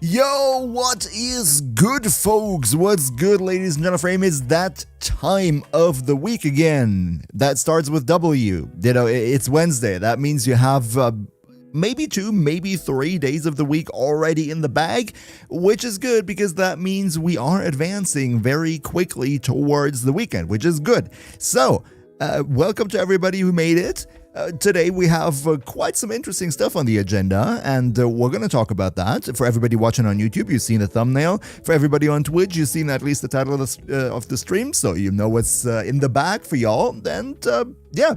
Yo, what is good, folks? What's good, ladies and gentlemen? It's that time of the week again. That starts with W. You know, it's Wednesday. That means you have maybe 2, maybe 3 days of the week already in the bag, which is good because that means we are advancing very quickly towards the weekend, which is good. So, welcome to everybody who made it. Today we have quite some interesting stuff on the agenda, and we're going to talk about that. For everybody watching on YouTube, you've seen the thumbnail. For everybody on Twitch, you've seen at least the title of the stream, so you know what's in the bag for y'all. And yeah.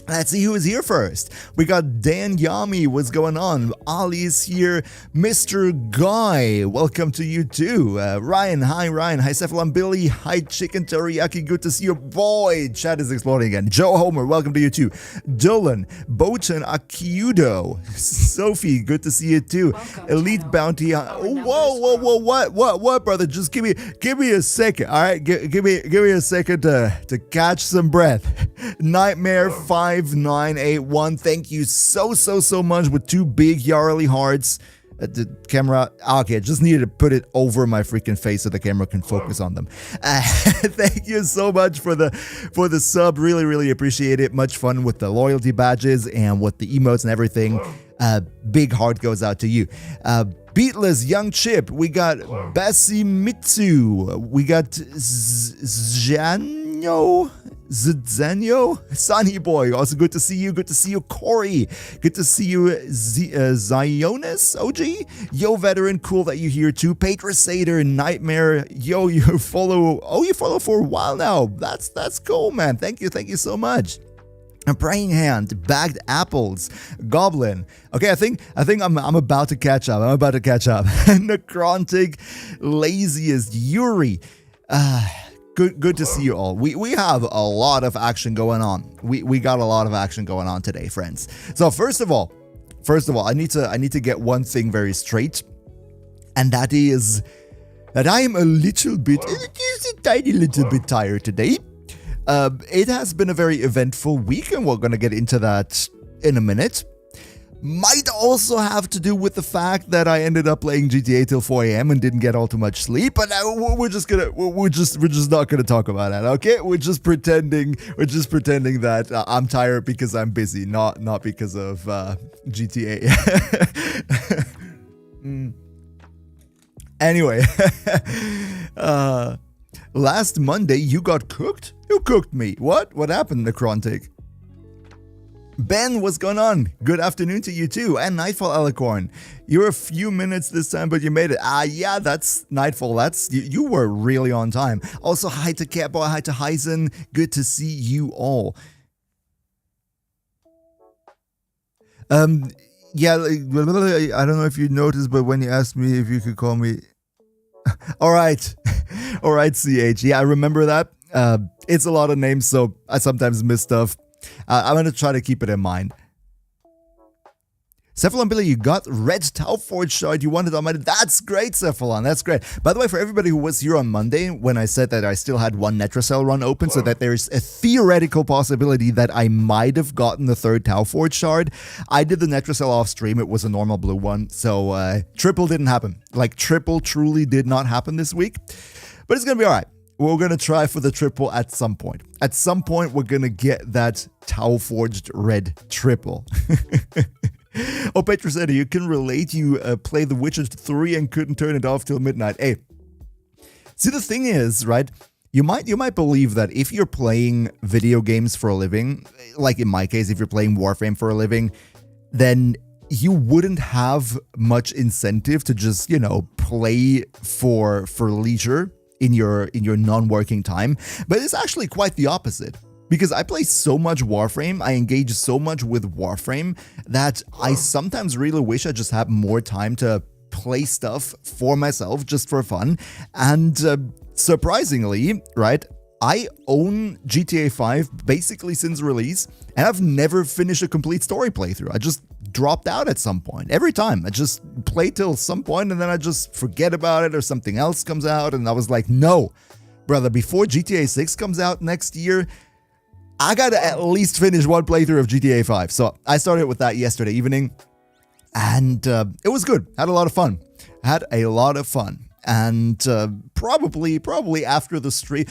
Let's see who is here first. We got Dan Yami, what's going on? Ali's here. Mr. Guy, welcome to you too. Ryan, hi Ryan. Hi Cephalon Billy. Hi Chicken Teriyaki, good to see you. Boy, chat is exploding again. Joe Homer, welcome to you too. Dolan, Botan Akiudo. Sophie, good to see you too. Welcome, Elite channel. Bounty. Whoa, what, brother? Just give me a second, all right? Give me a second to catch some breath. Nightmare 5981, thank you so much with 2 big Yarly hearts. The camera, okay, just needed to put it over my freaking face so the camera can focus on them. Thank you so much for the sub, really appreciate it. Much fun with the loyalty badges and with the emotes and everything. Big heart goes out to you. Beatless, Young Chip, we got Basimitsu, we got Zizanyo, Sunny Boy, also good to see you, Corey, good to see you, Zionis, OG, Yo Veteran, cool that you're here too, Patrasator, Nightmare, yo, you follow for a while now, that's cool, man, thank you so much. A Praying Hand, Bagged Apples, Goblin. Okay, I think I'm about to catch up. Necrontic, Laziest, Yuri. Good to see you all. We have a lot of action going on. We got a lot of action going on today, friends. So first of all, I need to get one thing very straight, and that is that I am just a tiny little bit tired today. It has been a very eventful week, and we're going to get into that in a minute. Might also have to do with the fact that I ended up playing GTA till 4 a.m. and didn't get all too much sleep, but we're just not gonna talk about that, okay? We're just pretending that I'm tired because I'm busy, not because of GTA. Anyway, last Monday you got cooked? You cooked me. What happened, Necrontic? Ben, what's going on? Good afternoon to you too. And Nightfall Alicorn. You're a few minutes this time, but you made it. Yeah, that's Nightfall. You were really on time. Also, hi to Catboy, hi to Heisen. Good to see you all. Yeah, I don't know if you noticed, but when you asked me if you could call me... Alright, CH. Yeah, I remember that. It's a lot of names, so I sometimes miss stuff. I'm going to try to keep it in mind. Cephalon Billy, you got Red Tauforge shard. You wanted on Monday. That's great, Cephalon. That's great. By the way, for everybody who was here on Monday, when I said that I still had 1 Netracell run open, so that there's a theoretical possibility that I might have gotten the 3rd Tauforge shard, I did the Netracell off stream. It was a normal blue one, so triple didn't happen. Like, triple truly did not happen this week. But it's going to be alright. we're going to try for the triple at some point. At some point, we're going to get that Tau Forged Red triple. Oh, Petra said, you can relate. You play The Witcher 3 and couldn't turn it off till midnight. Hey, see, the thing is, right? You might believe that if you're playing video games for a living, like in my case, if you're playing Warframe for a living, then you wouldn't have much incentive to just, play for leisure in your non-working time. But it's actually quite the opposite. Because I play so much Warframe, I engage so much with Warframe, that I sometimes really wish I just had more time to play stuff for myself, just for fun. And surprisingly, right, I own GTA 5 basically since release, and I've never finished a complete story playthrough. I just dropped out at some point. Every time. I just play till some point, and then I just forget about it, or something else comes out, and I was like, no, brother, before GTA 6 comes out next year, I gotta at least finish one playthrough of GTA 5. So I started with that yesterday evening, and it was good. Had a lot of fun. And probably after the stream,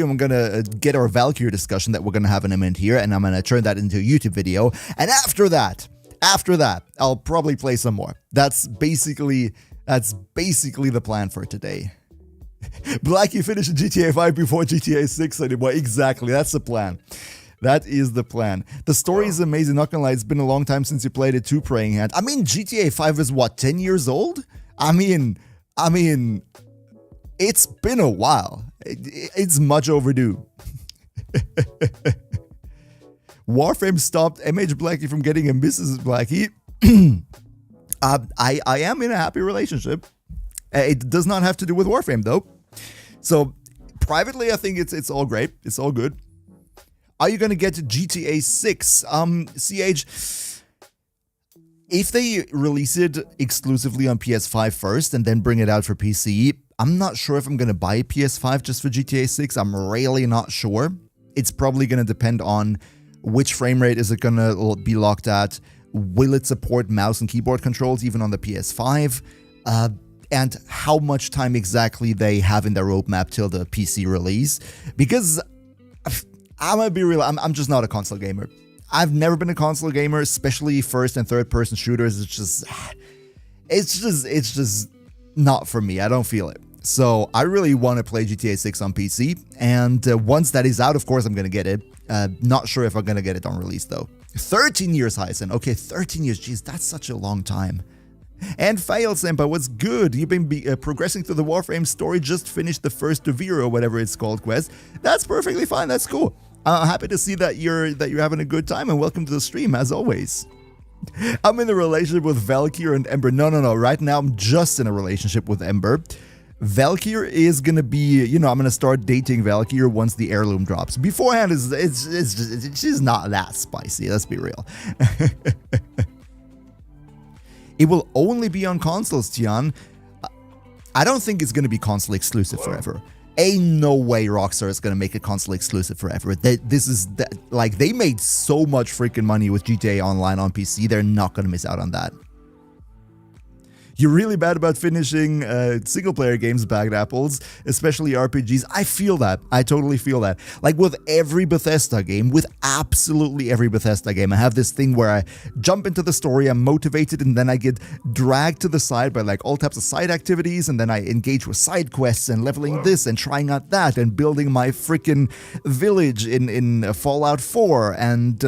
I'm gonna get our Valkyr discussion that we're gonna have in a minute here, and I'm gonna turn that into a YouTube video. And after that, I'll probably play some more. That's basically the plan for today. Blacky finished GTA 5 before GTA 6 anymore. Exactly, that's the plan. That is the plan. The story is amazing, not gonna lie. It's been a long time since you played it too, Praying Hand. I mean, GTA 5 is what, 10 years old? I mean, it's been a while. It's much overdue. Warframe stopped MHBlacky from getting a Mrs. Blacky. I am in a happy relationship. It does not have to do with Warframe, though. So, privately, I think it's all great. It's all good. Are you going to get to GTA 6? CH, if they release it exclusively on PS5 first and then bring it out for PC, I'm not sure if I'm going to buy a PS5 just for GTA 6. I'm really not sure. It's probably going to depend on which frame rate is it going to be locked at. Will it support mouse and keyboard controls even on the PS5? And how much time exactly they have in their roadmap till the PC release. Because I'm gonna be real, I'm just not a console gamer. I've never been a console gamer, especially first and third person shooters. It's just not for me. I don't feel it. So I really want to play GTA 6 on PC. And once that is out, of course, I'm gonna get it. Not sure if I'm gonna get it on release though. 13 years, Hyson. Okay, 13 years. Jeez, that's such a long time. And Fail Senpai, what's good? You've been progressing through the Warframe story, just finished the first Devir or whatever it's called quest. That's perfectly fine, that's cool. I'm happy to see that you're having a good time, and welcome to the stream as always. I'm in a relationship with Valkyr and Ember. No. Right now I'm just in a relationship with Ember. Valkyr is gonna be, I'm gonna start dating Valkyr once the heirloom drops. Beforehand, she's not that spicy, let's be real. It will only be on consoles, Tian. I don't think it's going to be console exclusive forever. Ain't no way Rockstar is going to make a console exclusive forever. They made so much freaking money with GTA Online on PC. They're not going to miss out on that. You're really bad about finishing single-player games, bagged apples, especially RPGs. I feel that. I totally feel that. Like with every Bethesda game, with absolutely every Bethesda game, I have this thing where I jump into the story, I'm motivated, and then I get dragged to the side by like all types of side activities, and then I engage with side quests and leveling this and trying out that and building my freaking village in Fallout 4 and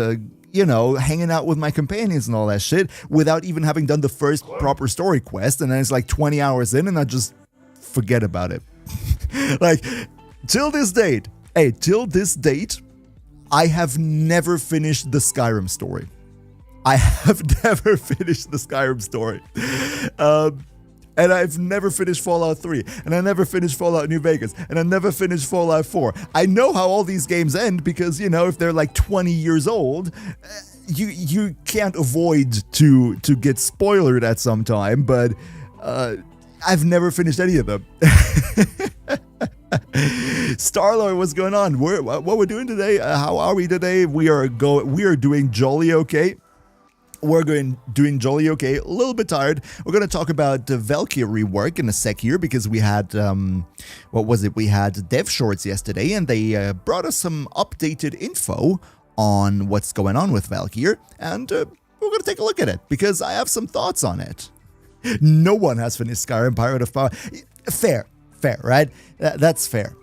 hanging out with my companions and all that shit without even having done the first proper story quest. And then it's like 20 hours in and I just forget about it. Like, till this date, I have never finished the Skyrim story. And I've never finished Fallout 3, and I never finished Fallout New Vegas, and I never finished Fallout 4. I know how all these games end because, if they're like 20 years old, you can't avoid to get spoiled at some time, but I've never finished any of them. Starlord, what's going on? What we're doing today? How are we today? We are doing jolly okay. we're doing jolly okay, a little bit tired. We're going to talk about the Valkyr Rework in a sec here because we had, what was it? We had dev shorts yesterday and they brought us some updated info on what's going on with Valkyr, and we're going to take a look at it because I have some thoughts on it. No one has finished Skyrim Pirate of Power. Fair, right? That's fair.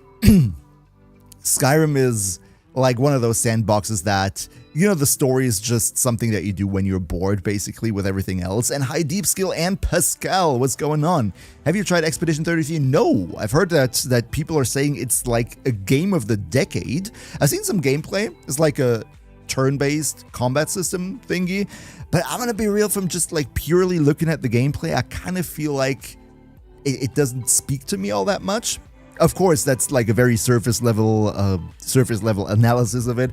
Skyrim is like one of those sandboxes that, you know, the story is just something that you do when you're bored, basically, with everything else. And High Deep Skill and Pascal, what's going on? Have you tried Expedition 33? No, I've heard that people are saying it's like a game of the decade. I've seen some gameplay. It's like a turn-based combat system thingy. But I'm gonna be real, from just like purely looking at the gameplay, I kind of feel like it doesn't speak to me all that much. Of course, that's like a very surface level analysis of it.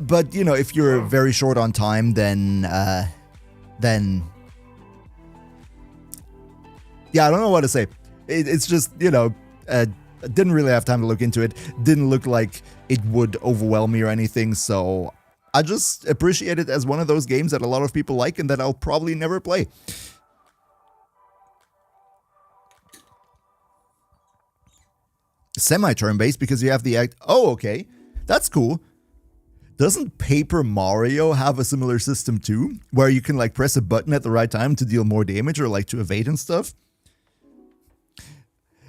But, you know, if you're very short on time, then, yeah, I don't know what to say. It's just, you know, I didn't really have time to look into it. Didn't look like it would overwhelm me or anything, so I just appreciate it as one of those games that a lot of people like and that I'll probably never play. Semi-turn-based because you have the act. Oh, okay. That's cool. Doesn't Paper Mario have a similar system too? Where you can like press a button at the right time to deal more damage or like to evade and stuff?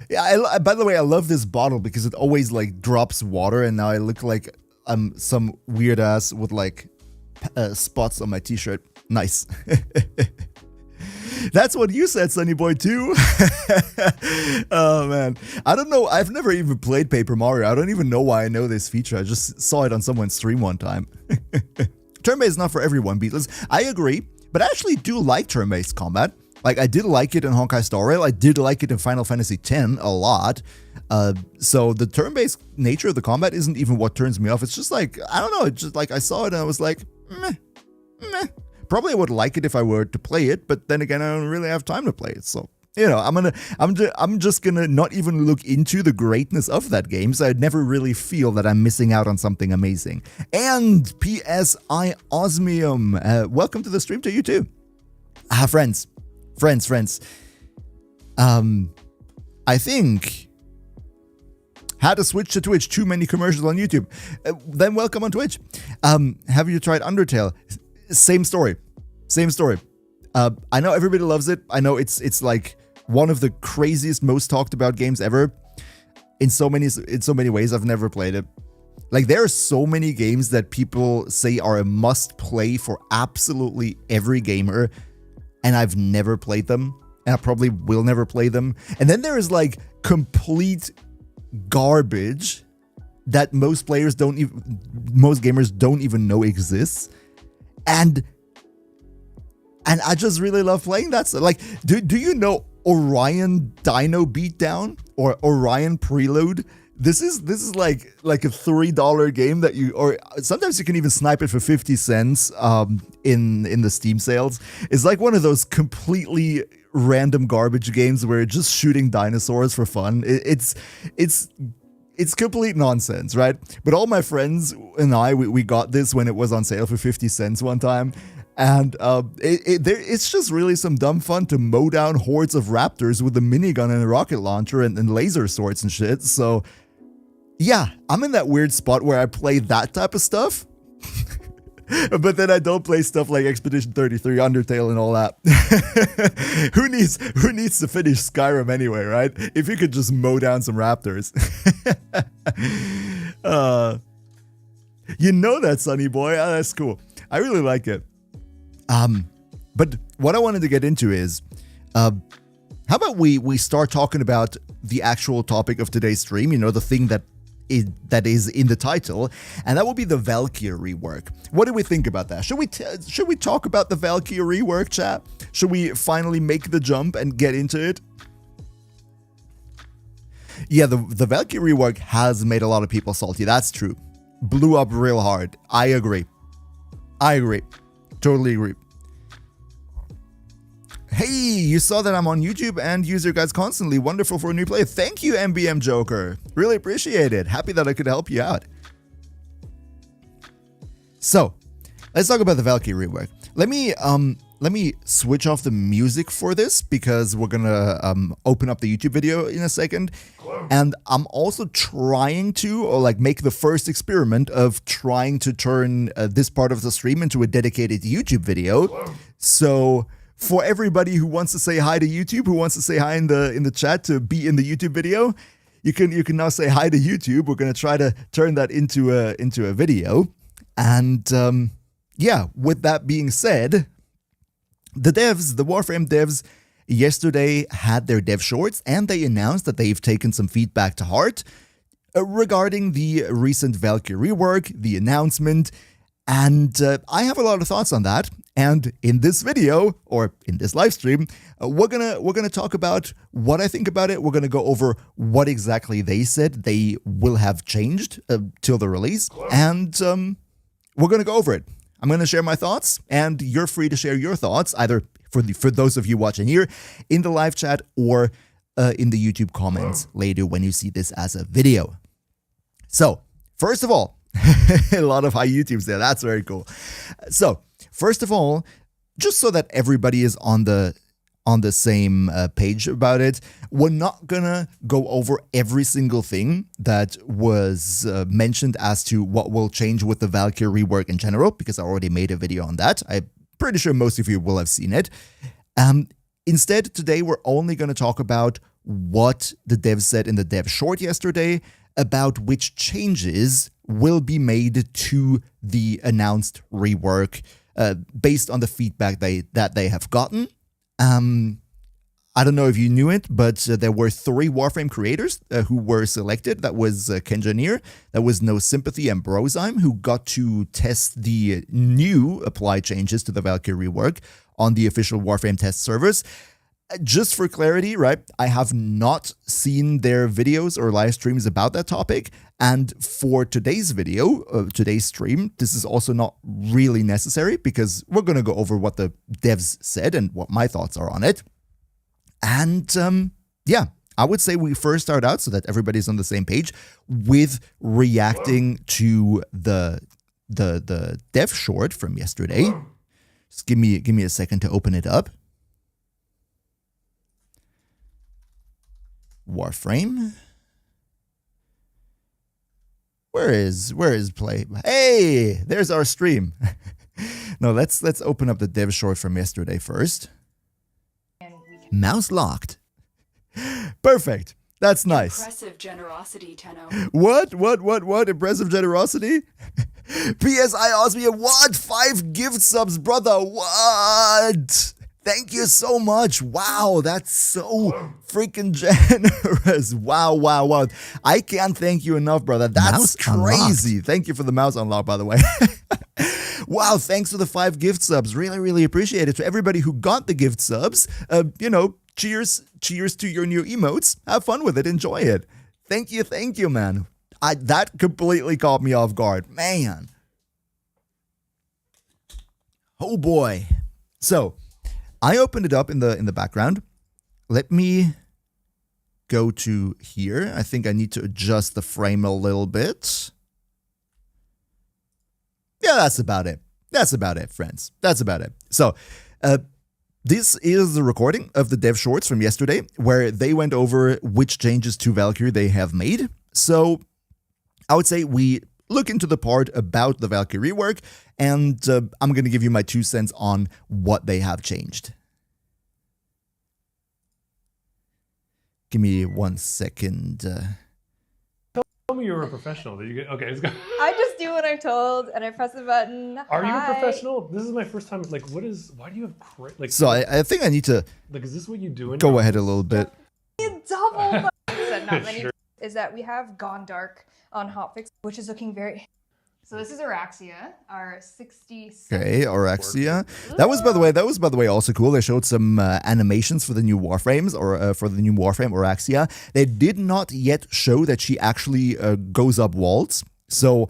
Yeah, by the way, I love this bottle because it always like drops water and now I look like I'm some weird ass with like spots on my t-shirt. Nice. That's what you said, Sunny Boy, too. Oh, man. I don't know. I've never even played Paper Mario. I don't even know why I know this feature. I just saw it on someone's stream one time. Turn-based is not for everyone, Beatles. I agree, but I actually do like turn-based combat. Like, I did like it in Honkai Star Rail. I did like it in Final Fantasy X a lot. So the turn-based nature of the combat isn't even what turns me off. It's just like, I don't know. It's just like, I saw it and I was like, meh. Probably I would like it if I were to play it, but then again, I don't really have time to play it. So, you know, I'm just gonna not even look into the greatness of that game, so I'd never really feel that I'm missing out on something amazing. And PSI Osmium, welcome to the stream to you too. Friends. I think had to switch to Twitch. Too many commercials on YouTube. Then welcome on Twitch. Have you tried Undertale? Same story. I know everybody loves it. I know it's like one of the craziest, most talked about games ever. In so many ways, I've never played it. Like, there are so many games that people say are a must play for absolutely every gamer, and I've never played them, and I probably will never play them. And then there is like complete garbage that most gamers don't even know exists. And I just really love playing that stuff. Like, do you know Orion Dino Beatdown or Orion Prelude? This is like a $3 game that or sometimes you can even snipe it for 50 cents in the Steam sales. It's like one of those completely random garbage games where you're just shooting dinosaurs for fun. It's complete nonsense, right? But all my friends and we got this when it was on sale for 50 cents one time. And it's just really some dumb fun to mow down hordes of raptors with a minigun and a rocket launcher and laser swords and shit. So, yeah, I'm in that weird spot where I play that type of stuff. But then I don't play stuff like Expedition 33, Undertale, and all that. Who needs to finish Skyrim anyway, right? If you could just mow down some raptors. You know that, Sunny Boy. Oh, that's cool. I really like it. But what I wanted to get into is, how about we start talking about the actual topic of today's stream, you know, the thing that is in the title, and that will be the Valkyr Rework. What do we think about that? Should we talk about the Valkyr Rework, chat? Should we finally make the jump and get into it? Yeah, the Valkyr Rework has made a lot of people salty. That's true. Blew up real hard. I agree. Totally agree. Hey, you saw that I'm on YouTube and use your guys constantly. Wonderful for a new player. Thank you, MBM Joker. Really appreciate it. Happy that I could help you out. So, let's talk about the Valkyr Rework. Let me switch off the music for this because we're gonna open up the YouTube video in a second. And I'm also trying to, or like, make the first experiment of trying to turn this part of the stream into a dedicated YouTube video. So for everybody who wants to say hi to YouTube, who wants to say hi in the chat to be in the YouTube video, you can now say hi to YouTube. We're gonna try to turn that into a video. And yeah, with that being said, the Warframe devs, yesterday had their dev shorts, and they announced that they've taken some feedback to heart regarding the recent Valkyr rework, the announcement, and I have a lot of thoughts on that. And in this video, or in this live stream, we're gonna talk about what I think about it. We're gonna go over what exactly they said they will have changed till the release, and we're gonna go over it. I'm going to share my thoughts, and you're free to share your thoughts, either for those of you watching here in the live chat or in the YouTube comments later when you see this as a video. So, first of all, a lot of high YouTubes there. That's very cool. So, first of all, just so that everybody is on the same page about it, we're not gonna go over every single thing that was mentioned as to what will change with the Valkyr rework in general, because I already made a video on that. I'm pretty sure most of you will have seen it. Instead, today we're only gonna talk about what the devs said in the dev short yesterday about which changes will be made to the announced rework based on the feedback that they have gotten. I don't know if you knew it, but there were 3 Warframe creators who were selected. That was Kenjaneer, that was No Sympathy, and Brozyme, who got to test the new apply changes to the Valkyr rework on the official Warframe test servers. Just for clarity, right, I have not seen their videos or live streams about that topic, and for today's video, today's stream, this is also not really necessary because we're going to go over what the devs said and what my thoughts are on it. And yeah, I would say we first start out so that everybody's on the same page with reacting to the dev short from yesterday. Just give me a second to open it up. Warframe. Where is play? Hey, there's our stream. No, let's open up the dev short from yesterday first. Mouse locked. Perfect. That's nice. Impressive generosity, Tenno. What? Impressive generosity? PSI Osmia, what? 5 gift subs, brother. What? Thank you so much. Wow, that's so freaking generous. Wow. I can't thank you enough, brother. That's crazy. Unlocked. Thank you for the mouse unlock, by the way. Wow, thanks for the 5 gift subs. Really appreciate it. To everybody who got the gift subs, cheers to your new emotes. Have fun with it. Enjoy it. Thank you, man. That completely caught me off guard. Man. Oh boy. So, I opened it up in the background. Let me go to here. I think I need to adjust the frame a little bit. Yeah, that's about it. That's about it, friends. That's about it. So, this is the recording of the dev shorts from yesterday, where they went over which changes to Valkyr they have made. So, I would say we look into the part about the Valkyr rework, and I'm going to give you my 2 cents on what they have changed. Give me 1 second. Tell me you're a professional. That you get okay. Let's go. I just do what I'm told, and I press the button. Are you a professional? This is my first time. Like, why do you have like? So I think I need to. Like, is this what you do? Go ahead a little bit. Double. Not many. Sure. Is that we have gone dark on hotfix, which is looking very. So this is Araxia, our 66. Okay, Araxia. That was by the way also cool. They showed some animations for the new Warframes, or for the new Warframe Araxia. They did not yet show that she actually goes up walls. So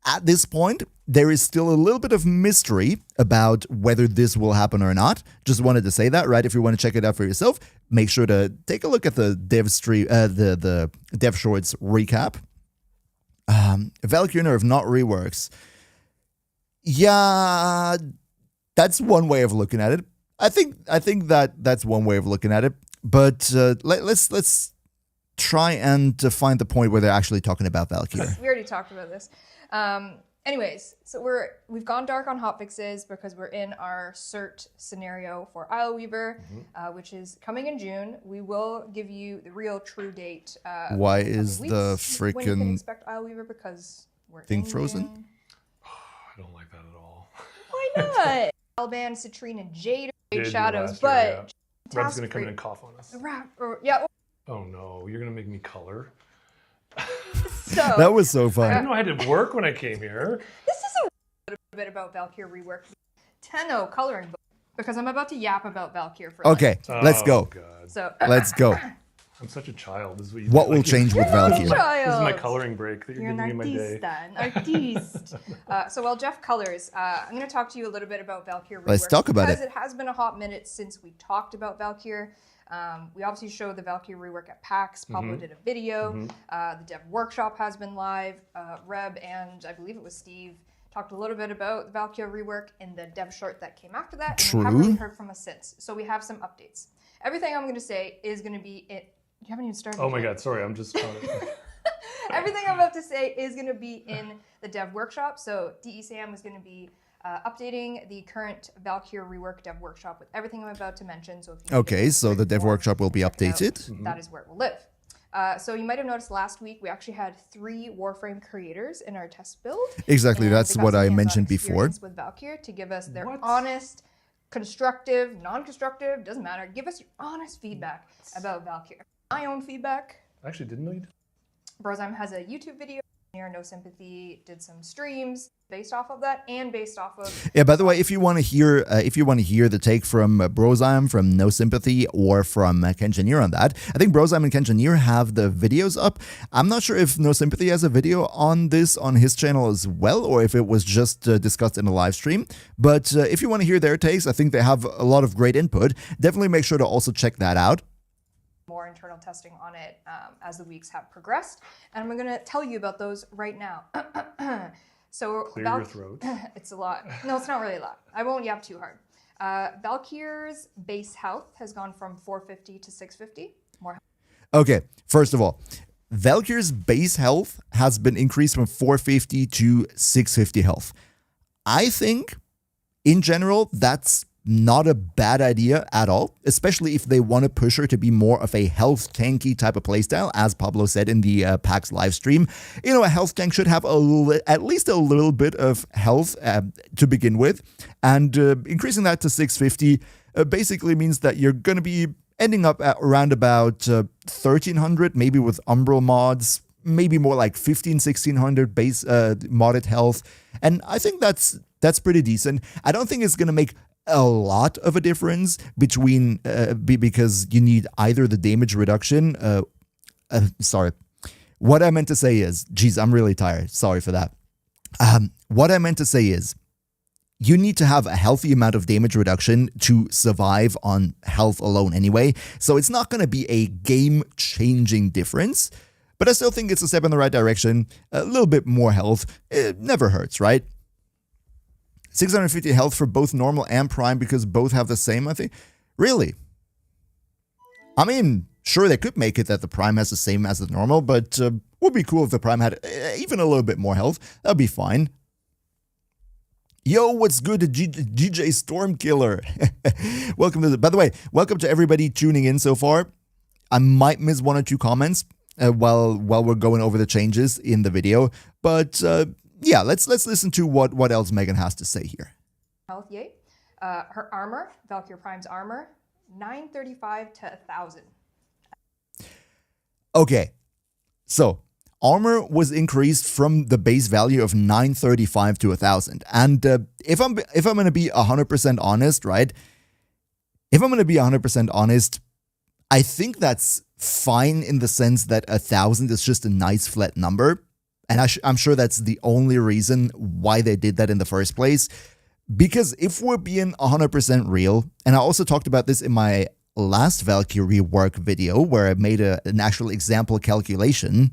at this point, there is still a little bit of mystery about whether this will happen or not. Just wanted to say that, right? If you want to check it out for yourself, make sure to take a look at the dev stream, the dev shorts recap. Valkyr Nerve, not reworks. Yeah, that's one way of looking at it. I think that's one way of looking at it. But let's try and find the point where they're actually talking about Valkyr. We already talked about this. Anyways, so we've gone dark on hotfixes because we're in our cert scenario for Weaver, which is coming in June. We will give you the real true date. Why is the when you can freaking expect Weaver? Because we're thing in frozen? June. I don't like that at all. Why not? Alban, Citrine, and Jade Jade Shadows, last year, but yeah. Reb's gonna come in and cough on us. Yeah. Oh no, you're gonna make me color. So That was so I fun. didn't know I had to work when I came here. this is a little bit about Valkyr Rework. Tenno coloring book, because I'm about to yap about Valkyr for Okay, let's go. God. So Let's go. I'm such a child. This is what you What do. will Like, change with You're not a Valkyr? child. This is my coloring break that you're You're an giving me in my day. artiste, an artiste. So while Jeff colors, I'm going to talk to you a little bit about Valkyr Rework. Let's talk about because it. it has been a hot minute since we talked about Valkyr. We obviously showed the Valkyr Rework at PAX. Pablo did a video. The dev workshop has been live. Reb and I believe it was Steve talked a little bit about the Valkyr Rework in the dev short that came after that. And we haven't really heard from us since. So we have some updates. Everything I'm going to say is going to be it. You haven't even started. Oh my yet. God, sorry, I'm just trying to... Everything I'm about to say is going to be in the dev workshop. So DE Sam is going to be updating the current Valkyr Rework dev workshop with everything I'm about to mention. So if you Okay, so the dev workshop will be check it out. updated. That is where it will live. So you might have noticed last week we actually had 3 Warframe creators in our test build. Exactly, And that's they got what some I hands-on mentioned before. experience with Valkyr to give us their What? honest, constructive, non-constructive, doesn't matter. Give us your honest feedback about Valkyr. My own feedback. I actually didn't know you did. Brozime has a YouTube video. Near No Sympathy did some streams based off of that and based off of. Yeah. By the way, if you want to hear the take from Brozime, from No Sympathy, or from Kenjineer on that, I think Brozime and Kenjineer have the videos up. I'm not sure if No Sympathy has a video on this on his channel as well, or if it was just discussed in a live stream. But if you want to hear their takes, I think they have a lot of great input. Definitely make sure to also check that out. More internal testing on it as the weeks have progressed, and I'm going to tell you about those right now. So Clear your throat. It's a lot. No, it's not really a lot. I won't yap too hard. Valkyr's base health has gone from 450 to 650. More. Okay, first of all, Valkyr's base health has been increased from 450 to 650 health. I think, in general, that's not a bad idea at all, especially if they want to push her to be more of a health tanky type of playstyle, as Pablo said in the PAX live stream. You know, a health tank should have at least a little bit of health to begin with, and increasing that to 650 basically means that you're going to be ending up at around about 1300, maybe with Umbral mods, maybe more like 1600 base modded health, and I think that's pretty decent. I don't think it's going to make a lot of a difference between because you need either the damage reduction. Sorry, what I meant to say is, geez, I'm really tired. Sorry for that. What I meant to say is, you need to have a healthy amount of damage reduction to survive on health alone anyway. So it's not going to be a game-changing difference, but I still think it's a step in the right direction. A little bit more health, it never hurts, right? 650 health for both normal and prime because both have the same, I think. Really? I mean, sure, they could make it that the prime has the same as the normal, but would be cool if the prime had even a little bit more health. That'd be fine. Yo, what's good, DJ Stormkiller? Welcome to by the way, welcome to everybody tuning in so far. I might miss 1 or 2 comments while we're going over the changes in the video, but yeah, let's listen to what else Megan has to say here. Health, yay. Her armor, Valkyr Prime's armor, 935 to 1000. Okay, so armor was increased from the base value of 935 to 1000, and if I'm going to be 100% honest, right? If I'm going to be 100% honest, I think that's fine in the sense that 1000 is just a nice flat number. And I'm sure that's the only reason why they did that in the first place. Because if we're being 100% real, and I also talked about this in my last Valkyr Rework video where I made an actual example calculation.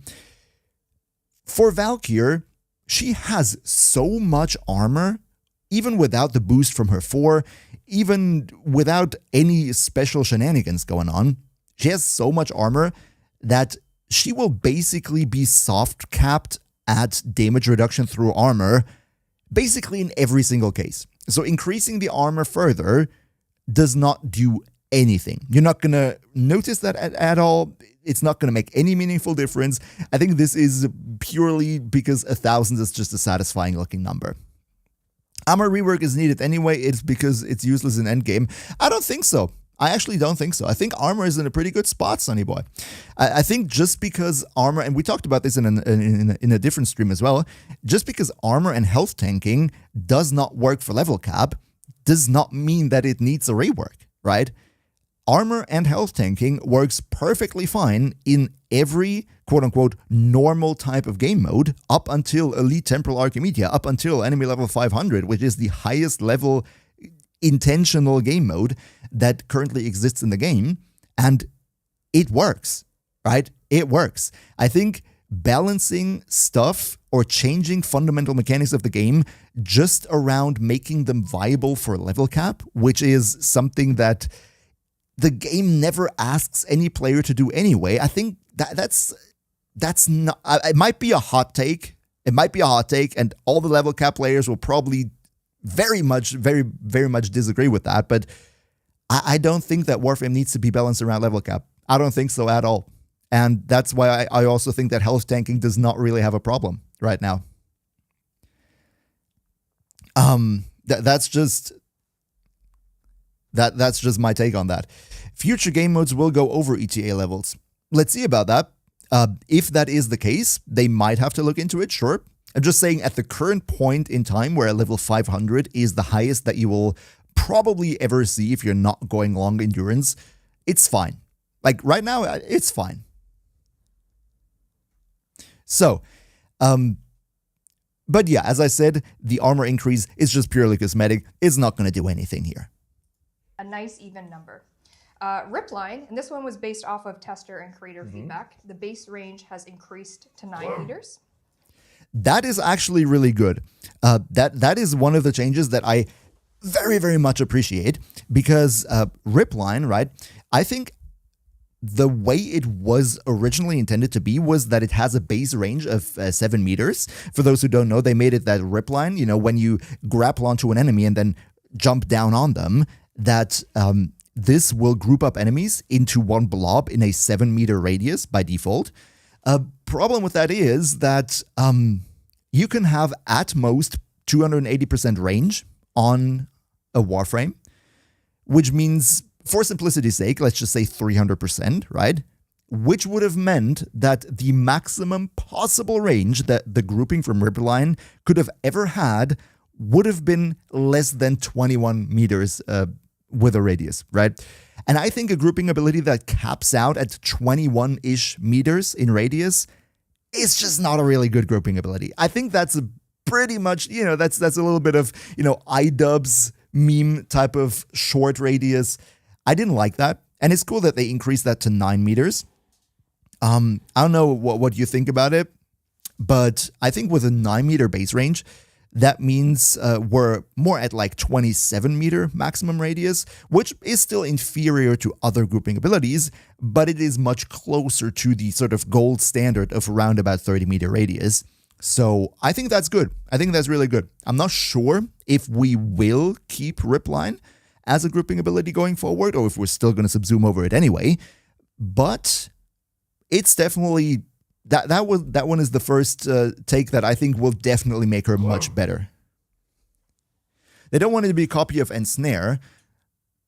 For Valkyr, she has so much armor even without the boost from her 4, even without any special shenanigans going on, she has so much armor that she will basically be soft capped at damage reduction through armor, basically in every single case. So increasing the armor further does not do anything. You're not going to notice that at all. It's not going to make any meaningful difference. I think this is purely because 1,000 is just a satisfying looking number. Armor rework is needed anyway. It's because it's useless in endgame. I don't think so. I actually don't think so. I think armor is in a pretty good spot, Sonny Boy. I think just because armor, and we talked about this in a different stream as well, just because armor and health tanking does not work for level cap, does not mean that it needs a rework, right? Armor and health tanking works perfectly fine in every quote-unquote normal type of game mode up until Elite Temporal Archimedia, up until enemy level 500, which is the highest level intentional game mode that currently exists in the game, and it works, right? It works. I think balancing stuff or changing fundamental mechanics of the game just around making them viable for level cap, which is something that the game never asks any player to do anyway. I think that's not, it might be a hot take. It might be a hot take, and all the level cap players will probably very much disagree with that, but I don't think that Warframe needs to be balanced around level cap. I don't think so at all. And that's why I also think that health tanking does not really have a problem right now. That's just my take on that. Future game modes will go over ETA levels. Let's see about that. If that is the case, they might have to look into it, sure. I'm just saying at the current point in time where a level 500 is the highest that you will probably ever see if you're not going long endurance, it's fine. Like right now, it's fine. So, but yeah, as I said, the armor increase is just purely cosmetic. It's not going to do anything here. A nice even number. Ripline, and this one was based off of tester and creator feedback. The base range has increased to 9 meters. That is actually really good. That is one of the changes that I very, very much appreciate, because Ripline, right, I think the way it was originally intended to be was that it has a base range of 7 meters. For those who don't know, they made it that Ripline, you know, when you grapple onto an enemy and then jump down on them, that this will group up enemies into one blob in a 7-meter radius by default. Problem with that is that you can have at most 280% range on a Warframe, which means, for simplicity's sake, let's just say 300%, right? Which would have meant that the maximum possible range that the grouping from Ripline could have ever had would have been less than 21 meters with a radius, right? And I think a grouping ability that caps out at 21-ish meters in radius is just not a really good grouping ability. I think that's a pretty much, you know, that's a little bit of, you know, iDubbbz meme type of short radius. I didn't like that. And it's cool that they increased that to 9 meters. I don't know what you think about it, but I think with a 9-meter base range, that means we're more at like 27-meter maximum radius, which is still inferior to other grouping abilities, but it is much closer to the sort of gold standard of around about 30-meter radius. So I think that's good. I think that's really good. I'm not sure if we will keep Ripline as a grouping ability going forward, or if we're still going to subsume over it anyway, but it's definitely... That one is the first take that I think will definitely make her much better. They don't want it to be a copy of Ensnare.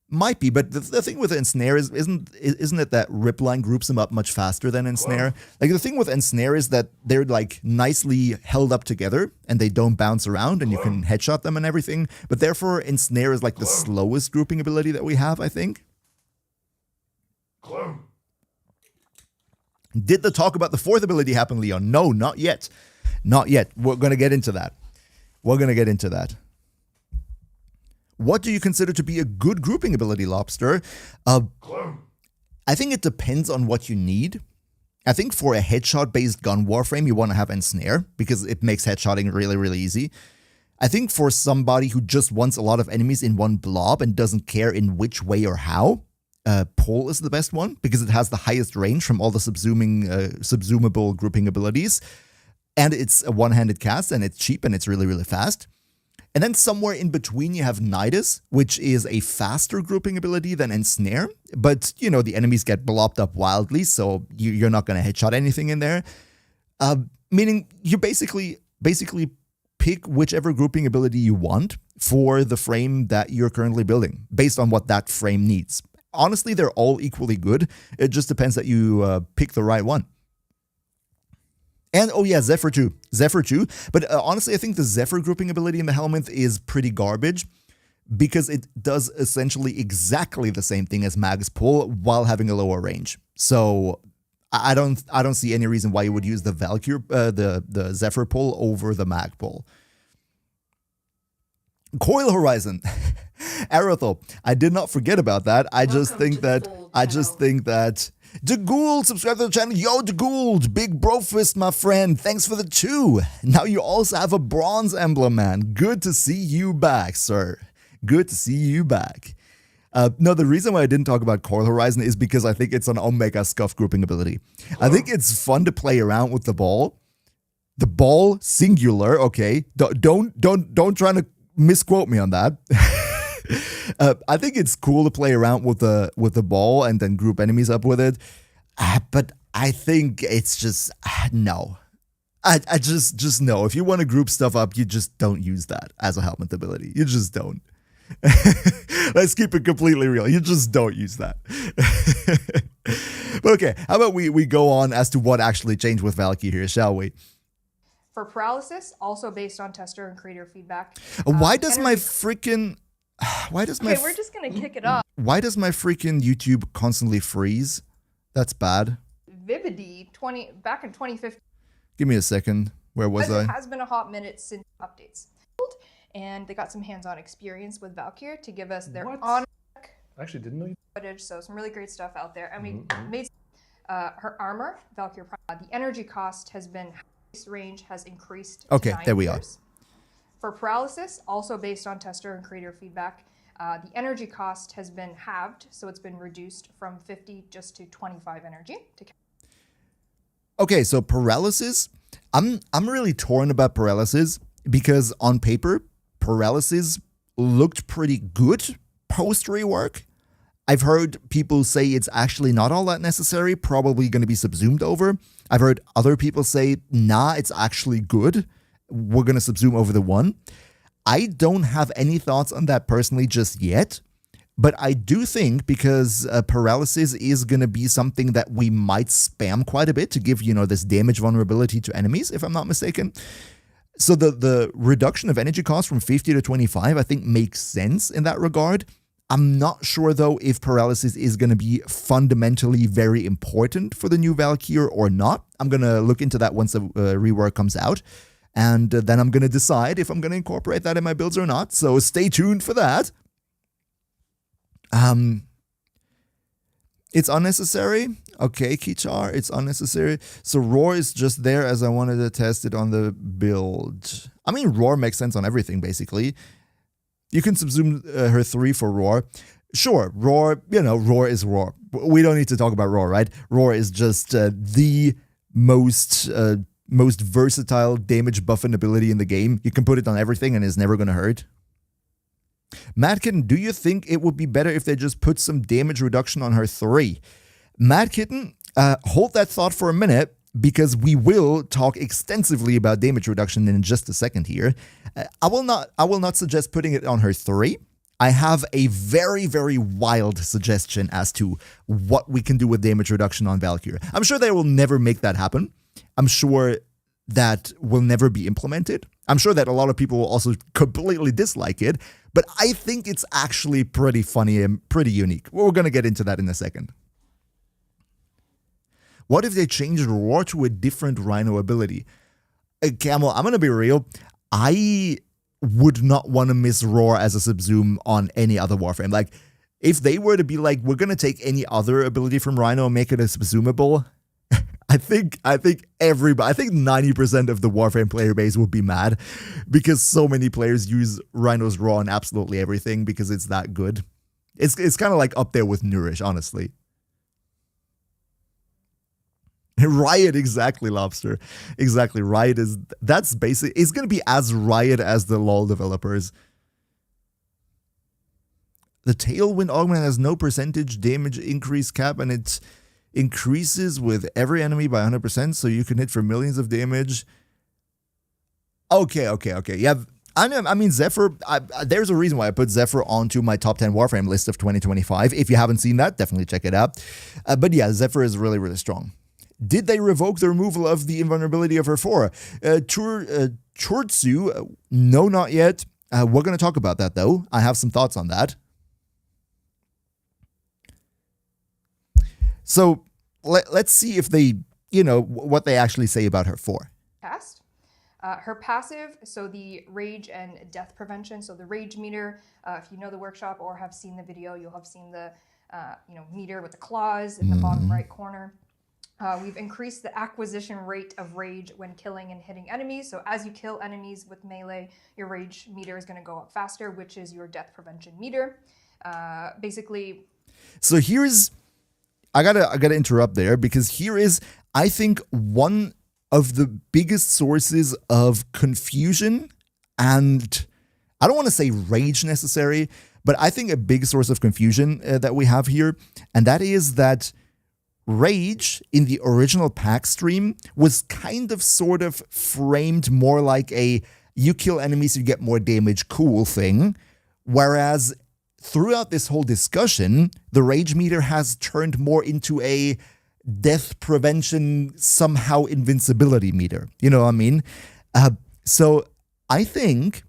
Might be, but the thing with Ensnare isn't it that Ripline groups them up much faster than Ensnare? Like, the thing with Ensnare is that they're like nicely held up together and they don't bounce around and you can headshot them and everything. But therefore, Ensnare is like the slowest grouping ability that we have, I think. Did the talk about the fourth ability happen, Leon? No, not yet. Not yet. We're going to get into that. What do you consider to be a good grouping ability, Lobster? I think it depends on what you need. I think for a headshot-based gun Warframe, you want to have Ensnare because it makes headshotting really, really easy. I think for somebody who just wants a lot of enemies in one blob and doesn't care in which way or how, Pull is the best one because it has the highest range from all the subsumable grouping abilities. And it's a one-handed cast, and it's cheap, and it's really, really fast. And then somewhere in between you have Nidus, which is a faster grouping ability than Ensnare. But, you know, the enemies get blobbed up wildly, so you're not going to headshot anything in there. Meaning you basically pick whichever grouping ability you want for the frame that you're currently building, based on what that frame needs. Honestly, they're all equally good. It just depends that you pick the right one. And, oh yeah, Zephyr too. But honestly, I think the Zephyr grouping ability in the Helminth is pretty garbage because it does essentially exactly the same thing as Mag's Pull while having a lower range. So I don't see any reason why you would use the Valkyr, the Zephyr Pull over the Mag Pull. Coil Horizon. Arathel, I did not forget about that. I just think that the Gould, subscribe to the channel. Yo, the Gould, big bro fist, my friend. Thanks for the 2. Now you also have a bronze emblem, man. Good to see you back, sir. Good to see you back. No, the reason why I didn't talk about Coil Horizon is because I think it's an Omega Scuff grouping ability. I think it's fun to play around with the ball. The ball, singular, okay. Don't try to misquote me on that. I think it's cool to play around with the ball and then group enemies up with it. But I think it's just, no. I just no. If you want to group stuff up, you just don't use that as a Helminth ability. You just don't. Let's keep it completely real. You just don't use that. But okay, how about we go on as to what actually changed with Valkyr here, shall we? For paralysis, also based on tester and creator feedback. Why does my freaking... We're just gonna kick it up. Why does my freaking YouTube constantly freeze? That's bad. Vividi, back in 2015. Give me a second. Where was I? It has been a hot minute since updates. And they got some hands-on experience with Valkyr to give us their on I actually didn't know you. footage, so some really great stuff out there. And we made her armor, Valkyr Prime. The energy cost has been, range has increased to 9 there we are. years. For paralysis, also based on tester and creator feedback, the energy cost has been halved, so it's been reduced from 50 just to 25 energy. Okay, so paralysis, I'm really torn about paralysis because on paper, paralysis looked pretty good post rework. I've heard people say it's actually not all that necessary, probably going to be subsumed over. I've heard other people say, nah, it's actually good. We're going to subsume over the 1. I don't have any thoughts on that personally just yet, but I do think because paralysis is going to be something that we might spam quite a bit to give, you know, this damage vulnerability to enemies, if I'm not mistaken. So the reduction of energy cost from 50 to 25, I think makes sense in that regard. I'm not sure, though, if paralysis is going to be fundamentally very important for the new Valkyr or not. I'm going to look into that once the rework comes out. And then I'm going to decide if I'm going to incorporate that in my builds or not. So stay tuned for that. It's unnecessary. Okay, Kichar, it's unnecessary. So Roar is just there as I wanted to test it on the build. I mean, Roar makes sense on everything, basically. You can subsume her 3 for Roar. Sure, Roar, you know, Roar is Roar. We don't need to talk about Roar, right? Roar is just the most versatile damage buffing ability in the game. You can put it on everything and it's never going to hurt. Madkitten, do you think it would be better if they just put some damage reduction on her 3? Madkitten, hold that thought for a minute because we will talk extensively about damage reduction in just a second here. I will not suggest putting it on her 3. I have a very, very wild suggestion as to what we can do with damage reduction on Valkyr. I'm sure they will never make that happen. I'm sure that will never be implemented. I'm sure that a lot of people will also completely dislike it, but I think it's actually pretty funny and pretty unique. We're going to get into that in a second. What if they changed Roar to a different Rhino ability? Camel, I'm going to be real. I would not want to miss Roar as a subsume on any other Warframe. Like, if they were to be like, we're going to take any other ability from Rhino and make it a subsumable, I think everybody, I think 90% of the Warframe player base would be mad because so many players use Rhino's Raw on absolutely everything because it's that good. It's kind of like up there with Nourish, honestly. Riot, exactly, Lobster. Exactly. Riot that's basic. It's going to be as Riot as the LoL developers. The Tailwind Augment has no percentage damage increase cap, and it increases with every enemy by 100%, so you can hit for millions of damage. Okay. Yeah, I mean, Zephyr, there's a reason why I put Zephyr onto my top 10 Warframe list of 2025. If you haven't seen that, definitely check it out. But yeah, Zephyr is really, really strong. Did they revoke the removal of the invulnerability of her 4? Chortsu, no, not yet. We're going to talk about that, though. I have some thoughts on that. So let's see if they, what they actually say about her 4. Cast. Her passive, so the rage and death prevention, so the rage meter, if you know the workshop or have seen the video, you'll have seen the meter with the claws in the bottom right corner. We've increased the acquisition rate of rage when killing and hitting enemies. So as you kill enemies with melee, your rage meter is going to go up faster, which is your death prevention meter. Basically. So here's, I gotta interrupt there because here is, I think, one of the biggest sources of confusion, and I don't want to say rage necessary, but I think a big source of confusion that we have here, and that is that rage in the original pack stream was kind of sort of framed more like a you kill enemies, you get more damage cool thing, whereas throughout this whole discussion, the rage meter has turned more into a death prevention, somehow invincibility meter. You know what I mean? So I think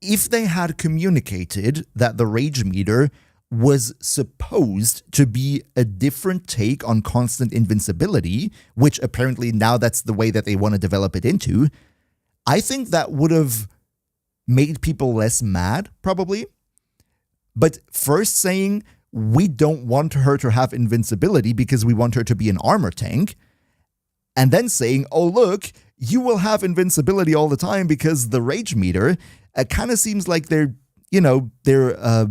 if they had communicated that the rage meter was supposed to be a different take on constant invincibility, which apparently now that's the way that they want to develop it into, I think that would have made people less mad, probably. But first saying, we don't want her to have invincibility because we want her to be an armor tank. And then saying, oh, look, you will have invincibility all the time because the rage meter, it kind of seems like they're a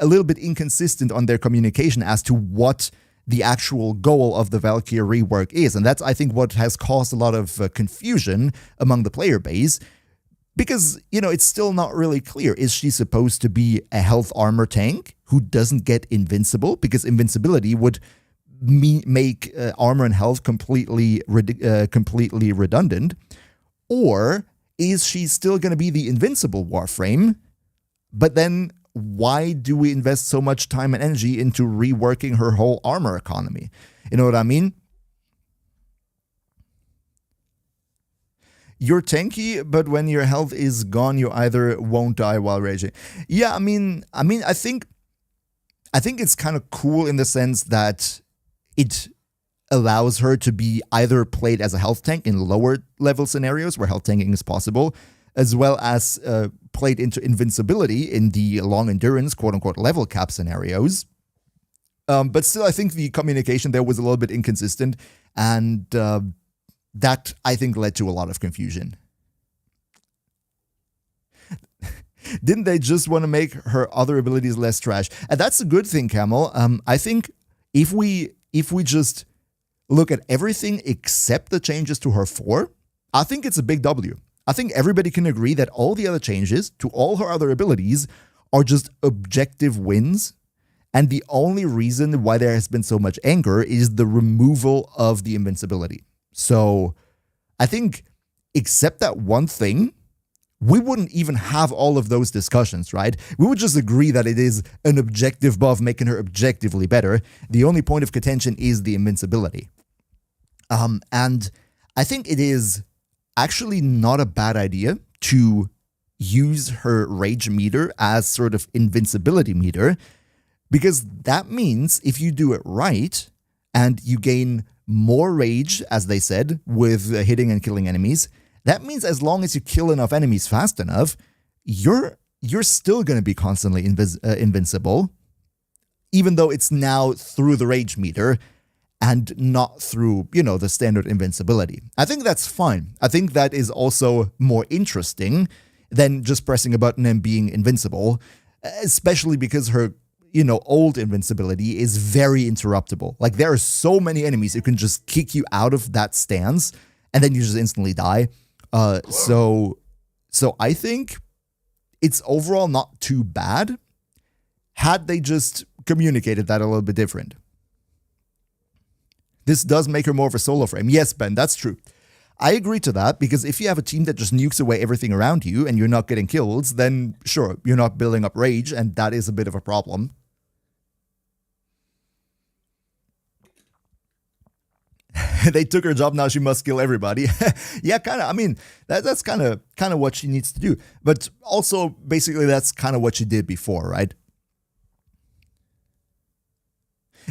little bit inconsistent on their communication as to what the actual goal of the Valkyr rework is. And that's, I think, what has caused a lot of confusion among the player base. Because, it's still not really clear. Is she supposed to be a health armor tank who doesn't get invincible? Because invincibility would make armor and health completely redundant. Or is she still going to be the invincible Warframe? But then why do we invest so much time and energy into reworking her whole armor economy? You know what I mean? You're tanky, but when your health is gone, you either won't die while raging. Yeah, I mean, I think it's kind of cool in the sense that it allows her to be either played as a health tank in lower level scenarios where health tanking is possible, as well as played into invincibility in the long endurance, quote unquote, level cap scenarios. But still, I think the communication there was a little bit inconsistent, and that, I think, led to a lot of confusion. Didn't they just want to make her other abilities less trash? And that's a good thing, Camel. I think if we just look at everything except the changes to her 4, I think it's a big W. I think everybody can agree that all the other changes to all her other abilities are just objective wins. And the only reason why there has been so much anger is the removal of the invincibility. So I think, except that one thing, we wouldn't even have all of those discussions, right? We would just agree that it is an objective buff, making her objectively better. The only point of contention is the invincibility. And I think it is actually not a bad idea to use her rage meter as sort of invincibility meter, because that means if you do it right and you gain more rage, as they said, with hitting and killing enemies, that means as long as you kill enough enemies fast enough, you're still going to be constantly invincible, even though it's now through the rage meter. and not through, the standard invincibility. I think that's fine. I think that is also more interesting than just pressing a button and being invincible, especially because her, old invincibility is very interruptible. Like, there are so many enemies who can just kick you out of that stance, and then you just instantly die. So I think it's overall not too bad had they just communicated that a little bit different. This does make her more of a solo frame. Yes, Ben, that's true. I agree to that, because if you have a team that just nukes away everything around you and you're not getting kills, then sure, you're not building up rage, and that is a bit of a problem. They took her job, now she must kill everybody. Yeah, kind of. I mean, that's kind of what she needs to do. But also, basically, that's kind of what she did before, right?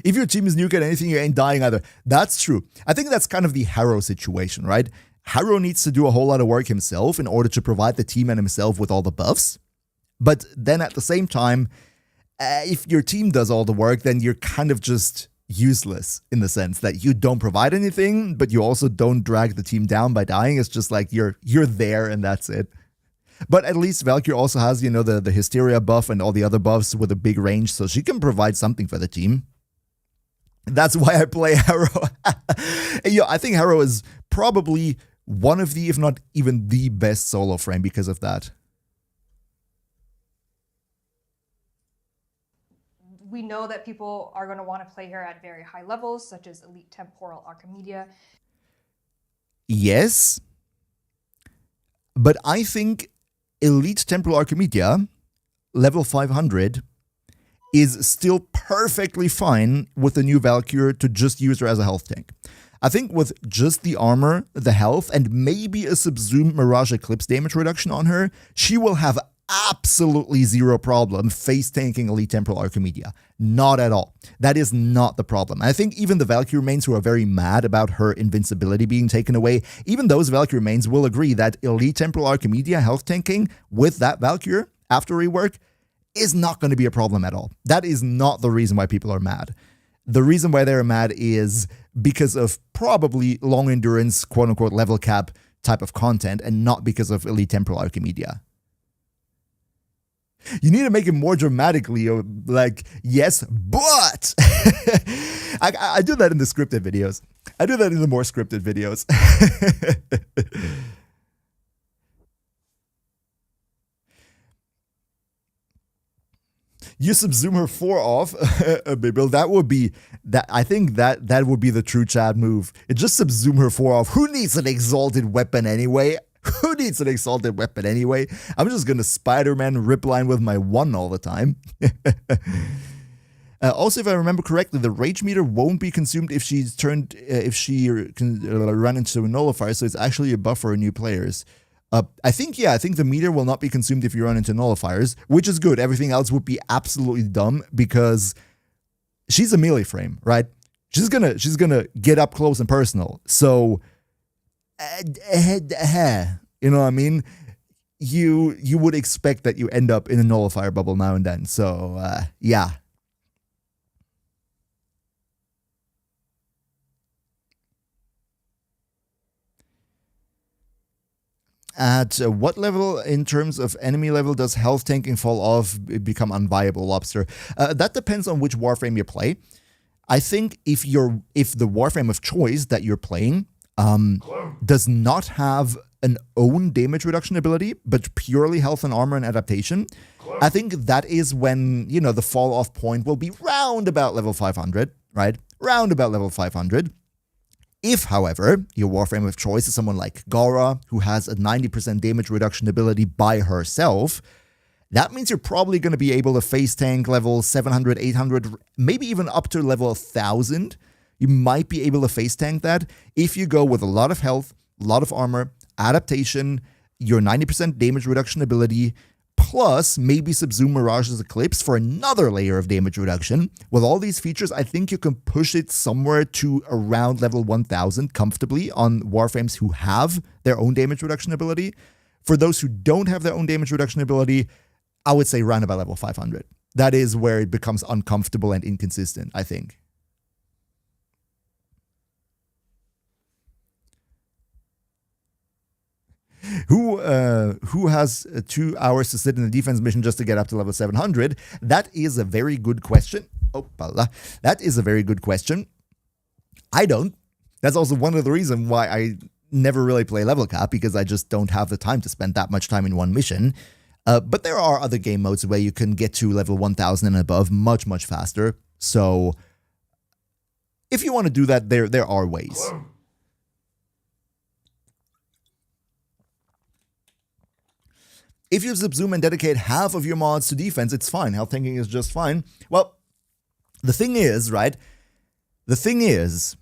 If your team is nuking anything, you ain't dying either. That's true. I think that's kind of the Harrow situation, right? Harrow needs to do a whole lot of work himself in order to provide the team and himself with all the buffs. But then at the same time, if your team does all the work, then you're kind of just useless in the sense that you don't provide anything, but you also don't drag the team down by dying. It's just like you're there and that's it. But at least Valkyr also has, the Hysteria buff and all the other buffs with a big range, so she can provide something for the team. That's why I play Harrow. I think Harrow is probably one of the, if not even the best solo frame because of that. We know that people are going to want to play her at very high levels, such as Elite Temporal Archimedia. Yes. But I think Elite Temporal Archimedia, level 500, is still perfectly fine with the new Valkyr to just use her as a health tank. I think with just the armor, the health, and maybe a Subsumed Mirage Eclipse damage reduction on her, she will have absolutely zero problem face tanking Elite Temporal Archimedia. Not at all. That is not the problem. I think even the Valkyr mains who are very mad about her invincibility being taken away, even those Valkyr mains will agree that Elite Temporal Archimedia health tanking with that Valkyr after rework is not going to be a problem at all. That is not the reason why people are mad. The reason why they're mad is because of probably long endurance, quote unquote, level cap type of content, and not because of Elite Temporal Archimedia. You need to make it more dramatically, like, yes, but I do that in the scripted videos. I do that in the more scripted videos. You subsume her 4 off, Bill. That would be that. I think that would be the true Chad move. It just subsume her 4 off. Who needs an exalted weapon anyway? Who needs an exalted weapon anyway? I'm just gonna Spider-Man ripline with my 1 all the time. Also, if I remember correctly, the rage meter won't be consumed if she can run into a nullifier. So it's actually a buff for new players. I think the meter will not be consumed if you run into nullifiers, which is good. Everything else would be absolutely dumb because she's a melee frame, right? She's gonna get up close and personal. So, you know what I mean? You would expect that you end up in a nullifier bubble now and then. So, yeah. At what level in terms of enemy level does health tanking fall off, become unviable, Lobster? That depends on which Warframe you play. I think if the Warframe of choice that you're playing does not have an own damage reduction ability, but purely health and armor and adaptation, I think that is when, the fall off point will be round about level 500, right? Round about level 500. If, however, your Warframe of choice is someone like Gara, who has a 90% damage reduction ability by herself, that means you're probably going to be able to face tank level 700, 800, maybe even up to level 1000. You might be able to face tank that if you go with a lot of health, a lot of armor, adaptation, your 90% damage reduction ability, plus maybe Subsume Mirage's Eclipse for another layer of damage reduction. With all these features, I think you can push it somewhere to around level 1000 comfortably on Warframes who have their own damage reduction ability. For those who don't have their own damage reduction ability, I would say round about level 500. That is where it becomes uncomfortable and inconsistent, I think. Who has 2 hours to sit in the defense mission just to get up to level 700? That is a very good question. That is a very good question. I don't. That's also one of the reasons why I never really play level cap, because I just don't have the time to spend that much time in one mission. But there are other game modes where you can get to level 1000 and above much, much faster. So if you want to do that, there are ways. If you subsume and dedicate half of your mods to defense, it's fine. Health tanking is just fine. Well, the thing is, right? The thing is,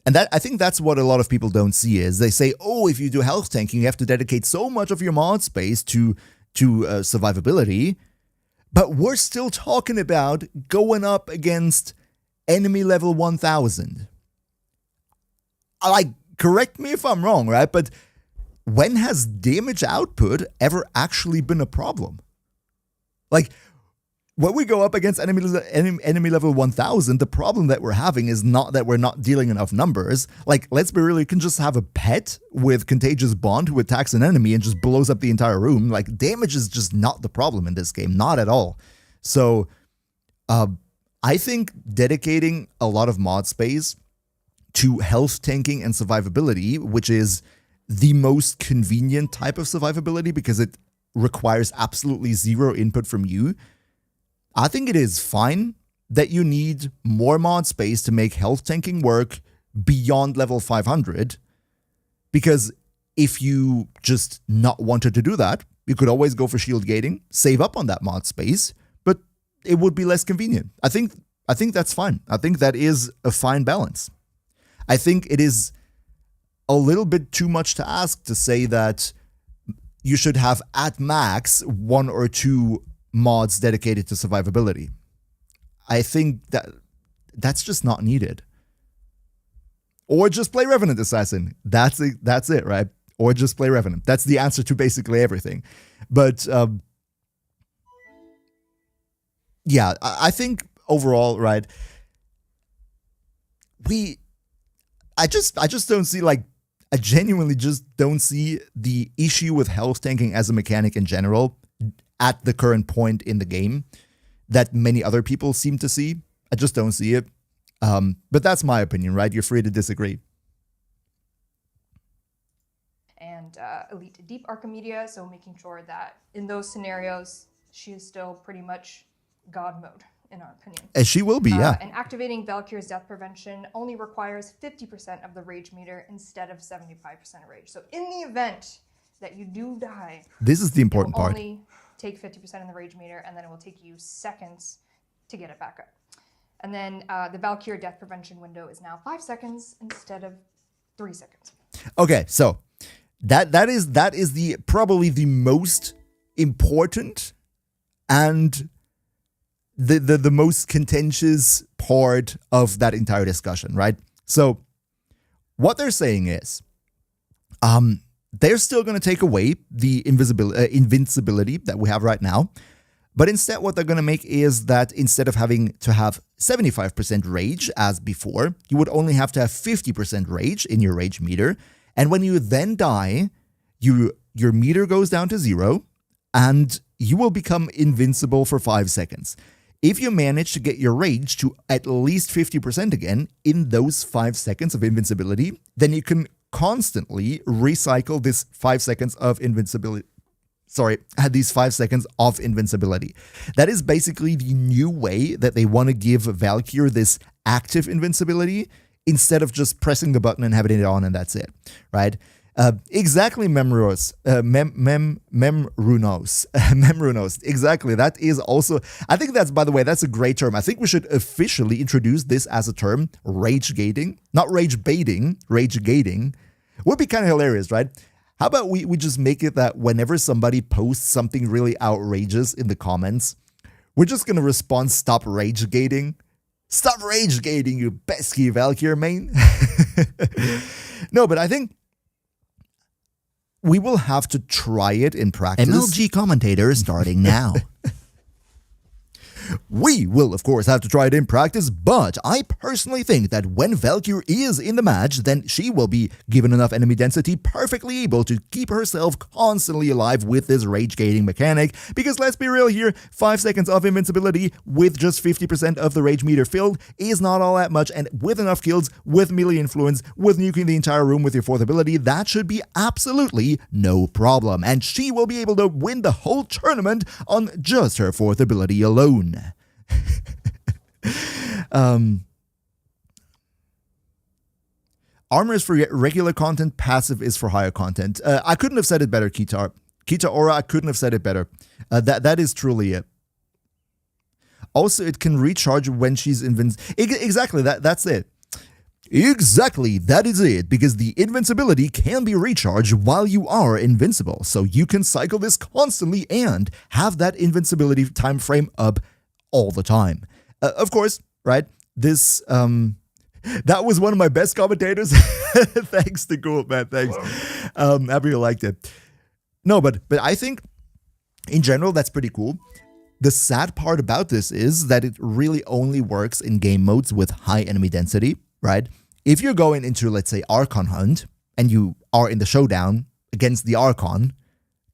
and that I think that's what a lot of people don't see, is they say, oh, if you do health tanking, you have to dedicate so much of your mod space to survivability. But we're still talking about going up against enemy level 1000. Like, correct me if I'm wrong, right? But when has damage output ever actually been a problem? Like, when we go up against enemy level 1000, the problem that we're having is not that we're not dealing enough numbers. Like, let's be real, you can just have a pet with Contagious Bond who attacks an enemy and just blows up the entire room. Like, damage is just not the problem in this game, not at all. So, I think dedicating a lot of mod space to health tanking and survivability, which is the most convenient type of survivability because it requires absolutely zero input from you, I think it is fine that you need more mod space to make health tanking work beyond level 500, because if you just not wanted to do that, you could always go for shield gating, save up on that mod space, but it would be less convenient. I think that's fine. I think that is a fine balance. I think it is a little bit too much to ask to say that you should have at max 1 or 2 mods dedicated to survivability. I think that's just not needed. Or just play Revenant Assassin. That's it, right? Or just play Revenant. That's the answer to basically everything. But yeah, I think overall, right? I just don't see, like, I genuinely just don't see the issue with health tanking as a mechanic in general at the current point in the game that many other people seem to see. I just don't see it. But that's my opinion, right? You're free to disagree. And Elite to Deep Archimedia, so making sure that in those scenarios, she is still pretty much God mode, in our opinion. As she will be, yeah. And activating Valkyr's death prevention only requires 50% of the rage meter instead of 75% rage. So in the event that you do die, this is the important part. Only take 50% in the rage meter, and then it will take you seconds to get it back up. And then the Valkyr death prevention window is now 5 seconds instead of 3 seconds. Okay, so that is the probably the most important and the most contentious part of that entire discussion, right? So what they're saying is, they're still going to take away the invincibility that we have right now. But instead, what they're going to make is that instead of having to have 75% rage as before, you would only have to have 50% rage in your rage meter. And when you then die, your meter goes down to 0 and you will become invincible for 5 seconds. If you manage to get your rage to at least 50% again in those 5 seconds of invincibility, then you can constantly recycle this 5 seconds of invincibility. These 5 seconds of invincibility. That is basically the new way that they want to give Valkyr this active invincibility instead of just pressing the button and having it on and that's it, right? Exactly, Memrunos. Memrunos. Exactly. That is also, I think that's, by the way, that's a great term. I think we should officially introduce this as a term, rage gating. Not rage baiting, rage gating. Would be kind of hilarious, right? How about we just make it that whenever somebody posts something really outrageous in the comments, we're just going to respond, stop rage gating. Stop rage gating, you pesky Valkyr main. No, but I think we will have to try it in practice. MLG commentator starting now. We will, of course, have to try it in practice, but I personally think that when Valkyr is in the match, then she will be given enough enemy density, perfectly able to keep herself constantly alive with this rage gating mechanic, because let's be real here, 5 seconds of invincibility with just 50% of the rage meter filled is not all that much, and with enough kills, with melee influence, with nuking the entire room with your 4th ability, that should be absolutely no problem, and she will be able to win the whole tournament on just her 4th ability alone. Armor is for regular content, passive is for higher content. I couldn't have said it better, Kita Aura, I couldn't have said it better. That is truly it. Also, it can recharge when she's invincible. Exactly, that's it. Exactly, that is it, because the invincibility can be recharged while you are invincible, so you can cycle this constantly and have that invincibility time frame up all the time. Of course, right, this, that was one of my best commentators. Thanks to Gould, man, thanks. Happy you liked it. No, but I think, in general, that's pretty cool. The sad part about this is that it really only works in game modes with high enemy density, right? If you're going into, let's say, Archon Hunt, and you are in the showdown against the Archon,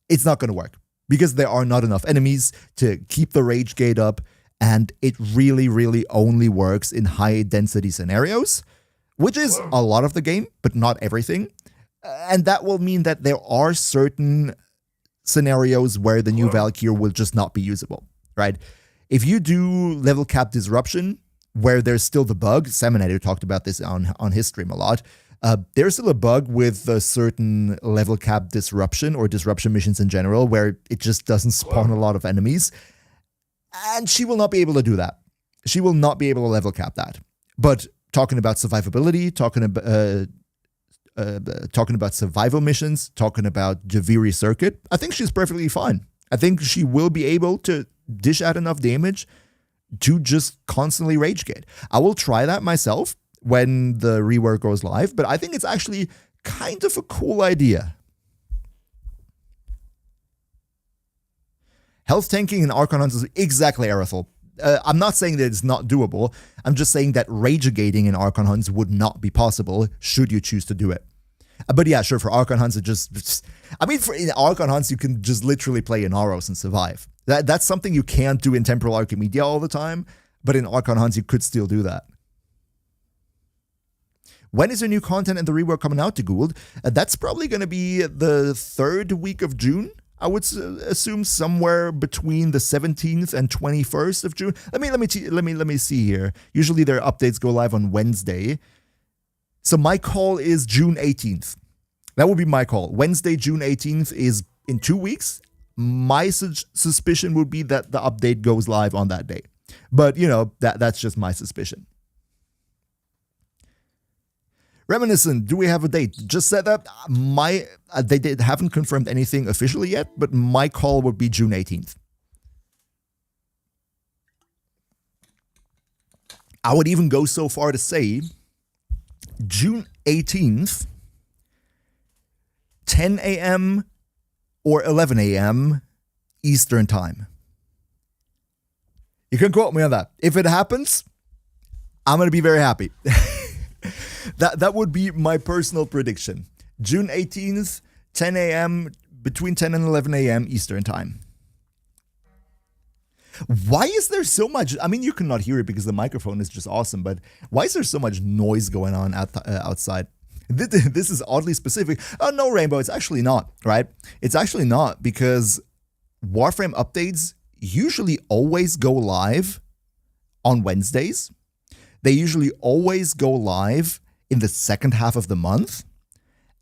it's not going to work, because there are not enough enemies to keep the rage gate up, and it really, really only works in high density scenarios, which is a lot of the game, but not everything. And that will mean that there are certain scenarios where the new Valkyr will just not be usable, right? If you do level cap disruption, where there's still the bug, Seminator talked about this on his stream a lot, there's still a bug with a certain level cap disruption or disruption missions in general where it just doesn't spawn a lot of enemies. And she will not be able to do that. She will not be able to level cap that. But talking about survivability, talking about survival missions, talking about Javiri Circuit, I think she's perfectly fine. I think she will be able to dish out enough damage to just constantly ragegate. I will try that myself when the rework goes live, but I think it's actually kind of a cool idea. Health tanking in Archon Hunts is exactly Aerithal. I'm not saying that it's not doable. I'm just saying that ragegating in Archon Hunts would not be possible should you choose to do it. But yeah, sure, for Archon Hunts, in Archon Hunts, you can just literally play Inaros and survive. That's something you can't do in Temporal Archimedia all the time, but in Archon Hunts, you could still do that. When is your new content and the rework coming out to Gould? That's probably going to be the 3rd week of June. I would assume somewhere between the 17th and 21st of June. Let me see here. Usually their updates go live on Wednesday. So my call is June 18th. That would be my call. Wednesday, June 18th is in 2 weeks. My suspicion would be that the update goes live on that day. But, you know, that's just my suspicion. Reminiscent, do we have a date? Just said that they haven't confirmed anything officially yet, but my call would be June 18th. I would even go so far to say June 18th, 10 a.m. or 11 a.m. Eastern Time. You can quote me on that. If it happens, I'm going to be very happy. That would be my personal prediction. June 18th, 10 a.m., between 10 and 11 a.m. Eastern Time. Why is there so much? I mean, you cannot hear it because the microphone is just awesome, but why is there so much noise going on outside? This is oddly specific. Oh, no, Rainbow, it's actually not, right? It's actually not, because Warframe updates usually always go live on Wednesdays. They usually always go live in the second half of the month.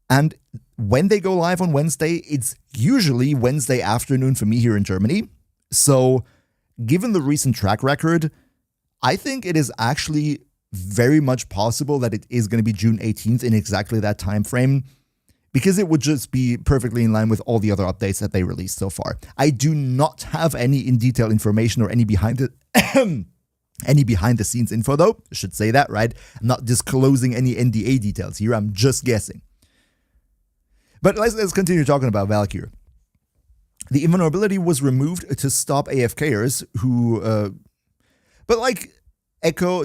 And when they go live on Wednesday, it's usually Wednesday afternoon for me here in Germany. So given the recent track record, I think it is actually very much possible that it is going to be June 18th in exactly that time frame, because it would just be perfectly in line with all the other updates that they released so far. I do not have any in-detail information or any behind the scenes info, though. I should say that, right? I'm not disclosing any NDA details here. I'm just guessing. But let's continue talking about Valkyr. The invulnerability was removed to stop AFKers who But like Echo,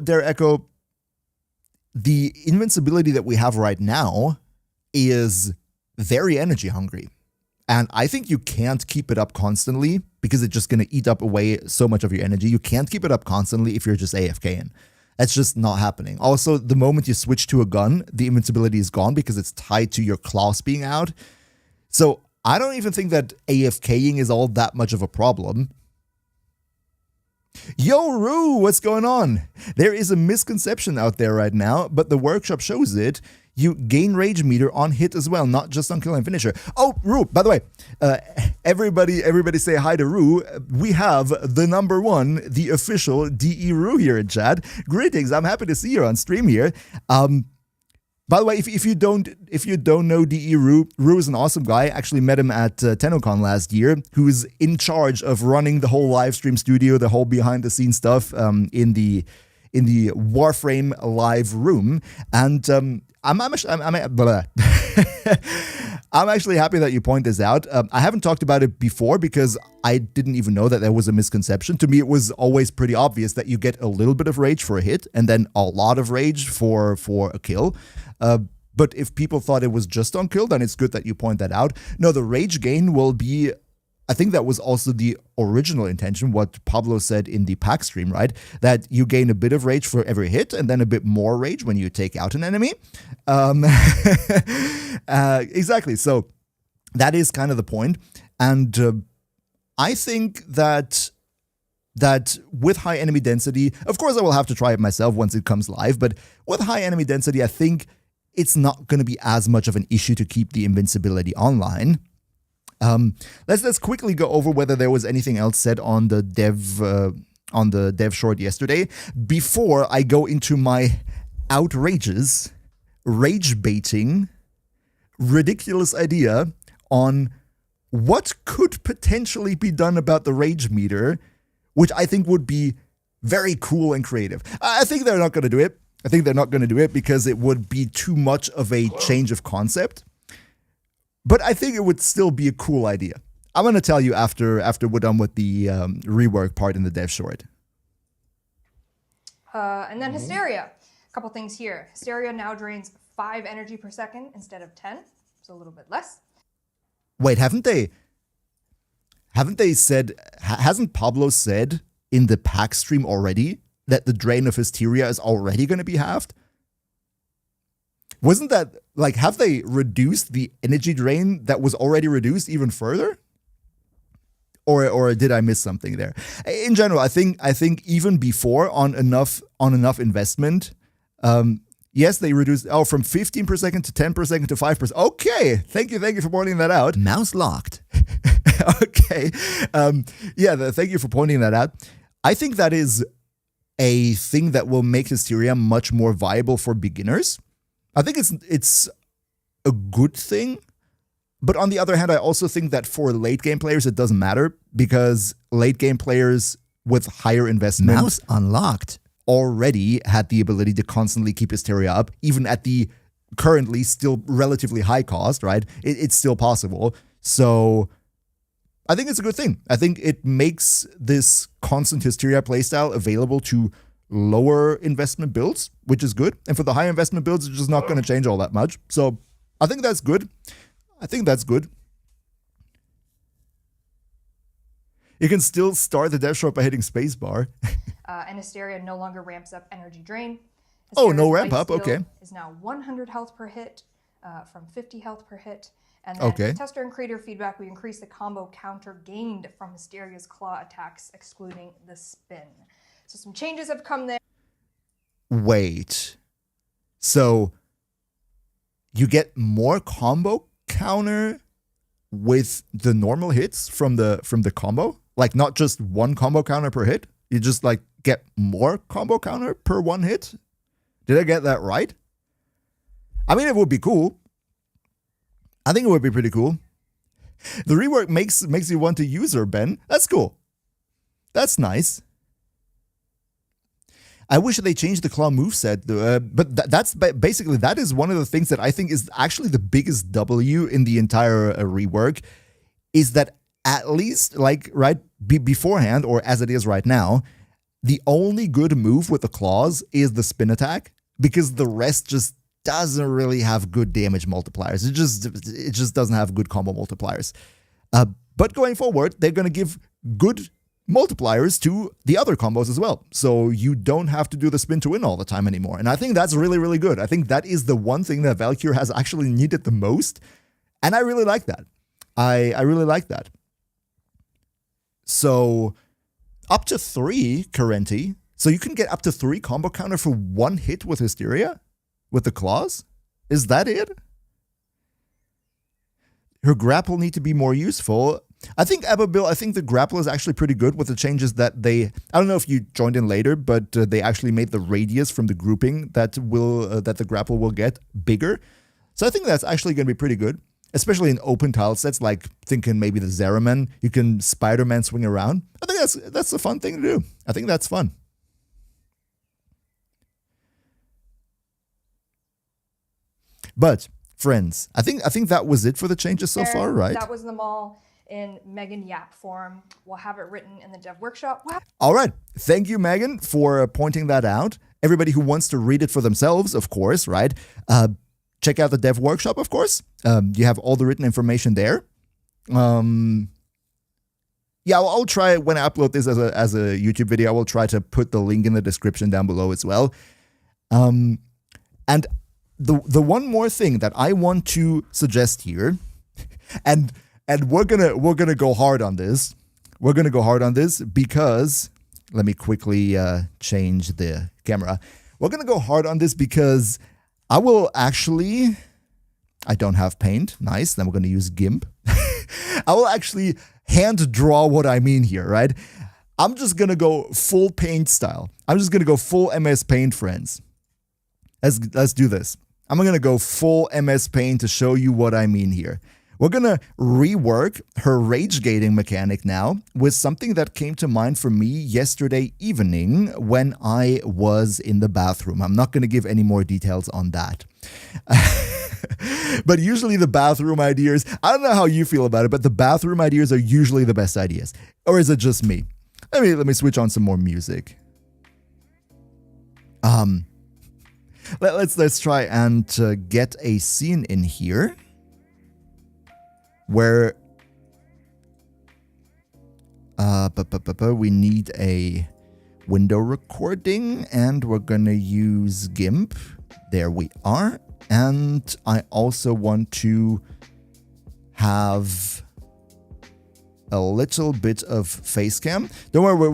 the invincibility that we have right now is very energy hungry. And I think you can't keep it up constantly because it's just going to eat up away so much of your energy. You can't keep it up constantly if you're just AFKing. That's just not happening. Also, the moment you switch to a gun, the invincibility is gone because it's tied to your class being out. So I don't even think that AFKing is all that much of a problem. Yo, Rue, what's going on? There is a misconception out there right now, but the workshop shows it. You gain rage meter on hit as well, not just on kill and finisher. Oh, Rue, by the way, everybody say hi to Rue. We have the #1, the official DE Rue here in chat. Greetings, I'm happy to see you on stream here. By the way, if you don't know DE Rue, Rue is an awesome guy. I actually met him at TennoCon last year, who's in charge of running the whole live stream studio, the whole behind the scenes stuff in the Warframe live room. And I'm actually happy that you point this out. I haven't talked about it before because I didn't even know that there was a misconception. To me, it was always pretty obvious that you get a little bit of rage for a hit and then a lot of rage for a kill. But if people thought it was just on kill, then it's good that you point that out. No, the rage gain will be... I think that was also the original intention, what Pablo said in the pack stream, right? That you gain a bit of rage for every hit and then a bit more rage when you take out an enemy. Exactly. So that is kind of the point. And I think that with high enemy density, of course I will have to try it myself once it comes live, but with high enemy density, I think it's not going to be as much of an issue to keep the invincibility online. Let's quickly go over whether there was anything else said on the dev short yesterday before I go into my outrageous, rage baiting, ridiculous idea on what could potentially be done about the rage meter, which I think would be very cool and creative. I think they're not going to do it. I think they're not going to do it because it would be too much of a change of concept. But I think it would still be a cool idea. I'm going to tell you after we're done with the rework part in the dev short. And then Hysteria. A couple things here. Hysteria now drains 5 energy per second instead of 10. So a little bit less. Wait, haven't they said, hasn't Pablo said in the pack stream already that the drain of Hysteria is already going to be halved? Wasn't that, like, have they reduced the energy drain that was already reduced even further? Or did I miss something there? In general, I think even before on enough investment, yes, they reduced from 15 per second to 10 per second to 5 per second. Okay, thank you for pointing that out. Mouse locked. Okay, thank you for pointing that out. I think that is a thing that will make Hysteria much more viable for beginners. I think it's a good thing, but on the other hand, I also think that for late game players, it doesn't matter because late game players with higher investment Mouse unlocked already had the ability to constantly keep Hysteria up, even at the currently still relatively high cost, right? It's still possible. So I think it's a good thing. I think it makes this constant Hysteria playstyle available to lower investment builds, which is good. And for the high investment builds, it's just not going to change all that much. So I think that's good. You can still start the dev short by hitting spacebar. And Hysteria no longer ramps up energy drain. Oh, no Hysteria's ramp life up, steal okay. Is now 100 health per hit from 50 health per hit. And then Okay. tester and creator feedback, we increase the combo counter gained from Hysteria's claw attacks, excluding the spin. So some changes have come there. Wait. So you get more combo counter with the normal hits from the combo? Like not just one combo counter per hit? You just like get more combo counter per one hit? Did I get that right? I mean, it would be cool. I think it would be pretty cool. The rework makes you want to use her, Ben. That's cool. That's nice. I wish they changed the claw moveset, but that's basically, that is one of the things that I think is actually the biggest W in the entire rework, is that at least, like, right beforehand, or as it is right now, the only good move with the claws is the spin attack, because the rest just doesn't really have good damage multipliers. It just doesn't have good combo multipliers. But going forward, they're going to give good multipliers to the other combos as well. So you don't have to do the spin to win all the time anymore. And I think that's really, really good. I think that is the one thing that Valkyr has actually needed the most. And I really like that. I really like that. So up to 3 Currenti. So you can get up to 3 combo counter for 1 hit with Hysteria? With the claws? Is that it? Her grapple need to be more useful. I think Ababil, I think the grapple is actually pretty good with the changes that they, I don't know if you joined in later, but they actually made the radius from the grouping that the grapple will get bigger. So I think that's actually going to be pretty good, especially in open tile sets, like thinking maybe the Zeraman, you can Spider-Man swing around. I think that's a fun thing to do. I think that's fun. But friends, I think that was it for the changes so far, right? That was them all in Megan Yap form. We'll have it written in the dev workshop. Wow. All right. Thank you, Megan, for pointing that out. Everybody who wants to read it for themselves, of course, right? Check out the dev workshop, of course. You have all the written information there. Yeah, I'll try, when I upload this as a YouTube video, I will try to put the link in the description down below as well. And the one more thing that I want to suggest here, and we're gonna go hard on this. We're gonna go hard on this because, let me quickly change the camera. We're gonna go hard on this because I will actually, I don't have paint. Nice. Then we're gonna use GIMP. I will actually hand draw what I mean here, right? I'm just gonna go full paint style. I'm just gonna go full MS Paint, friends. Let's do this. I'm gonna go full MS Paint to show you what I mean here. We're gonna rework her rage gating mechanic now with something that came to mind for me yesterday evening when I was in the bathroom. I'm not gonna give any more details on that. But usually the bathroom ideas, I don't know how you feel about it, but the bathroom ideas are usually the best ideas. Or is it just me? Let me switch on some more music. Let's try and get a scene in here where we need a window recording, and we're gonna use GIMP. There we are. And I also want to have a little bit of face cam. Don't worry,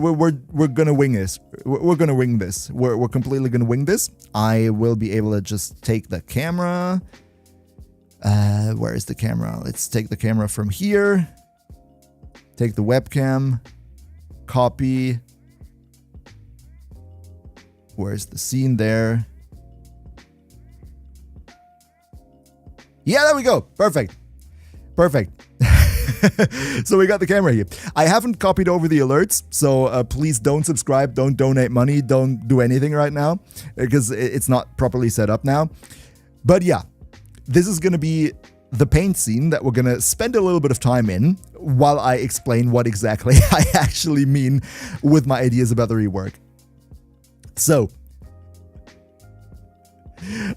we're gonna wing this. We're gonna wing this. We're completely gonna wing this. I will be able to just take the camera. Where is the camera? Let's take the camera from here. Take the webcam. Copy. Where's the scene there? Yeah, there we go. Perfect. Perfect. So we got the camera here. I haven't copied over the alerts, so please don't subscribe, don't donate money, don't do anything right now, because it's not properly set up now. But yeah, this is going to be the paint scene that we're going to spend a little bit of time in while I explain what exactly I actually mean with my ideas about the rework. So,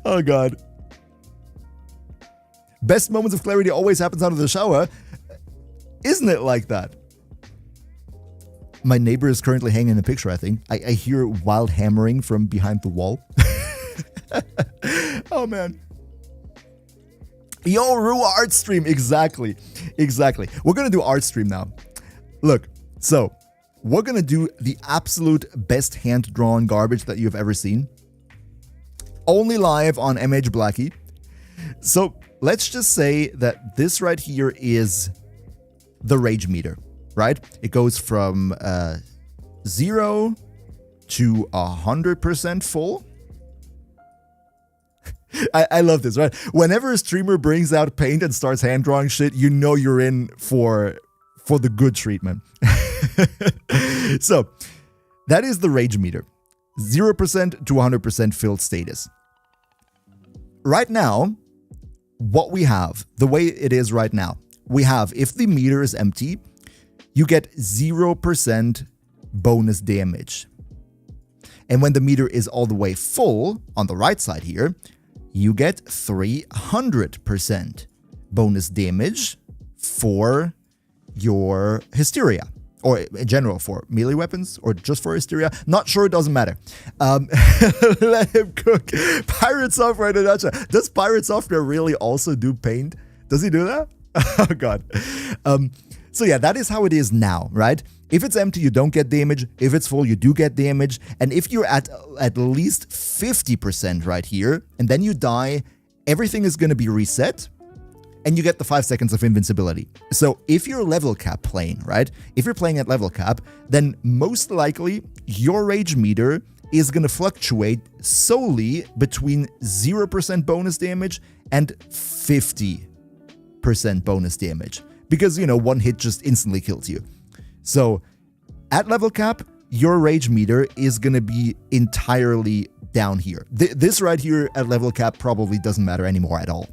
oh God. Best moments of clarity always happens out of the shower. Isn't it like that? My neighbor is currently hanging a picture, I think. I hear wild hammering from behind the wall. Oh, man. Yo, Rua art stream. Exactly. Exactly. We're going to do art stream now. Look, so we're going to do the absolute best hand-drawn garbage that you've ever seen. Only live on MHBlacky. So let's just say that this right here is the rage meter, right? It goes from 0 to 100% full. I love this, right? Whenever a streamer brings out paint and starts hand drawing shit, you know you're in for the good treatment. So that is the rage meter, 0% to 100% filled status. Right now, what we have, the way it is right now, we have, if the meter is empty, you get 0% bonus damage. And when the meter is all the way full, on the right side here, you get 300% bonus damage for your Hysteria. Or in general, for melee weapons, or just for Hysteria. Not sure, it doesn't matter. Let him cook. Pirate Software in a nutshell. Does Pirate Software really also do paint? Does he do that? Oh god. So yeah, that is how it is now, right? If it's empty, you don't get damage. If it's full, you do get damage. And if you're at least 50% right here, and then you die, everything is going to be reset. And you get the 5 seconds of invincibility. So if you're level cap playing, right? If you're playing at level cap, then most likely your rage meter is going to fluctuate solely between 0% bonus damage and 50% bonus damage. Because, you know, one hit just instantly kills you. So at level cap, your rage meter is going to be entirely down here. This right here at level cap probably doesn't matter anymore at all.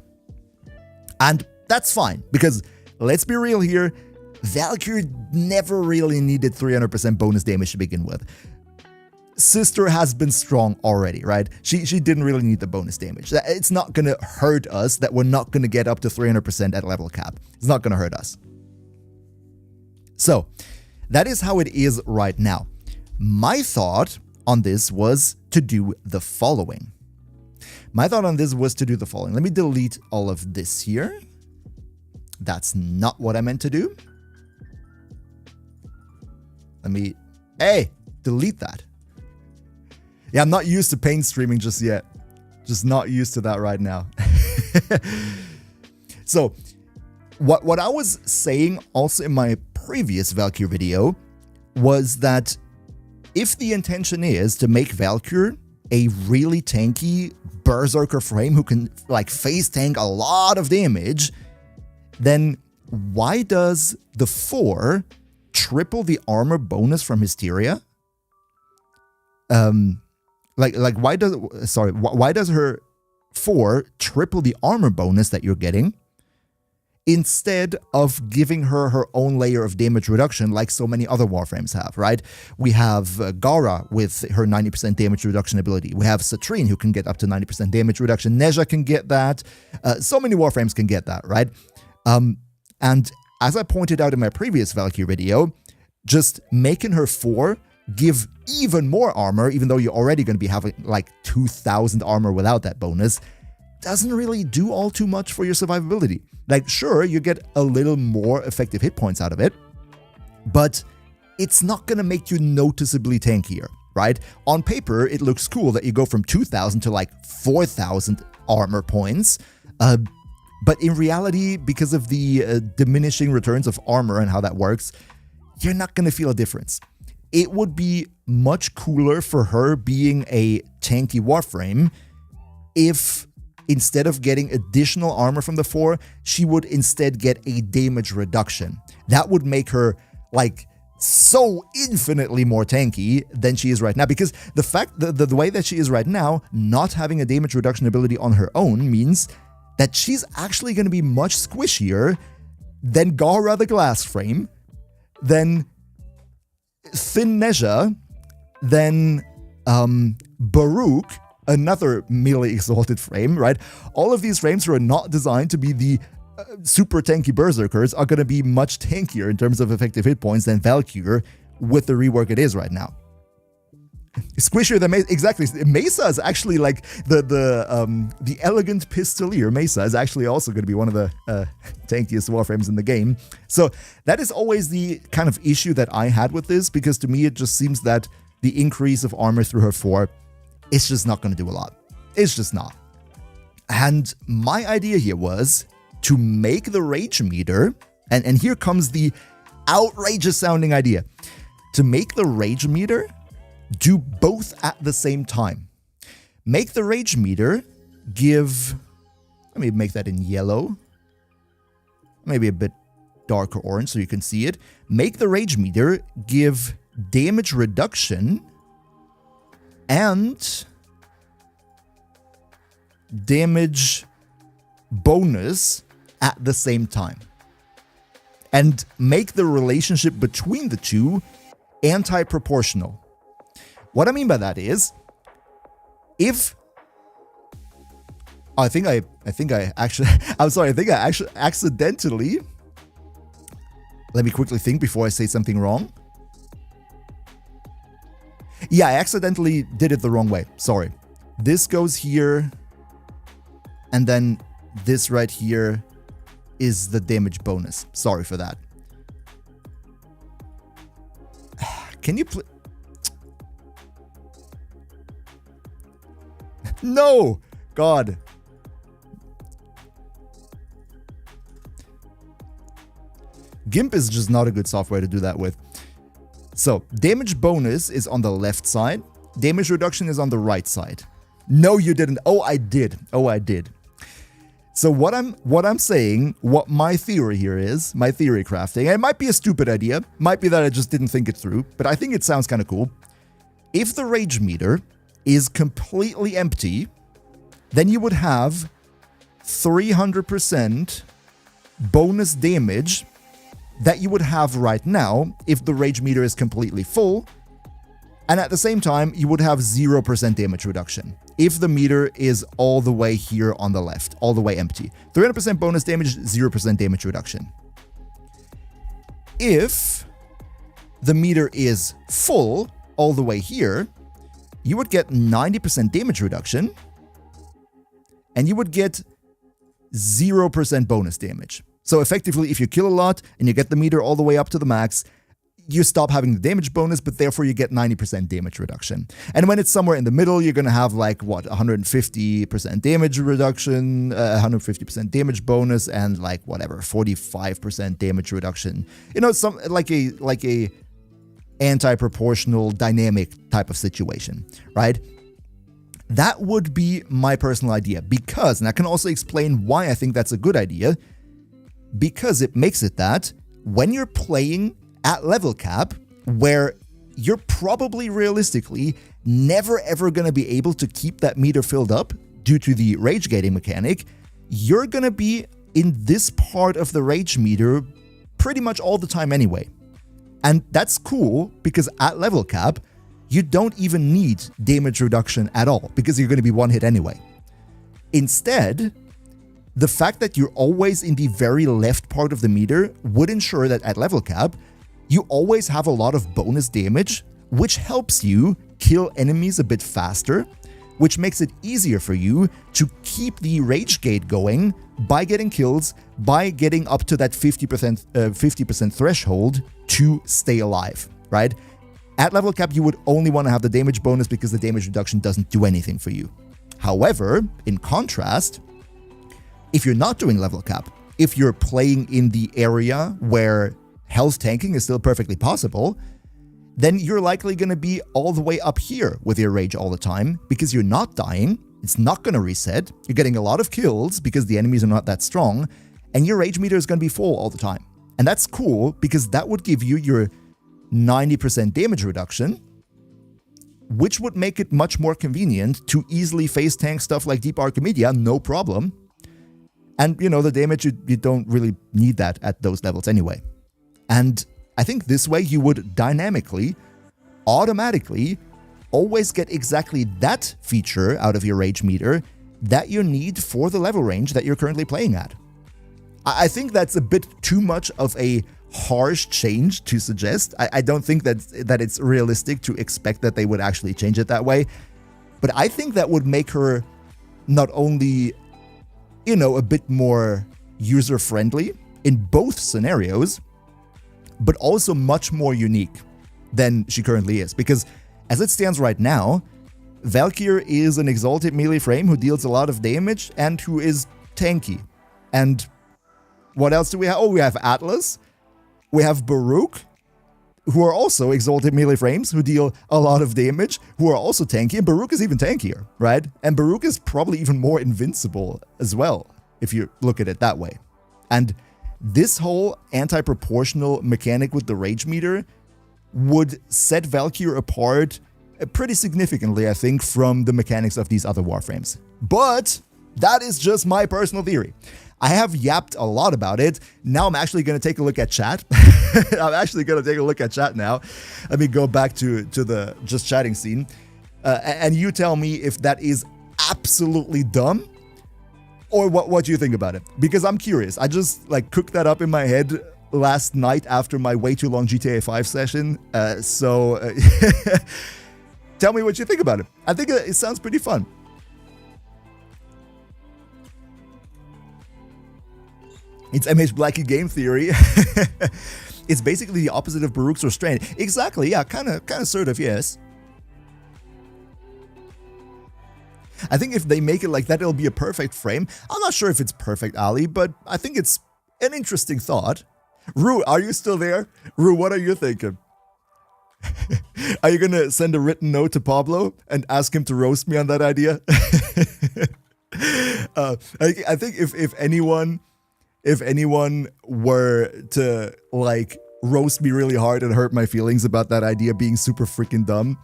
And that's fine, because let's be real here, Valkyr never really needed 300% bonus damage to begin with. Sister has been strong already, right? She didn't really need the bonus damage. It's not going to hurt us that we're not going to get up to 300% at level cap. It's not going to hurt us. So, that is how it is right now. My thought on this was to do the following. Let me delete all of this here. That's not what I meant to do. Delete that. Yeah, I'm not used to paint streaming just yet. Just not used to that right now. So, what I was saying also in my previous Valkyr video was that if the intention is to make Valkyr a really tanky berserker frame who can like face tank a lot of damage, then why does the 4 triple the armor bonus from Hysteria? Why does her 4 triple the armor bonus that you're getting instead of giving her her own layer of damage reduction like so many other Warframes have, right? We have Gara with her 90% damage reduction ability. We have Citrine who can get up to 90% damage reduction. Nezha can get that. So many Warframes can get that, right? And as I pointed out in my previous Valkyr video, just making her 4 give even more armor, even though you're already going to be having like 2,000 armor without that bonus, doesn't really do all too much for your survivability. Like, sure, you get a little more effective hit points out of it, but it's not going to make you noticeably tankier, right? On paper, it looks cool that you go from 2,000 to like 4,000 armor points, but in reality, because of the diminishing returns of armor and how that works, you're not going to feel a difference. It would be much cooler for her being a tanky Warframe if instead of getting additional armor from the 4, she would instead get a damage reduction. That would make her like so infinitely more tanky than she is right now, because the fact that the way that she is right now, not having a damage reduction ability on her own means that she's actually going to be much squishier than Gara the Glass Frame, than Thin Nezha, than Baruch, another melee exalted frame, right? All of these frames who are not designed to be the super tanky berserkers are going to be much tankier in terms of effective hit points than Valkyr with the rework it is right now. Squishier than Mesa. Exactly. Mesa is actually like the elegant pistolier. Mesa is actually also going to be one of the tankiest Warframes in the game. So that is always the kind of issue that I had with this, because to me it just seems that the increase of armor through her 4, it's just not going to do a lot. It's just not. And my idea here was to make the rage meter, and here comes the outrageous sounding idea, to make the rage meter do both at the same time. Make the rage meter give, let me make that in yellow, maybe a bit darker orange so you can see it. Make the rage meter give damage reduction and damage bonus at the same time. And make the relationship between the two anti-proportional. What I mean by that is, if I think I actually accidentally, let me quickly think before I say something wrong. Yeah, I accidentally did it the wrong way. Sorry. This goes here, and then this right here is the damage bonus. Sorry for that. Can you please? No! God. GIMP is just not a good software to do that with. So, damage bonus is on the left side. Damage reduction is on the right side. No, you didn't. Oh, I did. Oh, I did. So what I'm saying, what my theory here is, my theory crafting, and it might be a stupid idea, might be that I just didn't think it through, but I think it sounds kind of cool. If the rage meter is completely empty, then you would have 300% bonus damage that you would have right now if the rage meter is completely full, and at the same time, you would have 0% damage reduction if the meter is all the way here on the left, all the way empty. 300% bonus damage, 0% damage reduction. If the meter is full all the way here, you would get 90% damage reduction, and you would get 0% bonus damage. So effectively, if you kill a lot and you get the meter all the way up to the max, you stop having the damage bonus, but therefore you get 90% damage reduction. And when it's somewhere in the middle, you're going to have like, what, 150% damage reduction, 150% damage bonus, and like whatever, 45% damage reduction. You know, some like a anti-proportional dynamic type of situation, right? That would be my personal idea because, and I can also explain why I think that's a good idea, because it makes it that when you're playing at level cap, where you're probably realistically never ever going to be able to keep that meter filled up due to the rage gating mechanic, you're going to be in this part of the rage meter pretty much all the time anyway. And that's cool because at level cap, you don't even need damage reduction at all because you're going to be one hit anyway. Instead, the fact that you're always in the very left part of the meter would ensure that at level cap, you always have a lot of bonus damage, which helps you kill enemies a bit faster, which makes it easier for you to keep the rage gate going by getting kills, by getting up to that 50% threshold to stay alive, right? At level cap, you would only want to have the damage bonus because the damage reduction doesn't do anything for you. However, in contrast, if you're not doing level cap, if you're playing in the area where health tanking is still perfectly possible, then you're likely going to be all the way up here with your rage all the time because you're not dying, it's not going to reset, you're getting a lot of kills because the enemies are not that strong, and your rage meter is going to be full all the time. And that's cool because that would give you your 90% damage reduction, which would make it much more convenient to easily face tank stuff like Deep Archimedia, no problem. And, you know, the damage, you don't really need that at those levels anyway. And I think this way you would dynamically, automatically, always get exactly that feature out of your rage meter that you need for the level range that you're currently playing at. I think that's a bit too much of a harsh change to suggest. I don't think that it's realistic to expect that they would actually change it that way. But I think that would make her not only, you know, a bit more user-friendly in both scenarios, but also much more unique than she currently is. Because as it stands right now, Valkyr is an exalted melee frame who deals a lot of damage and who is tanky. And what else do we have? Oh, we have Atlas. We have Baruch, who are also exalted melee frames who deal a lot of damage, who are also tanky. And Baruch is even tankier, right? And Baruch is probably even more invincible as well, if you look at it that way. And this whole anti-proportional mechanic with the rage meter would set Valkyr apart pretty significantly, I think, from the mechanics of these other Warframes. But that is just my personal theory. I have yapped a lot about it. Now I'm actually going to take a look at chat. I'm actually going to take a look at chat now. Let me go back to the just chatting scene. And you tell me if that is absolutely dumb or what you think about it. Because I'm curious. I just like cooked that up in my head last night after my way too long GTA 5 session. Tell me what you think about it. I think it sounds pretty fun. It's MHBlacky game theory. It's basically the opposite of Baruch's restraint. Exactly, yeah, kind of, sort of, yes. I think if they make it like that, it'll be a perfect frame. I'm not sure if it's perfect, Ali, but I think it's an interesting thought. Rue, are you still there? Rue, what are you thinking? Are you gonna send a written note to Pablo and ask him to roast me on that idea? I think if anyone were to like roast me really hard and hurt my feelings about that idea being super freaking dumb,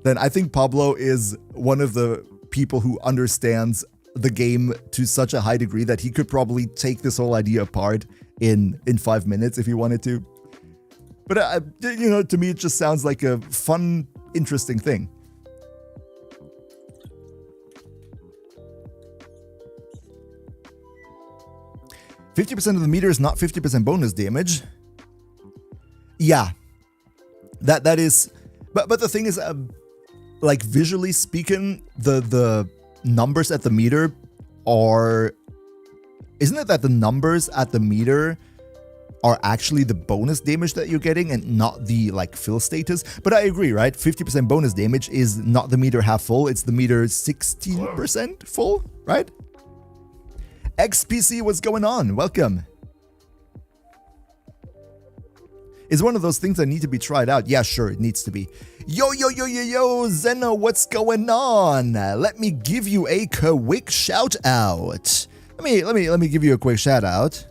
then I think Pablo is one of the people who understands the game to such a high degree that he could probably take this whole idea apart in 5 minutes if he wanted to. But, you know, to me, it just sounds like a fun, interesting thing. "50% of the meter is not 50% bonus damage." Yeah. That is... But the thing is, like, visually speaking, the numbers at the meter are... Isn't it that the numbers at the meter are actually the bonus damage that you're getting and not the like fill status? But I agree, right? 50% bonus damage is not the meter half full, it's the meter 16% full, right? XPC, what's going on? Welcome. Is one of those things that need to be tried out? Yeah, sure, it needs to be. Yo, Zeno, what's going on? Let me give you a quick shout out. Let me give you a quick shout out.